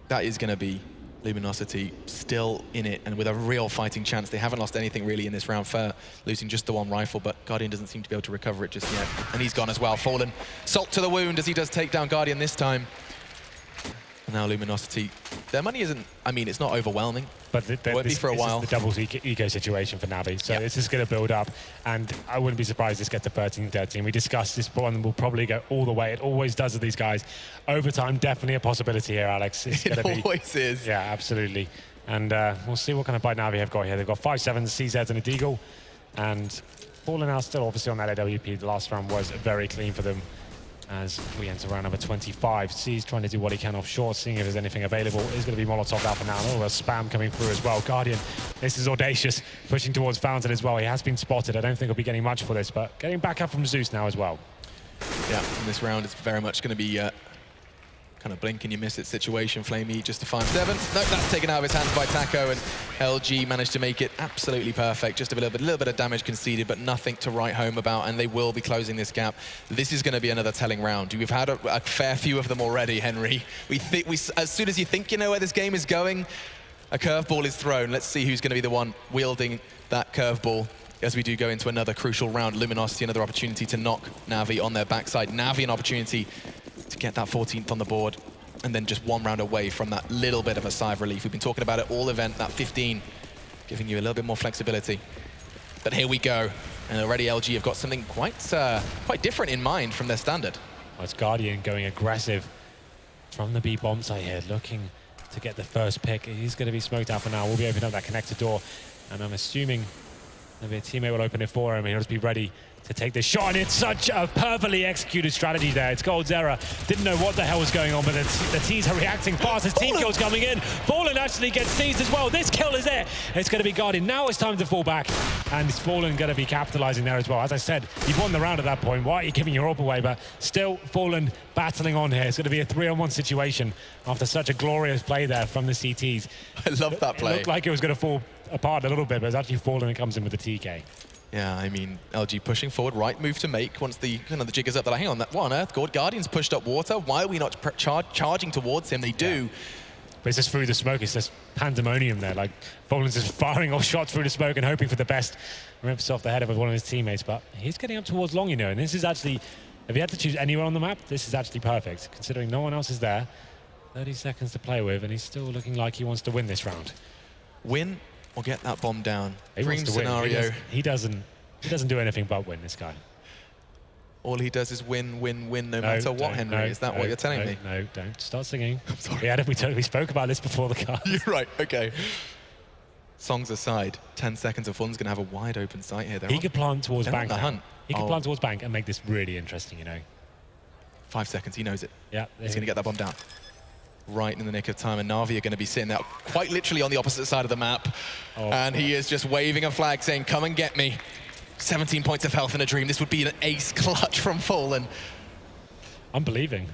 That is going to be Luminosity still in it and with a real fighting chance. They haven't lost anything really in this round. Fer losing just the 1 rifle, but Guardian doesn't seem to be able to recover it just yet. And he's gone as well. Fallen, salt to the wound as he does take down Guardian this time. And now Luminosity, their money isn't, I mean, it's not overwhelming. But won't be for a while. This is the doubles eco situation for NaVi, so this is going to build up, and I wouldn't be surprised this gets to 13-13. We discussed this one will probably go all the way. It always does with these guys. Overtime, definitely a possibility here, Alex. It always is. Yeah, absolutely. And we'll see what kind of bite NaVi have got here. They've got 5 7s, CZs, and a Deagle, and Fallen now still obviously on that AWP. The last round was very clean for them. As we enter round number 25. C's trying to do what he can off short, seeing if there's anything available. Is going to be Molotov out for now. Oh, there's spam coming through as well. Guardian, this is audacious, pushing towards Fountain as well. He has been spotted. I don't think he'll be getting much for this, but getting back up from Zeus now as well. Yeah, in this round, it's very much going to be kind of blink and you miss it situation. Flamey just to 5-7. No, that's taken out of his hands by Taco, and LG managed to make it absolutely perfect. Just a little bit of damage conceded, but nothing to write home about, and they will be closing this gap. This is going to be another telling round. We've had a fair few of them already, Henry. As soon as you think you know where this game is going, a curveball is thrown. Let's see who's going to be the one wielding that curveball as we do go into another crucial round. Luminosity, another opportunity to knock NaVi on their backside. NaVi, an opportunity to get that 14th on the board, and then just 1 round away from that little bit of a sigh of relief. We've been talking about it all event, that 15, giving you a little bit more flexibility. But here we go, and already LG have got something quite different in mind from their standard. Well, it's Guardian going aggressive from the B bomb site here, looking to get the first pick. He's going to be smoked out for now. We'll be opening up that connector door, and I'm assuming maybe a teammate will open it for him, and he'll just be ready to take this shot, and it's such a perfectly executed strategy there. It's coldzera. Didn't know what the hell was going on, but the T's are reacting fast. His team kills coming in. Fallen actually gets seized as well. This kill is it. It's going to be Guardian. Now it's time to fall back, and it's Fallen going to be capitalizing there as well. As I said, you've won the round at that point. Why are you giving your up away? But still, Fallen battling on here. It's going to be a 3-on-1 situation after such a glorious play there from the CTs. I love that play. It looked like it was going to fall apart a little bit, but it's actually Fallen and comes in with the TK. Yeah, I mean, LG pushing forward, right move to make once the jig is up. They're like, hang on, that one Earth God, Guardian's pushed up water. Why are we not charging towards him? They do. Yeah. But it's just through the smoke. It's just pandemonium there. Like, Fallen's just firing off shots through the smoke and hoping for the best. Rips off the head of one of his teammates, but he's getting up towards long, you know, and this is actually, if he had to choose anywhere on the map, this is actually perfect, considering no one else is there. 30 seconds to play with, and he's still looking like he wants to win this round. Win or get that bomb down. He Dream scenario. He doesn't do anything but win, this guy. All he does is win, win, win, no matter what, Henry. Is that what you're telling me? No, don't start singing. I'm sorry. We spoke about this before the card. You're right, okay. Songs aside, 10 seconds of Fun's going to have a wide open sight here. He could plant towards bank. He could Oh. plant towards bank and make this really interesting, you know. 5 seconds, he knows it. Yeah. He's going to get that bomb down. Right in the nick of time, and NaVi are going to be sitting there quite literally on the opposite side of the map. Oh. And he is just waving a flag saying, come and get me. 17 points of health in a dream. This would be an ace clutch from Fallen. I'm believing.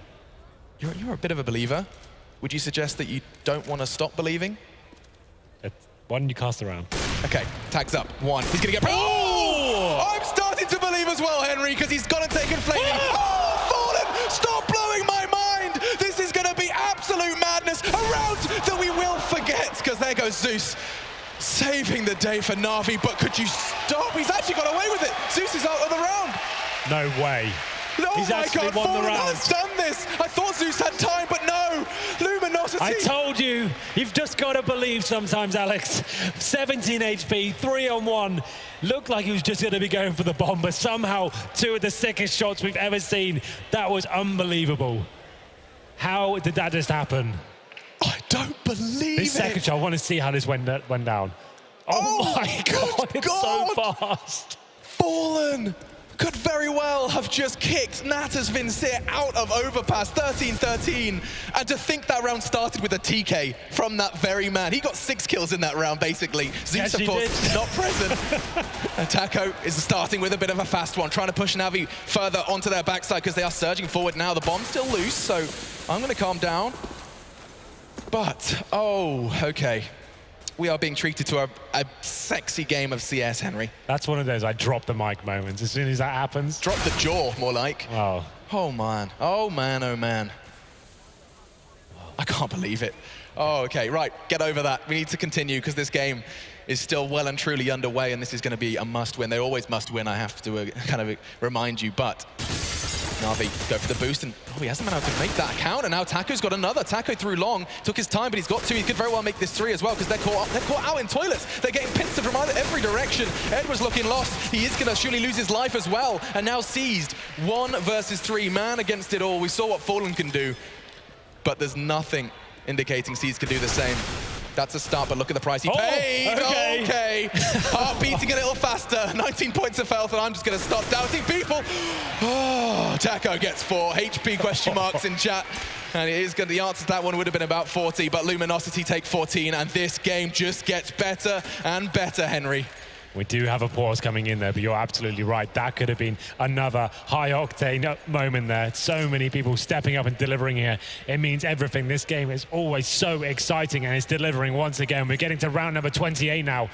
You're a bit of a believer. Would you suggest that you don't want to stop believing? Why don't you cast around? Okay, tags up. 1. He's going to get... Oh! I'm starting to believe as well, Henry, because he's gone and taken Flamey. Oh, Stop blowing my mind! This is going to be absolute madness. A round that we will forget, because there goes Zeus. Saving the day for NaVi, but could you stop? He's actually got away with it. Zeus is out of the round. No way. Oh He's my actually God, won the Fallen round. has done this. I thought Zeus had time, but no. Luminosity. I told you, you've just got to believe sometimes, Alex. 17 HP, 3-on-1. Looked like he was just going to be going for the bomb, but somehow 2 of the sickest shots we've ever seen. That was unbelievable. How did that just happen? I don't believe This second shot, I want to see how this went down. Oh my God, it's so fast. Fallen could very well have just kicked Natas Vincere out of Overpass, 13-13. And to think that round started with a TK from that very man. He got 6 kills in that round, basically. Zeus, Yes, of course, not present. And Taco is starting with a bit of a fast one, trying to push NaVi further onto their backside because they are surging forward now. The bomb's still loose, so I'm going to calm down. But, oh, okay. We are being treated to a sexy game of CS, Henry. That's one of those I drop the mic moments. As soon as that happens. Drop the jaw, more like. Oh. Oh, man. Oh, man, oh, man. I can't believe it. Oh, okay, right, get over that. We need to continue because this game is still well and truly underway, and this is going to be a must-win. They always must win, I have to kind of remind you, but NaVi go for the boost, and he hasn't been able to make that count, and now Taco's got another. Taco threw long, took his time, but he's got 2. He could very well make this 3 as well, because they're caught out in toilets. They're getting pincered from every direction. Ed was looking lost. He is going to surely lose his life as well, and now seized. 1 versus 3, man against it all. We saw what Fallen can do, but there's nothing indicating Seeds can do the same. That's a start, but look at the price he paid. Okay. Heart beating a little faster. 19 points of health, and I'm just going to stop doubting people. Oh, Taco gets 4. HP question marks in chat. And it is good. The answer to that one would have been about 40, but Luminosity take 14, and this game just gets better and better, Henry. We do have a pause coming in there, but you're absolutely right. That could have been another high-octane moment there. So many people stepping up and delivering here. It means everything. This game is always so exciting, and it's delivering once again. We're getting to round number 28 now.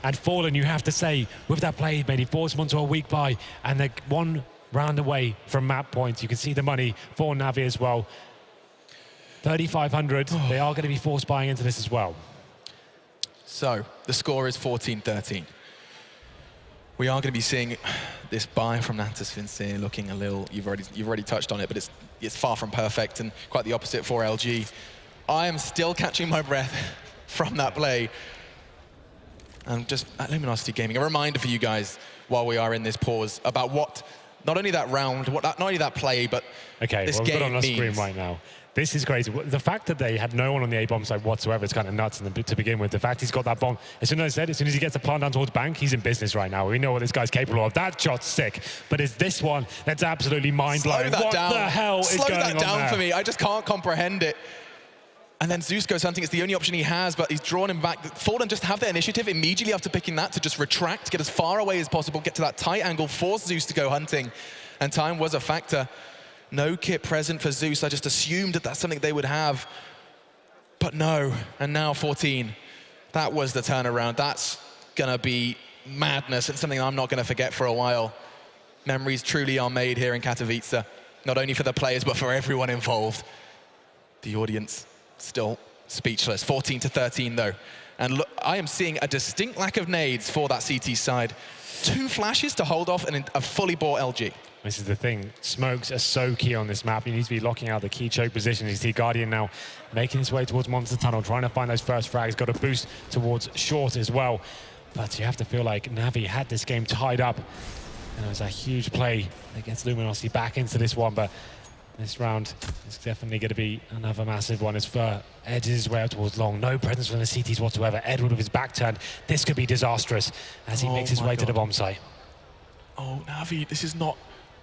And Fallen, you have to say, with that play, made he forced him onto a weak buy, and they're 1 round away from map points. You can see the money for NaVi as well. 3,500. They are going to be forced buying into this as well. So the score is 14-13. We are going to be seeing this buy from Natas Vincere looking a little, you've already touched on it, but it's far from perfect and quite the opposite for LG. I am still catching my breath from that play. And just at Luminosity Gaming, a reminder for you guys while we are in this pause about what, not only that round, not only that play, but this game on our means. screen right now. This is crazy. The fact that they had no one on the A-bomb side whatsoever is kind of nuts to begin with. The fact he's got that bomb, as soon as he gets a plant down towards bank, he's in business right now. We know what this guy's capable of. That shot's sick, but it's this one that's absolutely mind-blowing. What the hell is going on there? Slow that down for me. I just can't comprehend it. And then Zeus goes hunting. It's the only option he has, but he's drawn him back. Fallen just have their initiative immediately after picking that to just retract, get as far away as possible, get to that tight angle, force Zeus to go hunting. And time was a factor. No kit present for Zeus. I just assumed that that's something they would have. But no, and now 14. That was the turnaround. That's gonna be madness and something I'm not gonna forget for a while. Memories truly are made here in Katowice, not only for the players, but for everyone involved. The audience still speechless. 14-13 though. And look, I am seeing a distinct lack of nades for that CT side. 2 flashes to hold off and a fully bought LG. This is the thing. Smokes are so key on this map. You need to be locking out the key choke position. You see Guardian now making his way towards Monster Tunnel, trying to find those first frags. Got a boost towards short as well. But you have to feel like NaVi had this game tied up. And it was a huge play against Luminosity back into this one. But this round is definitely going to be another massive one as Fur edges his way out towards long. No presence from the CTs whatsoever. Edward with his back turned. This could be disastrous as he makes his way to the bomb site. Oh, NaVi, this is not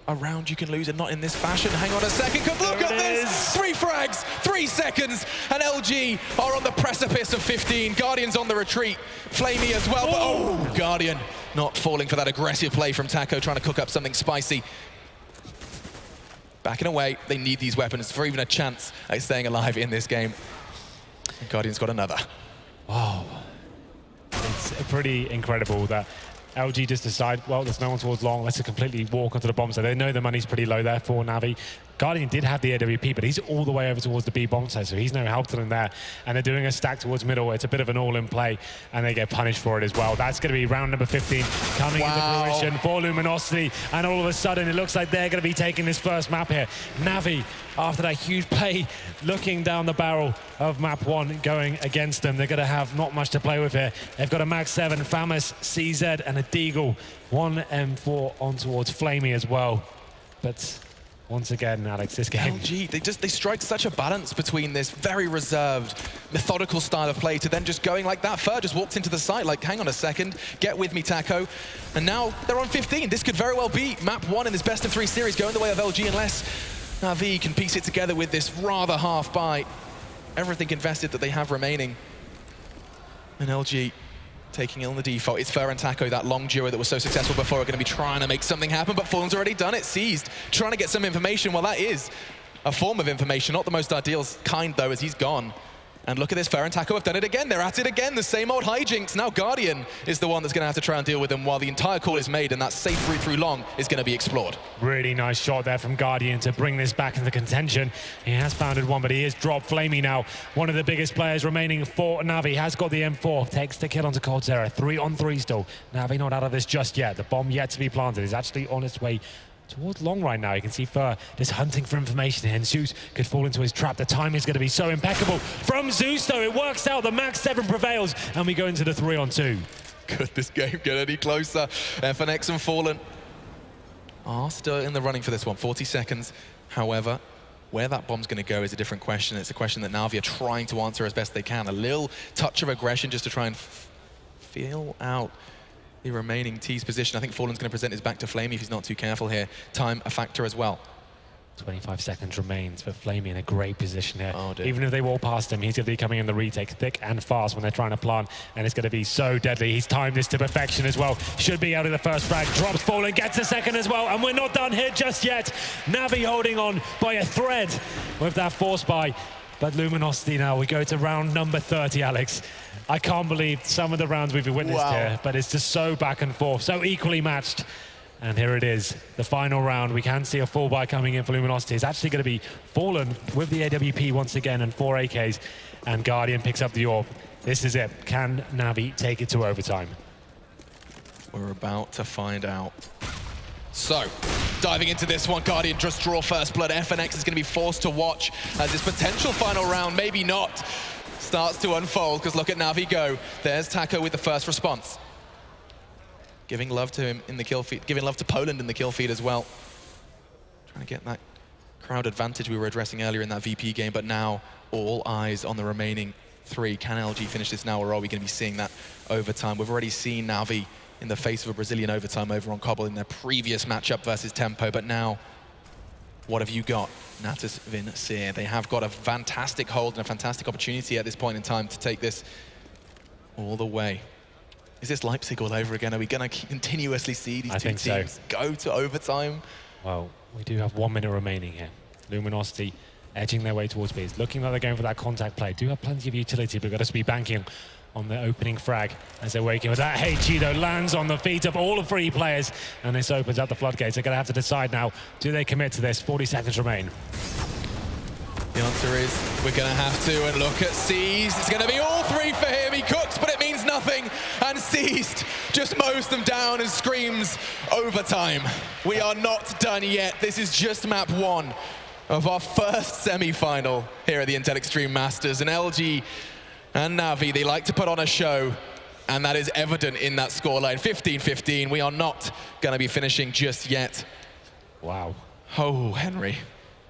a round you can lose, and not in this fashion. Hang on a second, because look at this! 3 frags, 3 seconds, and LG are on the precipice of 15. Guardian's on the retreat. Flamey as well, but oh, Guardian not falling for that aggressive play from Taco, trying to cook up something spicy. Backing away, they need these weapons for even a chance at staying alive in this game. And Guardian's got another. Wow. It's pretty incredible that LG just decide, well, there's no one towards long, let's just completely walk onto the bomb. So they know the money's pretty low there for NaVi. Guardian did have the AWP, but he's all the way over towards the B bomb site, so he's no help to them there. And they're doing a stack towards middle. It's a bit of an all-in play, and they get punished for it as well. That's going to be round number 15 coming into fruition for Luminosity, and all of a sudden it looks like they're going to be taking this first map here. NaVi, after that huge play, looking down the barrel of map 1 going against them. They're going to have not much to play with here. They've got a Mag 7, Famous, CZ, and a Deagle. 1 M4 on towards Flamey as well. But once again, Alex, this game... LG, they strike such a balance between this very reserved, methodical style of play to then just going like that. Fur just walked into the site like, hang on a second, get with me, Taco. And now they're on 15. This could very well be map 1 in this best of 3 series going the way of LG unless NaVi can piece it together with this rather half buy. Everything invested that they have remaining. And LG taking it on the default. It's Fur and Taco, that long duo that was so successful before, are going to be trying to make something happen, but Fallen's already done it. Seized, trying to get some information. Well, that is a form of information, not the most ideal kind, though, as he's gone. And look at this, Fur and Taco have done it again. They're at it again, the same old hijinks. Now Guardian is the one that's going to have to try and deal with them while the entire call is made, and that safe route through long is going to be explored. Really nice shot there from Guardian to bring this back into contention. He has founded one, but he is dropped. Flamey now, one of the biggest players remaining for NaVi, has got the M4, takes the kill onto Coldzera. 3-on-3 still. NaVi not out of this just yet. The bomb yet to be planted is actually on its way towards long right now. You can see Fur just hunting for information here, and Zeus could fall into his trap. The timing is going to be so impeccable from Zeus, though. It works out. The Mag 7 prevails, and we go into the 3-on-2. Could this game get any closer? FNX and Fallen are still in the running for this one. 40 seconds. However, where that bomb's going to go is a different question. It's a question that NaVi are trying to answer as best they can. A little touch of aggression just to try and feel out the remaining T's position. I think Fallen's going to present his back to Flamey if he's not too careful here. Time a factor as well. 25 seconds remains, but Flamey in a great position here. Oh, dear. Even if they walk past him, he's going to be coming in the retake thick and fast when they're trying to plant, and it's going to be so deadly. He's timed this to perfection as well. Should be out of the first frag. Drops Fallen, gets a second as well, and we're not done here just yet. NaVi holding on by a thread with that force buy. But Luminosity now, we go to round number 30, Alex. I can't believe some of the rounds we've witnessed here, but it's just so back and forth, so equally matched. And here it is, the final round. We can see a full buy coming in for Luminosity. It's actually going to be Fallen with the AWP once again and 4 AKs, and Guardian picks up the AWP. This is it. Can NaVi take it to overtime? We're about to find out. So, diving into this one, Guardian just draw first blood. FNX is going to be forced to watch as this potential final round, maybe not, starts to unfold, because look at NaVi go. There's Taco with the first response. Giving love to him in the kill feed, giving love to Poland in the kill feed as well. Trying to get that crowd advantage we were addressing earlier in that VP game, but now all eyes on the remaining 3. Can LG finish this now, or are we going to be seeing that overtime? We've already seen NaVi in the face of a Brazilian overtime over on Cobble in their previous matchup versus Tempo, but now, what have you got? Natus Vincere. They have got a fantastic hold and a fantastic opportunity at this point in time to take this all the way. Is this Leipzig all over again? Are we going to continuously see these two teams go to overtime? Well, we do have 1 minute remaining here. Luminosity edging their way towards B. It's looking like they're going for that contact play. Do have plenty of utility, but we've got to be banking on the opening frag as they're waking. But that HG, though, lands on the feet of all 3 players, and this opens up the floodgates. They're going to have to decide now, do they commit to this? 40 seconds remain. The answer is we're going to have to, and look at Seized. It's going to be all 3 for him. He cooks, but it means nothing. And Seized just mows them down and screams overtime. We are not done yet. This is just map 1 of our first semi-final here at the Intel Extreme Masters. And LG and NaVi, they like to put on a show, and that is evident in that scoreline. 15-15. We are not going to be finishing just yet. Wow. Oh, Henry.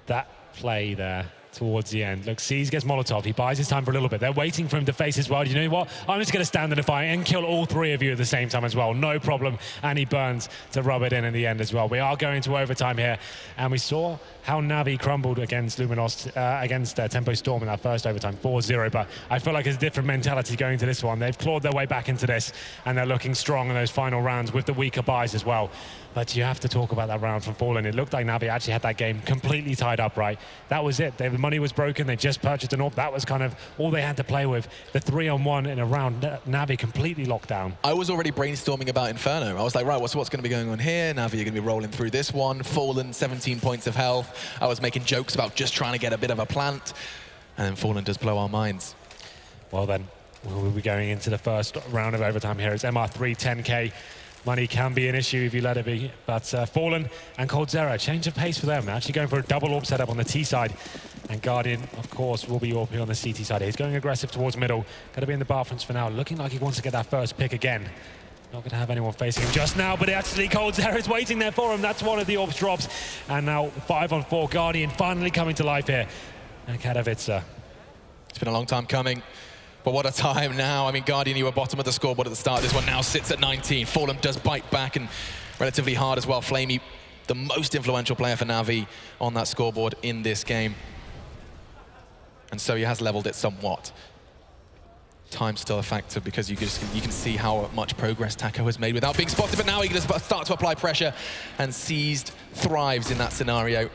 That play there towards the end. Look, Seas gets Molotov. He buys his time for a little bit. They're waiting for him to face his world. You know what? I'm just going to stand and defy and kill all 3 of you at the same time as well. No problem. And he burns to rub it in the end as well. We are going to overtime here. And we saw how NaVi crumbled against Luminosity, against Tempo Storm in that first overtime, 4-0. But I feel like it's a different mentality going to this one. They've clawed their way back into this, and they're looking strong in those final rounds with the weaker buys as well. But you have to talk about that round from Fallen. It looked like NaVi actually had that game completely tied up, right? That was it. They were money was broken. They just purchased an AWP. That was kind of all they had to play with. The 3-on-1 in a round, NaVi completely locked down. I was already brainstorming about Inferno. I was like, right, what's going to be going on here? NaVi are going to be rolling through this one. Fallen, 17 points of health. I was making jokes about just trying to get a bit of a plant. And then Fallen does blow our minds. Well then, we'll be going into the first round of overtime here. It's MR3, 10K. Money can be an issue if you let it be, but Fallen and coldzera, change of pace for them. They're actually going for a double AWP setup on the T side, and Guardian, of course, will be AWP on the CT side. He's going aggressive towards middle, going to be in the bathrooms for now, looking like he wants to get that first pick again. Not going to have anyone facing him just now, but actually coldzera is waiting there for him. That's one of the AWP drops, and now 5-on-4, Guardian finally coming to life here, and Katowice. It's been a long time coming. But what a time now. I mean, Guardian, you were bottom of the scoreboard at the start. This one now sits at 19. Fallen does bite back and relatively hard as well. Flamey, the most influential player for NaVi on that scoreboard in this game. And so he has leveled it somewhat. Time's still a factor because you can see how much progress Taco has made without being spotted. But now he can start to apply pressure, and Seized thrives in that scenario.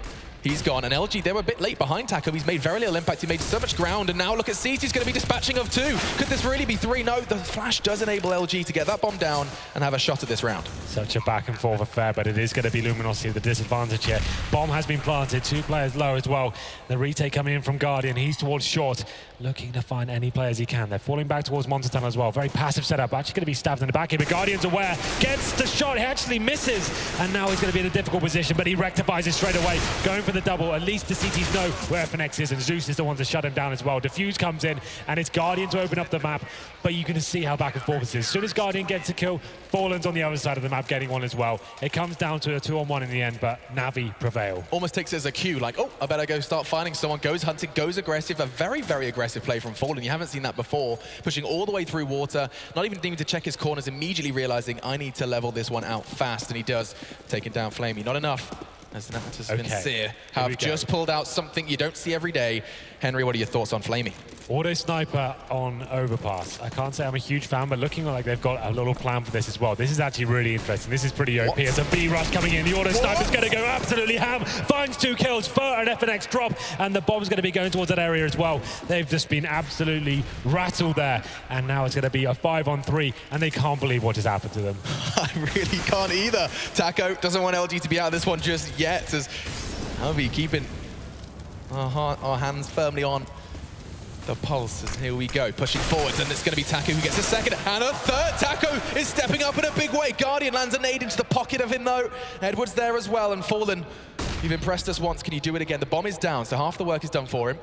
He's gone, and LG, they were a bit late behind Taco. He's made very little impact. He made so much ground, and now look at Seized. He's going to be dispatching of 2. Could this really be 3? No, the flash does enable LG to get that bomb down and have a shot at this round. Such a back and forth affair, but it is going to be Luminosity the disadvantage here. Bomb has been planted, 2 players low as well. The retake coming in from Guardian. He's towards short, looking to find any players he can. They're falling back towards Monster Tunnel as well. Very passive setup, actually going to be stabbed in the back here, but Guardian's aware, gets the shot, he actually misses, and now he's going to be in a difficult position, but he rectifies it straight away, going for the double. At least the CTs know where FNX is, and Zeus is the one to shut him down as well. Diffuse comes in, and it's Guardian to open up the map, but you can see how back and forth this is. As soon as Guardian gets a kill, Fallen's on the other side of the map getting one as well. It comes down to a 2-on-1 in the end, but NaVi prevail. Almost takes it as a cue, like, oh, I better go start finding someone. Goes hunting, goes aggressive. A very, very aggressive play from Fallen. You haven't seen that before. Pushing all the way through water, not even needing to check his corners, immediately realizing I need to level this one out fast, and he does, taking down Flamey. Not enough, as Natus and Seer have just pulled out something you don't see every day. Henry, what are your thoughts on Flamey? Auto sniper on Overpass. I can't say I'm a huge fan, but looking like they've got a little plan for this as well. This is actually really interesting. This is pretty OP. It's a B rush coming in. The auto sniper's going to go absolutely ham. Finds 2 kills, an FNX drop, and the bomb's going to be going towards that area as well. They've just been absolutely rattled there, and now it's going to be a 5-on-3, and they can't believe what just happened to them. I really can't either. Taco doesn't want LG to be out of this one just yet, as NaVi keeping our hands firmly on the pulse. As here we go, pushing forwards, and it's going to be Taco who gets a second and a third. Taco is stepping up in a big way. Guardian lands a nade into the pocket of him though. Edward's there as well, and Fallen, you've impressed us once. Can you do it again? The bomb is down, so half the work is done for him.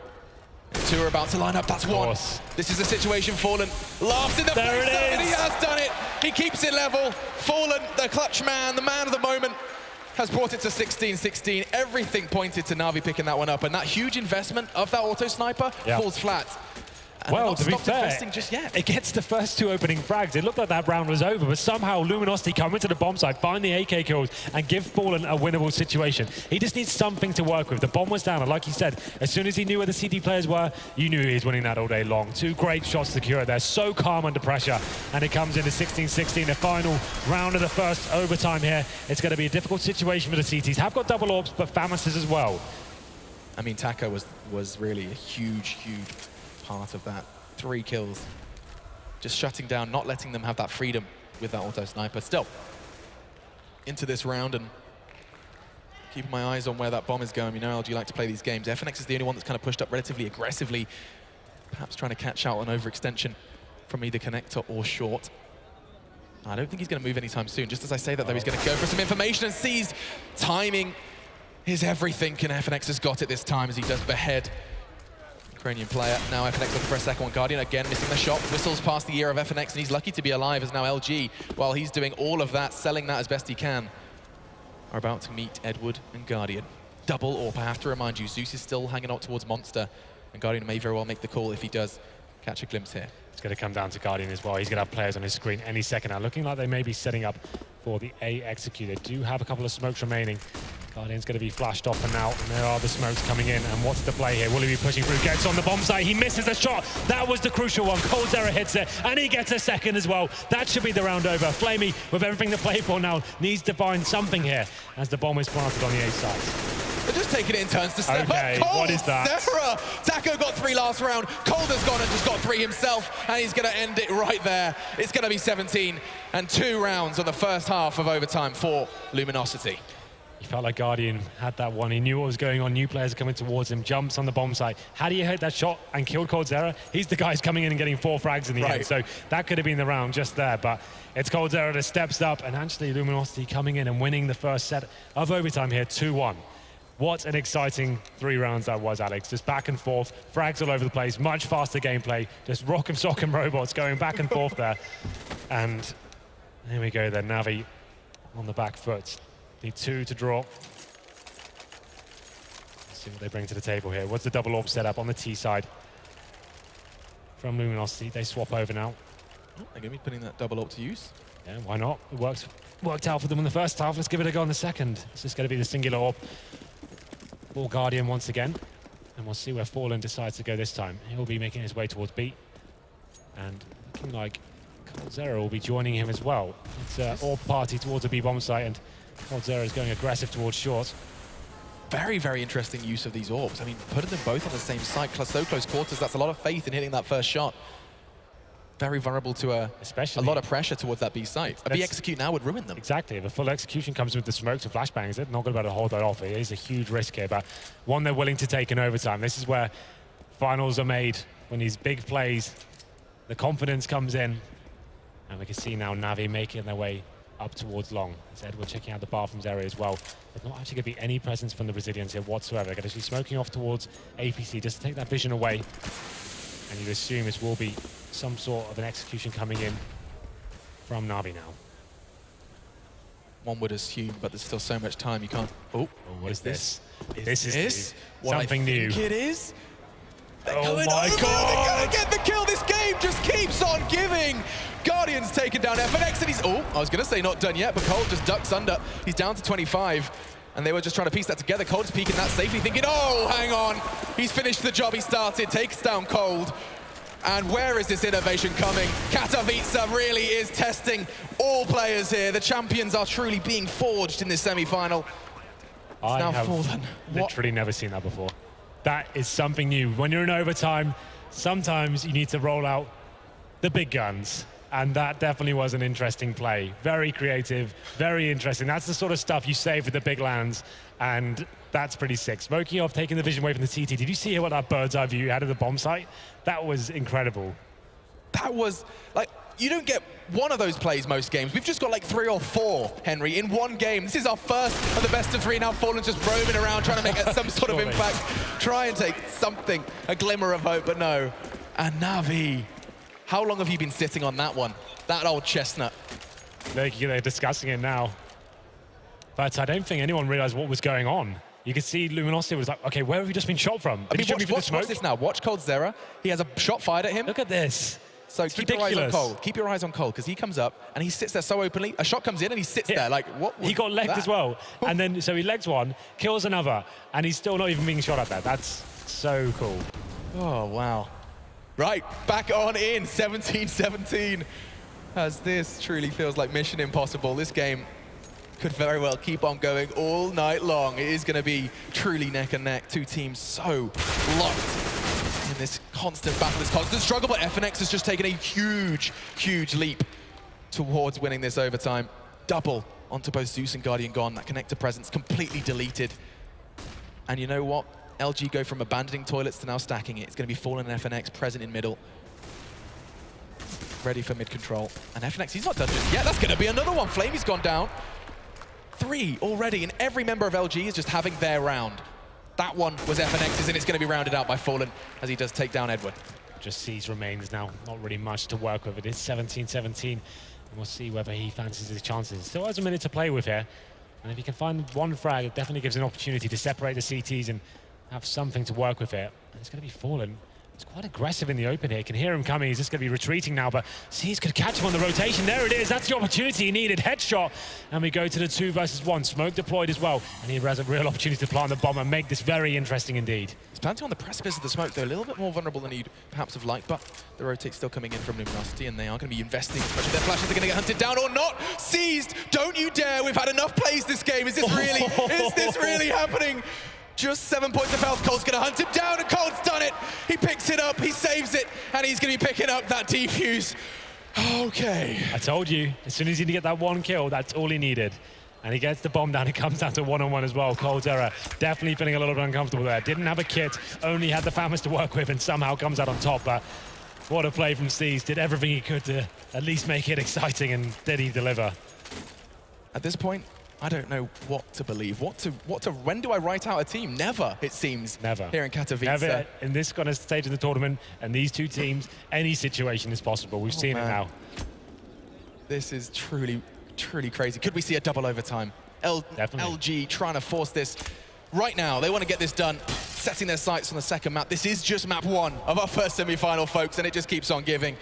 2 are about to line up, that's 1. This is the situation. Fallen laughs in the face, and he has done it. He keeps it level. Fallen, the clutch man, the man of the moment, has brought it to 16-16. Everything pointed to NaVi picking that one up, and that huge investment of that auto sniper falls flat. And well, to be fair, just yet. It gets the first 2 opening frags. It looked like that round was over, but somehow Luminosity come into the bomb site, find the AK kills, and give Fallen a winnable situation. He just needs something to work with. The bomb was down, and like you said, as soon as he knew where the CD players were, you knew he was winning that all day long. 2 great shots to secure it there. So calm under pressure, and it comes into 16-16, the final round of the first overtime here. It's going to be a difficult situation for the CTs. Have got double orbs, but Famouses as well. I mean, Taco was really a huge part of that. 3 kills. Just shutting down, not letting them have that freedom with that auto sniper. Still, into this round and keeping my eyes on where that bomb is going. You know, LG like to play these games. FNX is the only one that's kind of pushed up relatively aggressively, perhaps trying to catch out on overextension from either connector or short. I don't think he's going to move anytime soon. Just as I say that, though, he's going to go for some information, and Seized. Timing is everything, and FNX has got it this time as he does behead Ukrainian player. Now FNX looking for a second one. Guardian again missing the shot. Whistles past the ear of FNX, and he's lucky to be alive as now LG, while he's doing all of that, selling that as best he can, are about to meet Edward and Guardian. Double AWP, I have to remind you, Zeus is still hanging out towards Monster, and Guardian may very well make the call if he does catch a glimpse here. It's going to come down to Guardian as well. He's going to have players on his screen any second now. Looking like they may be setting up for the A execute. They do have a couple of smokes remaining. Guardian's going to be flashed off and out, and there are the smokes coming in. And what's the play here? Will he be pushing through? Gets on the bomb site. He misses a shot. That was the crucial one. coldzera hits it, and he gets a second as well. That should be the round over. Flamey, with everything to play for now, needs to find something here as the bomb is planted on the A side. They're just taking it in turns to step Okay, up. what is that? Zera! Taco got 3 last round. Cold has gone and just got 3 himself, and he's going to end it right there. It's going to be 17 and 2 rounds on the first half of overtime for Luminosity. He felt like Guardian had that one. He knew what was going on. New players coming towards him. Jumps on the bomb site. Had he hit that shot and killed coldzera, he's the guy who's coming in and getting 4 frags in the end. So that could have been the round just there. But it's coldzera that steps up, and actually Luminosity coming in and winning the first set of overtime here, 2-1. What an exciting 3 rounds that was, Alex. Just back and forth, frags all over the place, much faster gameplay, just rock'em sock'em robots going back and forth there. And there we go then, NaVi on the back foot. Need 2 to draw. Let's see what they bring to the table here. What's the double orb setup on the T side? From Luminosity, they swap over now. They're going to be putting that double orb to use. Yeah, why not? It worked out for them in the first half. Let's give it a go in the second. It's just going to be the singular orb. Ball Guardian once again. And we'll see where Fallen decides to go this time. He'll be making his way towards B. And looking like coldzera will be joining him as well. It's orb party towards a B bomb site, and coldzera is going aggressive towards short. Very, very interesting use of these orbs. I mean, putting them both on the same site, so close quarters, that's a lot of faith in hitting that first shot. Very vulnerable to a lot of pressure towards that B site. A B execute now would ruin them. Exactly. If a full execution comes with the smokes and flashbangs, they're not going to be able to hold that off. It is a huge risk here, but one they're willing to take in overtime. This is where finals are made, when these big plays, the confidence comes in. And we can see now NaVi making their way up towards long. As Edward checking out the bathrooms area as well. There's not actually going to be any presence from the Brazilians here whatsoever. They're going to be smoking off towards APC just to take that vision away. And you'd assume it will be some sort of an execution coming in from NaVi now. One would assume, but there's still so much time you can't. Oh, what is this? This is something new. It is. Oh my God! They're going to get the kill. This game just keeps on giving. Guardian's taken down FNX, and he's... Oh, I was going to say not done yet, but Cold just ducks under. He's down to 25, and they were just trying to piece that together. Cold's peeking that safely, thinking, oh, hang on. He's finished the job he started, takes down Cold. And where is this innovation coming? Katowice really is testing all players here. The champions are truly being forged in this semi-final. I have literally never seen that before. That is something new. When you're in overtime, sometimes you need to roll out the big guns. And that definitely was an interesting play. Very creative, very interesting. That's the sort of stuff you save for the big lands. And that's pretty sick. Smoking off, taking the vision away from the CT. Did you see what that bird's eye view had of the bomb site? That was incredible. That was, like, you don't get one of those plays most games. We've just got like 3 or 4, Henry, in one game. This is our first of the best of 3 now. Fallen's just roaming around trying to make some sort of impact. Try and take something, a glimmer of hope, but no. And NaVi, how long have you been sitting on that one? That old chestnut. They're discussing it now. But I don't think anyone realized what was going on. You could see Luminosity was like, okay, where have you just been shot from? I mean, watch this now. Watch coldzera. He has a shot fired at him. Look at this. So keep your eyes on Cole. Keep your eyes on Cole, because he comes up and he sits there so openly. A shot comes in and he sits there like, what was He got legged that? as well. And then, so he legs one, kills another, and he's still not even being shot at that. That's so cool. Oh, wow. Right, back on in, 17-17. As this truly feels like Mission Impossible. This game could very well keep on going all night long. It is going to be truly neck and neck. 2 teams so locked in this constant battle, this constant struggle, but FNX has just taken a huge, huge leap towards winning this overtime. Double onto both Zeus and Guardian gone. That connector presence completely deleted. And you know what? LG go from abandoning toilets to now stacking it. It's going to be Fallen and FNX present in middle. Ready for mid-control. And FNX, he's not done just yet. That's going to be another one. Flamey's gone down. 3 already, and every member of LG is just having their round. That one was FNX's, and it's going to be rounded out by Fallen as he does take down Edward. Just sees remains now. Not really much to work with. It is 17-17, and we'll see whether he fancies his chances. Still has a minute to play with here, and if he can find one frag, it definitely gives an opportunity to separate the CTs and have something to work with here. And it's going to be Fallen. It's quite aggressive in the open here. You can hear him coming. He's just going to be retreating now, but C's could catch him on the rotation. There it is. That's the opportunity he needed. Headshot. And we go to the 2 versus 1. Smoke deployed as well. And he has a real opportunity to plant the bomb and make this very interesting indeed. He's planting on the precipice of the smoke. They're a little bit more vulnerable than he'd perhaps have liked, but the rotate's still coming in from Luminosity, and they are going to be investing as much of their flashes. They're going to get hunted down or not. Seized. Don't you dare. We've had enough plays this game. Is this really happening? Just 7 points of health. Cold's gonna hunt him down, and Cold's done it. He picks it up, he saves it, and he's gonna be picking up that defuse. Okay. I told you, as soon as he get that one kill, that's all he needed. And he gets the bomb down, it comes down to one-on-one as well. Cold's error, definitely feeling a little bit uncomfortable there. Didn't have a kit, only had the Famous to work with, and somehow comes out on top. But what a play from Steez. Did everything he could to at least make it exciting, and did he deliver? At this point, I don't know what to believe. When do I write out a team? Never, it seems. Never. Here in Katowice. Never in this kind of stage of the tournament, and these two teams, any situation is possible. We've seen it now. This is truly crazy. Could we see a double overtime? Definitely. LG trying to force this right now. They want to get this done, setting their sights on the second map. This is just map 1 of our first semi-final, folks, and it just keeps on giving.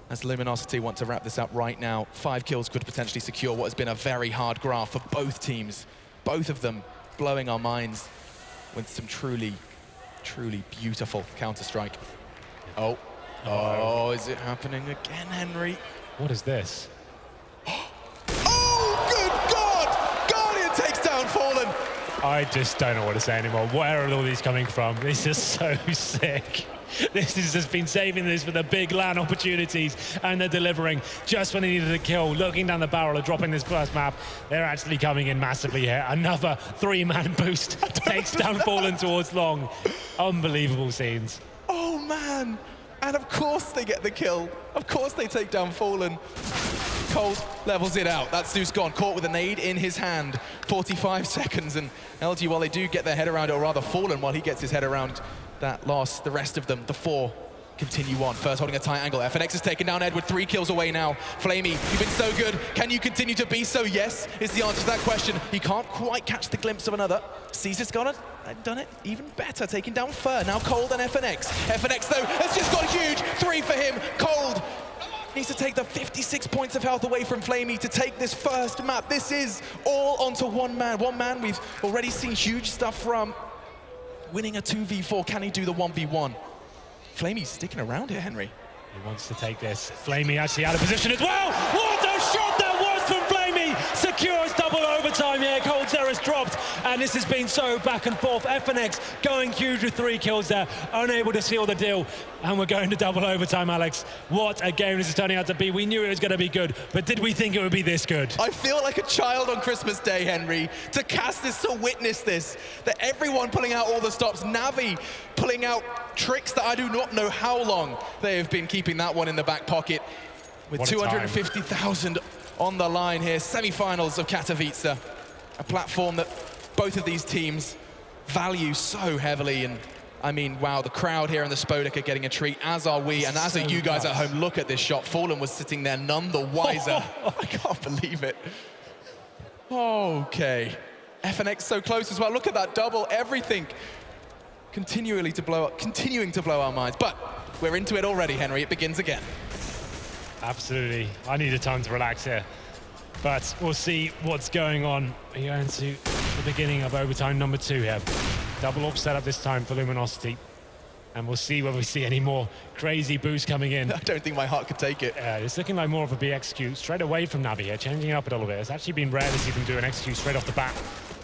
As Luminosity want to wrap this up right now, 5 kills could potentially secure what has been a very hard graph for both teams. Both of them blowing our minds with some truly beautiful Counter-Strike. Oh, is it happening again, Henry? What is this? Oh, good God! Guardian takes down Fallen. I just don't know what to say anymore. Where are all these coming from? This is so sick. This has just been saving this for the big LAN opportunities, and they're delivering just when they needed a kill. Looking down the barrel of dropping this first map, they're actually coming in massively here. Another 3-man boost takes down Fallen towards long. Unbelievable scenes. Oh, man. And of course they get the kill. Of course they take down Fallen. Cold levels it out. That's Zeus gone, caught with a nade in his hand. 45 seconds, and LG, while they do get their head around it, or rather Fallen, while he gets his head around that loss, the rest of them, the 4, continue on. First holding a tight angle. FNX has taken down Edward, 3 kills away now. Flamey, you've been so good. Can you continue to be so? Yes, is the answer to that question. He can't quite catch the glimpse of another. Caesar's got it, done it even better, taking down Fur. Now Cold and FNX. FNX, though, has just got huge. 3 for him. Cold needs to take the 56 points of health away from Flamey to take this first map. This is all onto one man. One man we've already seen huge stuff from. Winning a 2v4, can he do the 1v1? Flamey's sticking around here, Henry. He wants to take this. Flamey actually out of position as well. What a shot that was from Flamey! Secures double overtime here. Cold's error's dropped, and this has been so back and forth. FNX going huge with 3 kills there, unable to seal the deal, and we're going to double overtime, Alex. What a game this is turning out to be. We knew it was going to be good, but did we think it would be this good? I feel like a child on Christmas Day, Henry, to cast this, to witness this, that everyone pulling out all the stops, NaVi pulling out tricks that I do not know how long they have been keeping that one in the back pocket, with 250,000 on the line here. Semi-finals of Katowice, a platform that both of these teams value so heavily. And I mean, wow, the crowd here in the Spodek are getting a treat, as are we, and as are you guys at home. Look at this shot. Fallen was sitting there none the wiser. I can't believe it. Okay. FNX so close as well. Look at that double, everything continuing to blow our minds. But we're into it already, Henry. It begins again. Absolutely. I need a time to relax here. But we'll see what's going on. We're going to the beginning of overtime number 2 here. Double up setup this time for Luminosity. And we'll see whether we see any more crazy boosts coming in. I don't think my heart could take it. It's looking like more of a BXQ straight away from NaVi here, changing it up a little bit. It's actually been rare to see them do an XQ straight off the bat.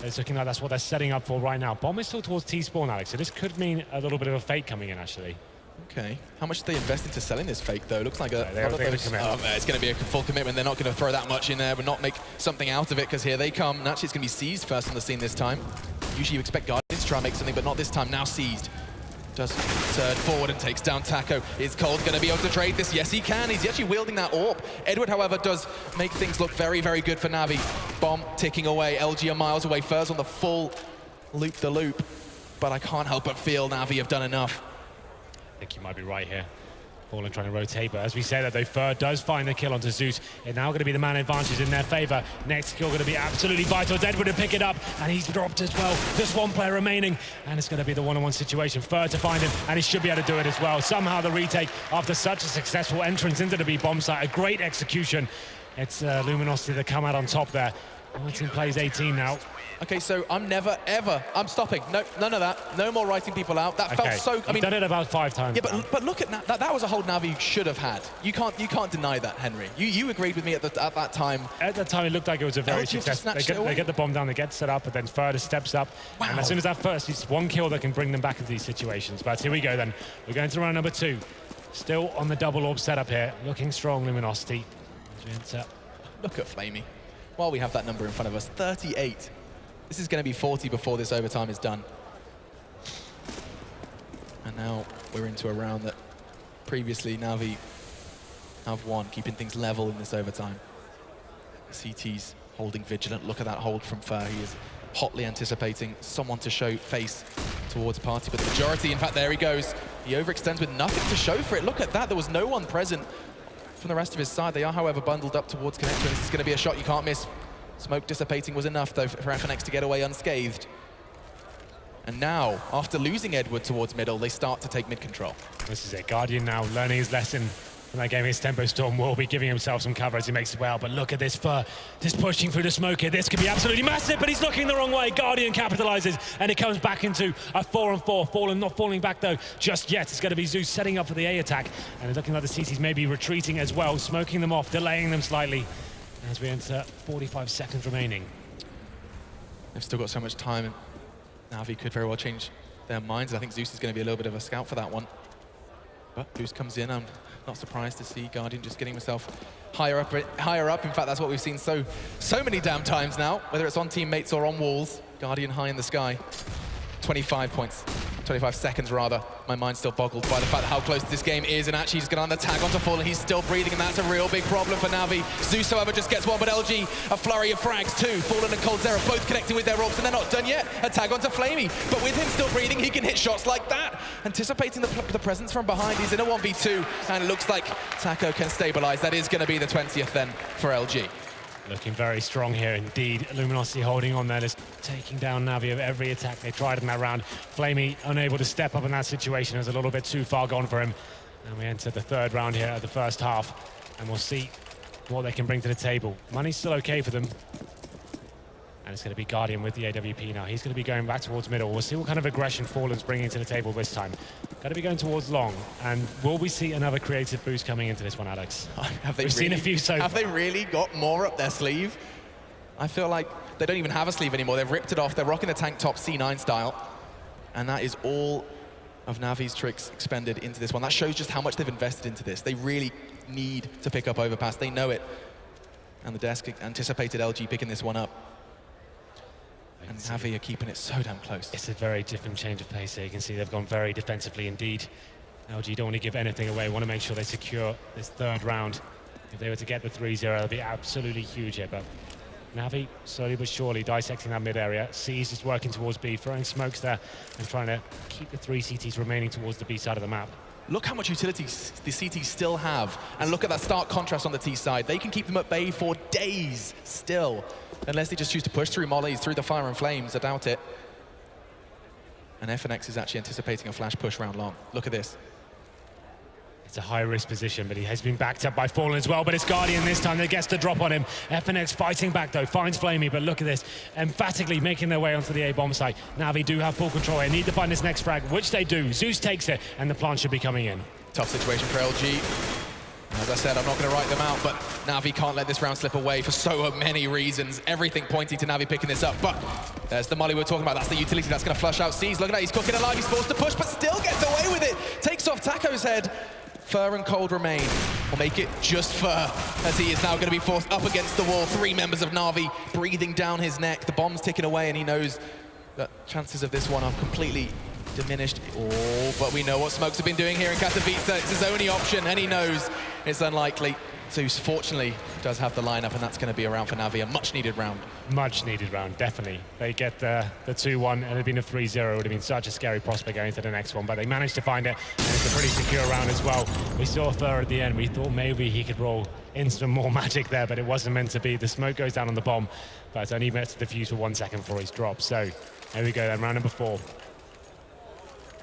It's looking like that's what they're setting up for right now. Bomb is still towards T-spawn, Alex, so this could mean a little bit of a fake coming in, actually. Okay. How much did they invest into selling this fake, though? Looks like it's going to be a full commitment. They're not going to throw that much in there, but not make something out of it, because here they come. And actually, it's going to be Seized first on the scene this time. Usually you expect Guardians to try and make something, but not this time. Now Seized does turn forward and takes down Taco. Is Cold going to be able to trade this? Yes, he can. He's actually wielding that AWP. Edward, however, does make things look very, very good for NaVi. Bomb ticking away. LG are miles away. Furs on the full loop-the-loop. But I can't help but feel NaVi have done enough. I think you might be right here. Fallen trying to rotate, but as we said, that though Fur does find the kill onto Zeus. It's now going to be the man advantage in their favor. Next kill going to be absolutely vital. It's Edward to pick it up, and he's dropped as well. Just 1 player remaining, and it's going to be the one-on-one situation. Fur to find him, and he should be able to do it as well. Somehow the retake after such a successful entrance into the B bomb site. A great execution. It's Luminosity that come out on top there. My team plays 18 now. Okay, so I'm never, ever, I'm stopping. No, none of that. No more writing people out. That Okay, felt so, you've done it about 5 times. Yeah, but look at that. That was a hold NaVi should have had. You can't deny that, Henry. You agreed with me at that time. At that time, it looked like it was a very LG just successful. snatched it away. They get the bomb down, they get set up, but then Further steps up. Wow. And as soon as that first, it's one kill that can bring them back into these situations. But here we go then. We're going to round number 2. Still on the double orb setup here. Looking strong, Luminosity. As we enter. Look at Flamey. While we have that number in front of us, 38. This is going to be 40 before this overtime is done. And now we're into a round that previously NaVi have won, keeping things level in this overtime. CT's holding vigilant. Look at that hold from Fur. He is hotly anticipating someone to show face towards Party, but the majority, in fact, there he goes. He overextends with nothing to show for it. Look at that. There was no one present from the rest of his side. They are, however, bundled up towards Connector. This is going to be a shot you can't miss. Smoke dissipating was enough, though, for FNX to get away unscathed. And now, after losing Edward towards middle, they start to take mid control. This is it. Guardian now learning his lesson from that game. His Tempo Storm will be giving himself some cover as he makes it well. But look at this Fur, just pushing through the smoke here. This could be absolutely massive, but he's looking the wrong way. Guardian capitalizes, and it comes back into a 4-on-4. Fallen not falling back, though, just yet. It's going to be Zeus setting up for the A attack. And it's looking like the CTs may be retreating as well, smoking them off, delaying them slightly. As we enter 45 seconds remaining. They've still got so much time, and NaVi could very well change their minds. I think Zeus is going to be a little bit of a scout for that one. But Zeus comes in. I'm not surprised to see Guardian just getting himself higher up. In fact, that's what we've seen so many damn times now, whether it's on teammates or on walls. Guardian high in the sky. 25 points. 25 seconds, rather. My mind's still boggled by the fact how close this game is, and actually he's going to tag onto Fallen. He's still breathing, and that's a real big problem for NaVi. Zeus, however, just gets one, but LG, a flurry of frags too. Fallen and Coldzera both connecting with their orbs, and they're not done yet. A tag onto Flamey, but with him still breathing, he can hit shots like that. Anticipating the presence from behind, he's in a 1v2, and it looks like Taco can stabilize. That is going to be the 20th then for LG. Looking very strong here indeed. Luminosity holding on there, just taking down NaVi of every attack they tried in that round. Flamey unable to step up in that situation. It was a little bit too far gone for him. And we enter the 3rd round here at the first half. And we'll see what they can bring to the table. Money's still okay for them. And it's going to be Guardian with the AWP now. He's going to be going back towards middle. We'll see what kind of aggression Fallen's bringing to the table this time. Got to be going towards long. And will we see another creative boost coming into this one, Alex? We've seen a few so far. Have they really got more up their sleeve? I feel like they don't even have a sleeve anymore. They've ripped it off. They're rocking the tank top C9 style. And that is all of NaVi's tricks expended into this one. That shows just how much they've invested into this. They really need to pick up Overpass. They know it. And the desk anticipated LG picking this one up. And NaVi are keeping it so damn close. It's a very different change of pace here. You can see they've gone very defensively indeed. LG don't want to give anything away. Want to make sure they secure this 3rd round. If they were to get the 3-0, it'd be absolutely huge here. But NaVi, slowly but surely, dissecting that mid area. C's just working towards B, throwing smokes there and trying to keep the 3 CTs remaining towards the B side of the map. Look how much utility the CTs still have. And look at that stark contrast on the T side. They can keep them at bay for days still. Unless they just choose to push through mollies, through the fire and flames. I doubt it. And FNX is actually anticipating a flash push round long. Look at this. It's a high-risk position, but he has been backed up by Fallen as well. But it's Guardian this time that gets the drop on him. FNX fighting back, though, finds Flamey. But look at this, emphatically making their way onto the A-bomb site. NaVi do have full control here. Need to find this next frag, which they do. Zeus takes it, and the plant should be coming in. Tough situation for LG. As I said, I'm not going to write them out, but NaVi can't let this round slip away for so many reasons. Everything pointing to NaVi picking this up, but there's the molly we were talking about. That's the utility that's going to flush out C's. Look at that, he's cooking alive, he's forced to push, but still gets away with it. Takes off Taco's head. Fur and Cold remain. Will make it just Fur, as he is now going to be forced up against the wall. 3 members of NaVi breathing down his neck. The bomb's ticking away, and he knows that chances of this one are completely diminished. Oh, but we know what Smokes have been doing here in Katowice. It's his only option, and he knows it's unlikely. Zeus, fortunately, does have the lineup, and that's going to be a round for NaVi, a much-needed round. Much-needed round, definitely. They get the 2-1, and it had been a 3-0. It would have been such a scary prospect going into the next one, but they managed to find it, and it's a pretty secure round as well. We saw Fur at the end. We thought maybe he could roll in some more magic there, but it wasn't meant to be. The smoke goes down on the bomb, but it's only meant to defuse for 1 second before he's dropped. So, there we go then, round number 4.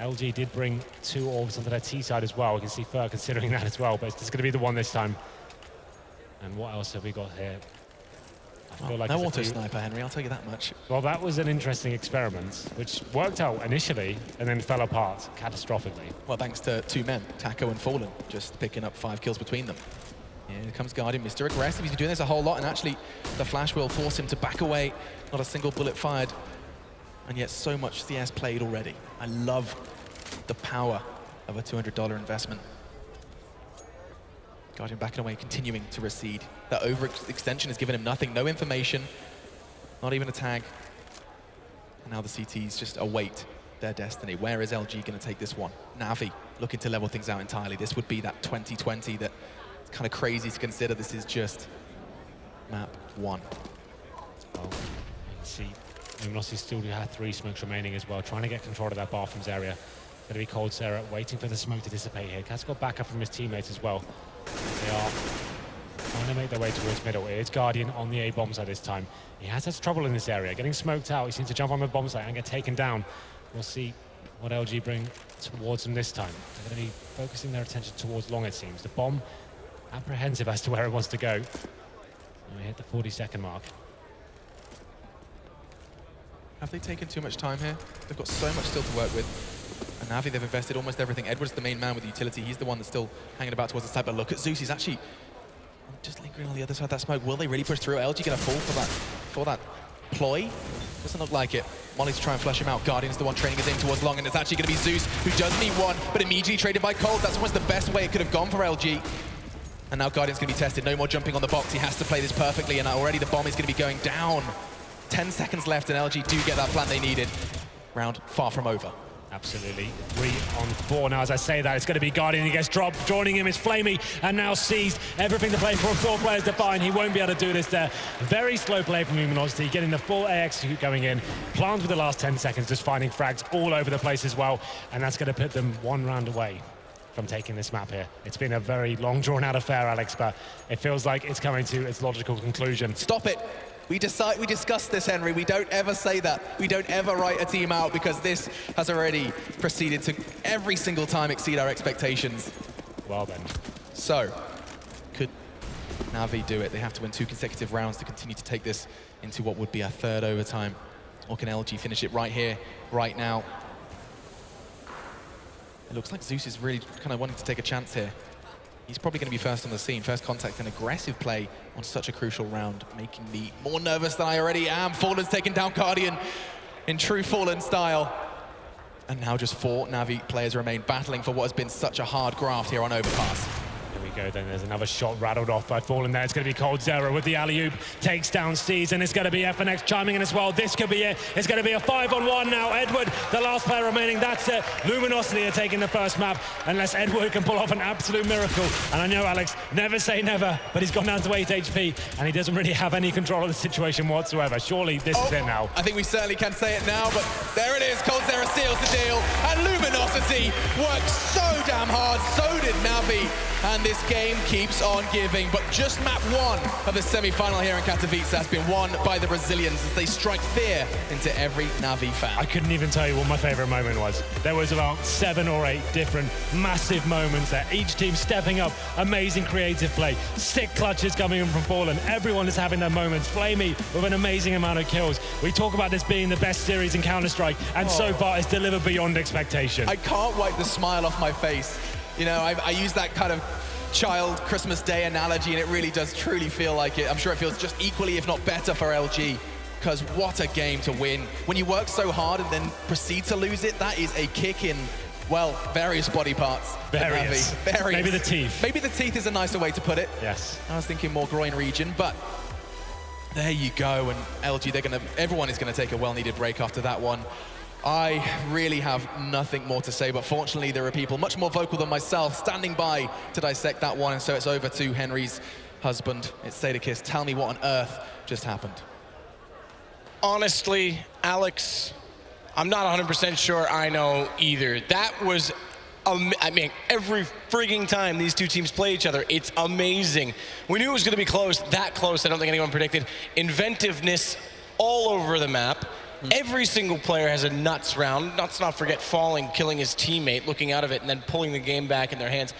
LG did bring 2 orbs onto their T side as well. We can see Fur considering that as well, but it's going to be the one this time. And what else have we got here? A feel like No there's a auto few- sniper, Henry, I'll tell you that much. Well, that was an interesting experiment, which worked out initially and then fell apart catastrophically. Well, thanks to two men, Taco and Fallen, just picking up 5 kills between them. Here comes Guardian, Mr. Aggressive. He's been doing this a whole lot, and actually the flash will force him to back away. Not a single bullet fired, and yet so much CS played already. I love the power of a $200 investment. Guardian backing away, continuing to recede. That overextension has given him nothing, no information, not even a tag. And now the CTs just await their destiny. Where is LG going to take this one? NaVi looking to level things out entirely. This would be that 2020 that it's kind of crazy to consider. This is just map 1. Well, you can see Luminosity still do have 3 smokes remaining as well, trying to get control of that bathrooms area. Going to be Cold Sarah waiting for the smoke to dissipate here. Cat's got backup from his teammates as well. They are trying to make their way towards middle. It's Guardian on the A bomb site this time. He has had trouble in this area, getting smoked out. He seems to jump on the bomb site and get taken down. We'll see what LG bring towards him this time. They're going to be focusing their attention towards long, it seems. The bomb, apprehensive as to where it wants to go. And we hit the 40-second mark. Have they taken too much time here? They've got so much still to work with. And NaVi, they've invested almost everything. Edward's the main man with the utility. He's the one that's still hanging about towards the side. But look at Zeus. He's actually just lingering on the other side of that smoke. Will they really push through? LG going to fall for that ploy? Doesn't look like it. Molly to try and flush him out. Guardian's the one training his aim towards long, and it's actually going to be Zeus who does need one, but immediately traded by Cold. That's almost the best way it could have gone for LG. And now Guardian's going to be tested. No more jumping on the box. He has to play this perfectly, and already the bomb is going to be going down. 10 seconds left, and LG do get that plant they needed. Round far from over. Absolutely. 3 on 4 now. As I say that, it's going to be Guardian. He gets dropped. Joining him is Flamey, and now seized. Everything to play for. 4 players to find. He won't be able to do this there. Very slow play from Luminosity, getting the full A execute going in. Plans with the last 10 seconds, just finding frags all over the place as well. And that's going to put them 1 round away from taking this map here. It's been a very long, drawn-out affair, Alex, but it feels like it's coming to its logical conclusion. Stop it. We discussed this, Henry. We don't ever say that. We don't ever write a team out, because this has already proceeded to every single time exceed our expectations. Well then. So, could NaVi do it? They have to win 2 consecutive rounds to continue to take this into what would be a 3rd overtime. Or can LG finish it right here, right now? It looks like Zeus is really kind of wanting to take a chance here. He's probably going to be first on the scene. First contact and aggressive play on such a crucial round, making me more nervous than I already am. Fallen's taken down Guardian in true Fallen style. And now just 4 NaVi players remain battling for what has been such a hard graft here on Overpass. There we go, then there's another shot rattled off by Fallen there. It's going to be Cold Zero with the alley-oop, takes down Steez, and it's going to be FNX chiming in as well. This could be it. It's going to be a 5-on-1 now. Edward, the last player remaining, that's it. Luminosity are taking the first map, unless Edward can pull off an absolute miracle. And I know, Alex, never say never, but he's gone down to 8 HP, and he doesn't really have any control of the situation whatsoever. Surely this is it now. I think we certainly can say it now, but there it is. Cold Zero seals the deal, and Luminosity works so damn hard. So did NaVi. And this game keeps on giving. But just map 1 of the semi-final here in Katowice has been won by the Brazilians as they strike fear into every NaVi fan. I couldn't even tell you what my favorite moment was. There was about 7 or 8 different massive moments there. Each team stepping up, amazing creative play, sick clutches coming in from Fallen. Everyone is having their moments. Flamey with an amazing amount of kills. We talk about this being the best series in Counter-Strike, and so far it's delivered beyond expectation. I can't wipe the smile off my face. You know, I use that kind of child Christmas Day analogy, and it really does truly feel like it. I'm sure it feels just equally, if not better, for LG, because what a game to win. When you work so hard and then proceed to lose it, that is a kick in, well, various body parts. Various. Maybe the teeth. Maybe the teeth is a nicer way to put it. Yes. I was thinking more groin region, but there you go. And LG, everyone is going to take a well-needed break after that one. I really have nothing more to say, but fortunately there are people much more vocal than myself standing by to dissect that one, and so it's over to Henry's husband. It's Sadakis. Tell me what on earth just happened. Honestly, Alex, I'm not 100% sure I know either. That was, I mean, every frigging time these two teams play each other, it's amazing. We knew it was going to be close, that close, I don't think anyone predicted. Inventiveness all over the map. Every single player has a nuts round. Let's not forget Falling, killing his teammate, looking out of it, and then pulling the game back in their hands.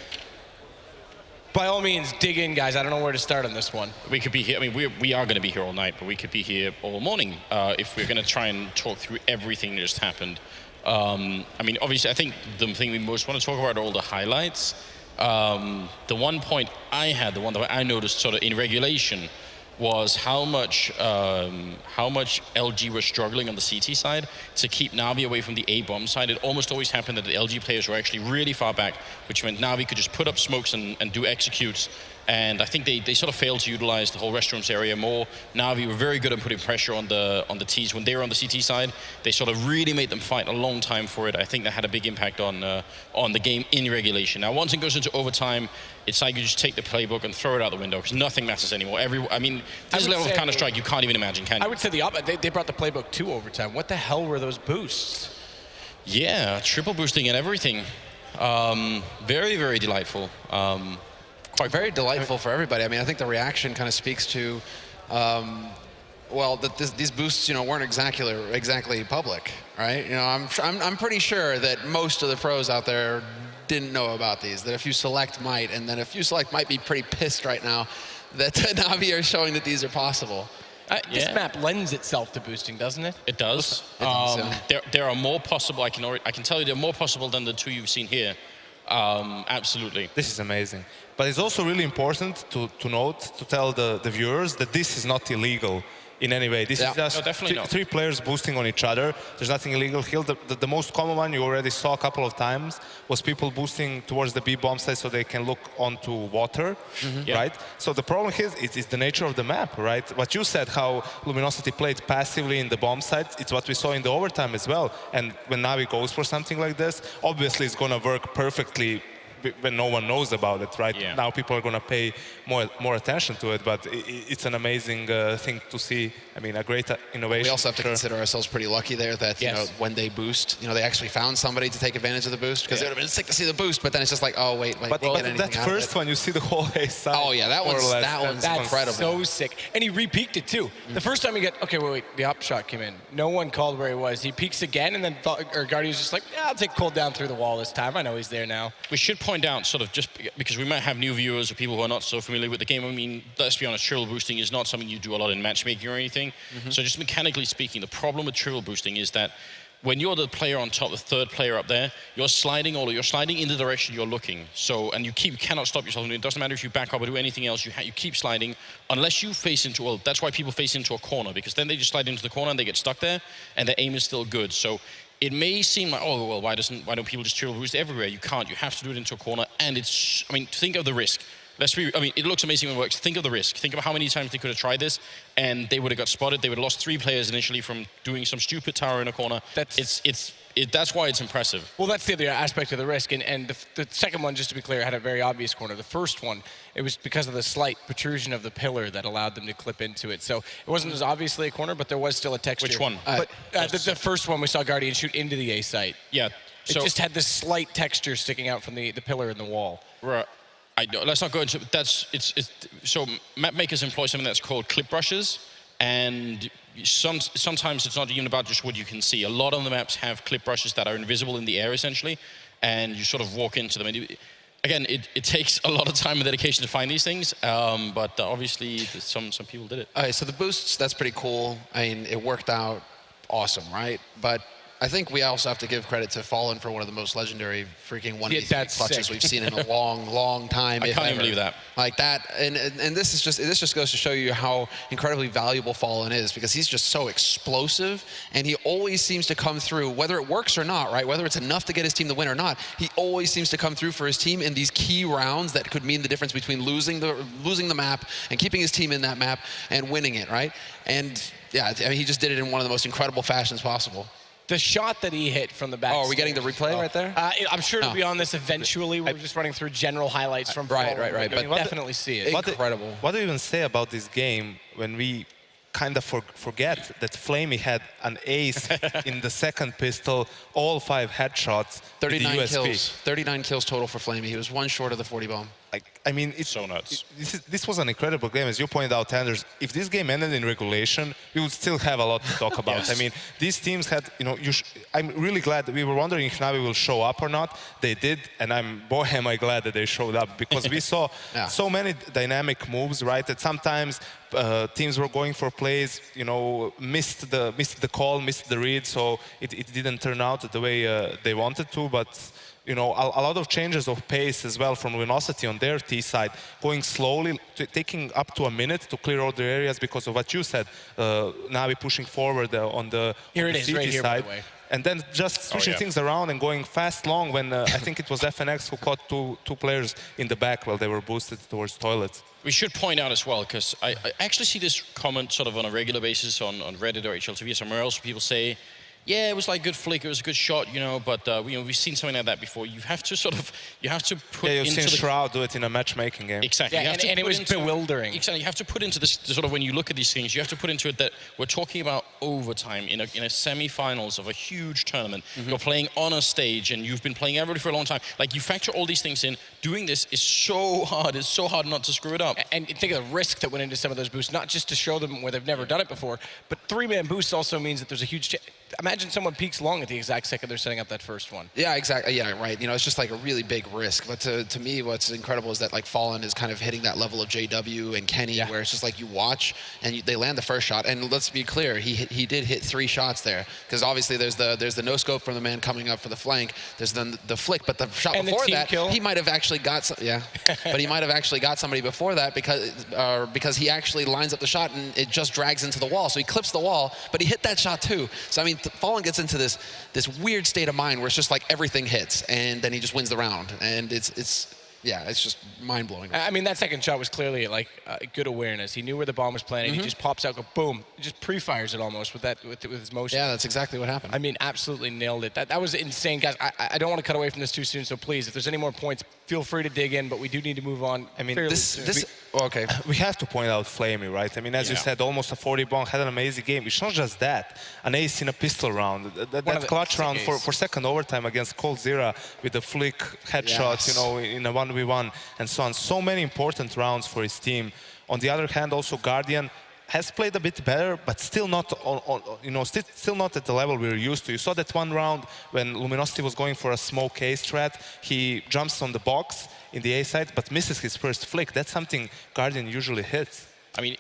By all means, dig in, guys. I don't know where to start on this one. We could be here. I mean, we are going to be here all night, but we could be here all morning if we're going to try and talk through everything that just happened. I mean, obviously, I think the thing we most want to talk about are all the highlights. The one point I had, the one that I noticed sort of in regulation, was how much LG was struggling on the CT side to keep NaVi away from the A bomb side. It almost always happened that the LG players were actually really far back, which meant NaVi could just put up smokes and do executes. And I think they sort of failed to utilize the whole restrooms area more. NaVi were very good at putting pressure on the Ts when they were on the CT side. They sort of really made them fight a long time for it. I think that had a big impact on the game in regulation. Now, once it goes into overtime, it's like you just take the playbook and throw it out the window because nothing matters anymore. I mean, there's a level of Counter-Strike you can't even imagine, can you? I would say the opposite. They brought the playbook to overtime. What the hell were those boosts? Yeah, triple boosting and everything. Very, very delightful. Quite very delightful for everybody. I mean, I think the reaction kind of speaks to, well, that these boosts, weren't exactly public, right? I'm pretty sure that most of the pros out there didn't know about these. That a few select might, and then a few select might be pretty pissed right now that NaVi are showing that these are possible. This map lends itself to boosting, doesn't it? It does. There are more possible. I can tell you they're more possible than the two you've seen here. Absolutely. This is amazing. But it's also really important to note, to tell the viewers that this is not illegal in any way. This is just three players boosting on each other. There's nothing illegal here. The most common one you already saw a couple of times was people boosting towards the B bomb site so they can look onto water, right? So the problem here is the nature of the map, right? What you said, how Luminosity played passively in the bomb site, it's what we saw in the overtime as well. And when NaVi goes for something like this, obviously it's going to work perfectly when no one knows about it, right? Yeah. Now people are going to pay more attention to it, but it's an amazing thing to see. I mean, a great innovation. We also have to consider ourselves pretty lucky there that, when they boost, they actually found somebody to take advantage of the boost, because it would have been sick to see the boost, but then it's just like, oh, wait, but that first one, you see the whole A side. Oh, yeah, that one's incredible. So sick. And he re-peeked it, too. The first time he got, okay, wait, the up shot came in. No one called where he was. He peeks again, and then Guardian was just like, I'll take cold down through the wall this time. I know he's there now. We should point out, sort of, just because we might have new viewers or people who are not so familiar with the game. I mean, let's be honest, triple boosting is not something you do a lot in matchmaking or anything. So just mechanically speaking, the problem with triple boosting is that when you're the player on top, the third player up there, you're sliding in the direction you're looking. So, and you cannot stop yourself. It doesn't matter if you back up or do anything else. You keep sliding unless you face into. Well, that's why people face into a corner, because then they just slide into the corner and they get stuck there, and their aim is still good. So it may seem like, oh well, why don't people just triple boost everywhere? You can't. You have to do it into a corner, and it's. I mean, think of the risk. It looks amazing when it works. Think of the risk. Think of how many times they could have tried this, and they would have got spotted. They would have lost 3 players initially from doing some stupid tower in a corner. That's why it's impressive. Well, that's the other aspect of the risk. And the second one, just to be clear, had a very obvious corner. The first one, it was because of the slight protrusion of the pillar that allowed them to clip into it. So it wasn't as obviously a corner, but there was still a texture. Which one? The first one, we saw Guardian shoot into the A site. Yeah. It just had this slight texture sticking out from the pillar in the wall. Right. Let's not go into so map makers employ something that's called clip brushes, and sometimes it's not even about just what you can see. A lot of the maps have clip brushes that are invisible in the air essentially, and you sort of walk into them. And again, it takes a lot of time and dedication to find these things, but obviously some people did it. All right, so the boosts, that's pretty cool. I mean, it worked out awesome, right? But I think we also have to give credit to Fallen for one of the most legendary freaking 1v3 clutches we've seen in a long, long time. I can't even believe that. Like that, and this just goes to show you how incredibly valuable Fallen is, because he's just so explosive, and he always seems to come through, whether it works or not, right? Whether it's enough to get his team to win or not, he always seems to come through for his team in these key rounds that could mean the difference between losing the map and keeping his team in that map and winning it, right? And yeah, I mean, he just did it in one of the most incredible fashions possible. The shot that he hit from the back. Oh, are we getting the replay right there? I'm sure it'll be on this eventually. We're just running through general highlights from Right. But you'll definitely see it. Incredible. What do you even say about this game when we kind of forget that Flamey had an ace in the second pistol, all 5 headshots, 39 with the USP. kills. 39 kills total for Flamey. He was 1 short of the 40 bomb. I mean, it's So nuts. This was an incredible game, as you pointed out, Anders. If this game ended in regulation, we would still have a lot to talk about. Yes. I mean, these teams had, I'm really glad that we were wondering if NaVi will show up or not. They did, and boy, am I glad that they showed up, because we saw so many dynamic moves, right? That sometimes teams were going for plays, missed the call, missed the read, so it didn't turn out the way they wanted to, but. A lot of changes of pace as well from Luminosity on their T side, going slowly, taking up to a minute to clear all the areas because of what you said. NaVi pushing forward on the CT side. And then just switching things around and going fast long when I think it was FNX who caught two players in the back while they were boosted towards toilets. We should point out as well, because I actually see this comment sort of on a regular basis on Reddit or HLTV or somewhere else, where people say, yeah, it was like good flick, it was a good shot, but we've seen something like that before. You have to put you've into seen Shroud do it in a matchmaking game. Exactly. Yeah, and it was bewildering. Exactly. You have to put into this sort of, when you look at these things, you have to put into it that we're talking about overtime in a semi-finals of a huge tournament. You're playing on a stage and you've been playing everybody for a long time. Like, you factor all these things in. Doing this is so hard. It's so hard not to screw it up. And think of the risk that went into some of those boosts, not just to show them where they've never done it before, but three-man boosts also means that there's a huge imagine someone peaks long at the exact second they're setting up that first one. Yeah, exactly. Yeah, right. It's just like a really big risk. But to me, what's incredible is that like Fallen is kind of hitting that level of JW and Kenny, where it's just like you watch and they land the first shot. And let's be clear, he did hit 3 shots there, because obviously there's the no scope from the man coming up for the flank. There's the flick, but the shot and before the that, kill. he might have actually got but he might have actually got somebody before that because he actually lines up the shot and it just drags into the wall. So he clips the wall, but he hit that shot too. So I mean, Fallen gets into this weird state of mind where it's just like everything hits, and then he just wins the round, and it's just mind-blowing. I mean, that second shot was clearly like good awareness. He knew where the bomb was planted. He just pops out, go boom, just pre-fires it almost with his motion. Yeah, that's exactly what happened. I mean, absolutely nailed it. That was insane, guys. I don't want to cut away from this too soon, so please, if there's any more points, feel free to dig in, but we do need to move on. I mean, okay. We have to point out Flamey, right? I mean, as you said, almost a 40 bomb, had an amazing game. It's not just that, an ace in a pistol round. That clutch round for second overtime against Cold Zera with the flick headshot, in a 1v1 and so on. So many important rounds for his team. On the other hand, also Guardian has played a bit better, but still not still not at the level we're used to. You saw that one round when Luminosity was going for a smoke A strat. He jumps on the box in the A side, but misses his first flick. That's something Guardian usually hits. I mean,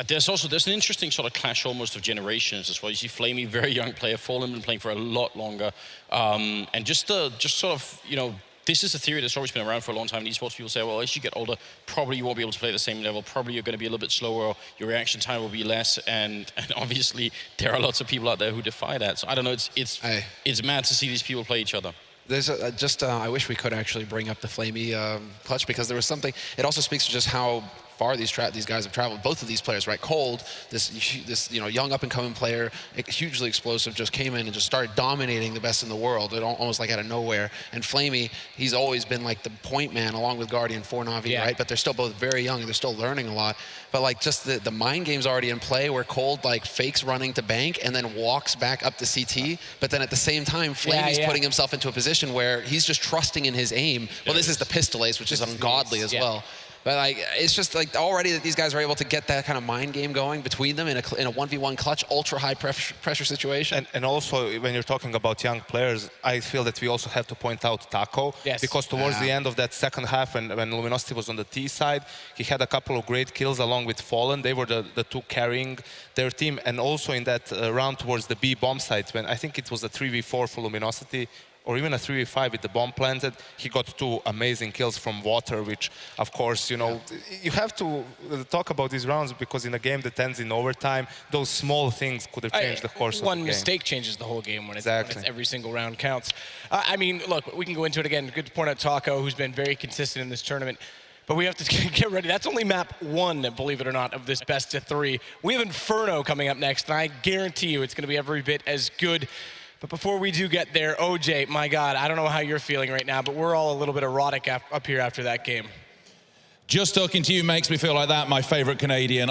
there's an interesting sort of clash almost of generations as well. You see Flamey, very young player, Fallen been playing for a lot longer, and just sort of, this is a theory that's always been around for a long time. In esports, people say, well, as you get older, probably you won't be able to play at the same level. Probably you're going to be a little bit slower. Your reaction time will be less. And obviously, there are lots of people out there who defy that. So I don't know. It's mad to see these people play each other. There's I wish we could actually bring up the Flamey clutch, because there was something. It also speaks to just how far these guys have traveled. Both of these players, right? Cold, this young up and coming player, hugely explosive, just came in and just started dominating the best in the world. It almost like out of nowhere. And Flamey, he's always been like the point man along with Guardian for NaVi, right? But they're still both very young and they're still learning a lot. But like just the mind game's already in play, where Cold like fakes running to bank and then walks back up to CT. But then at the same time, Flamey's putting himself into a position where he's just trusting in his aim. Well, this is the pistol ace, which is ungodly as well. But like, it's just like already that these guys are able to get that kind of mind game going between them in a 1v1 clutch, ultra high pressure situation. And also, when you're talking about young players, I feel that we also have to point out Taco. Yes. Because towards the end of that second half, when Luminosity was on the T side, he had a couple of great kills along with Fallen. They were the two carrying their team. And also in that round towards the B bomb site, when I think it was a 3v4 for Luminosity, or even a 3v5 with the bomb planted, he got 2 amazing kills from water, which, of course, you have to talk about these rounds, because in a game that ends in overtime, those small things could have changed the course of the game. One mistake changes the whole game when it's every single round counts. I mean, look, we can go into it again. Good to point out Taco, who's been very consistent in this tournament. But we have to get ready. That's only map 1, believe it or not, of this best of 3. We have Inferno coming up next, and I guarantee you it's going to be every bit as good. But before we do get there, OJ, my God, I don't know how you're feeling right now, but we're all a little bit erotic up here after that game. Just talking to you makes me feel like that, my favorite Canadian.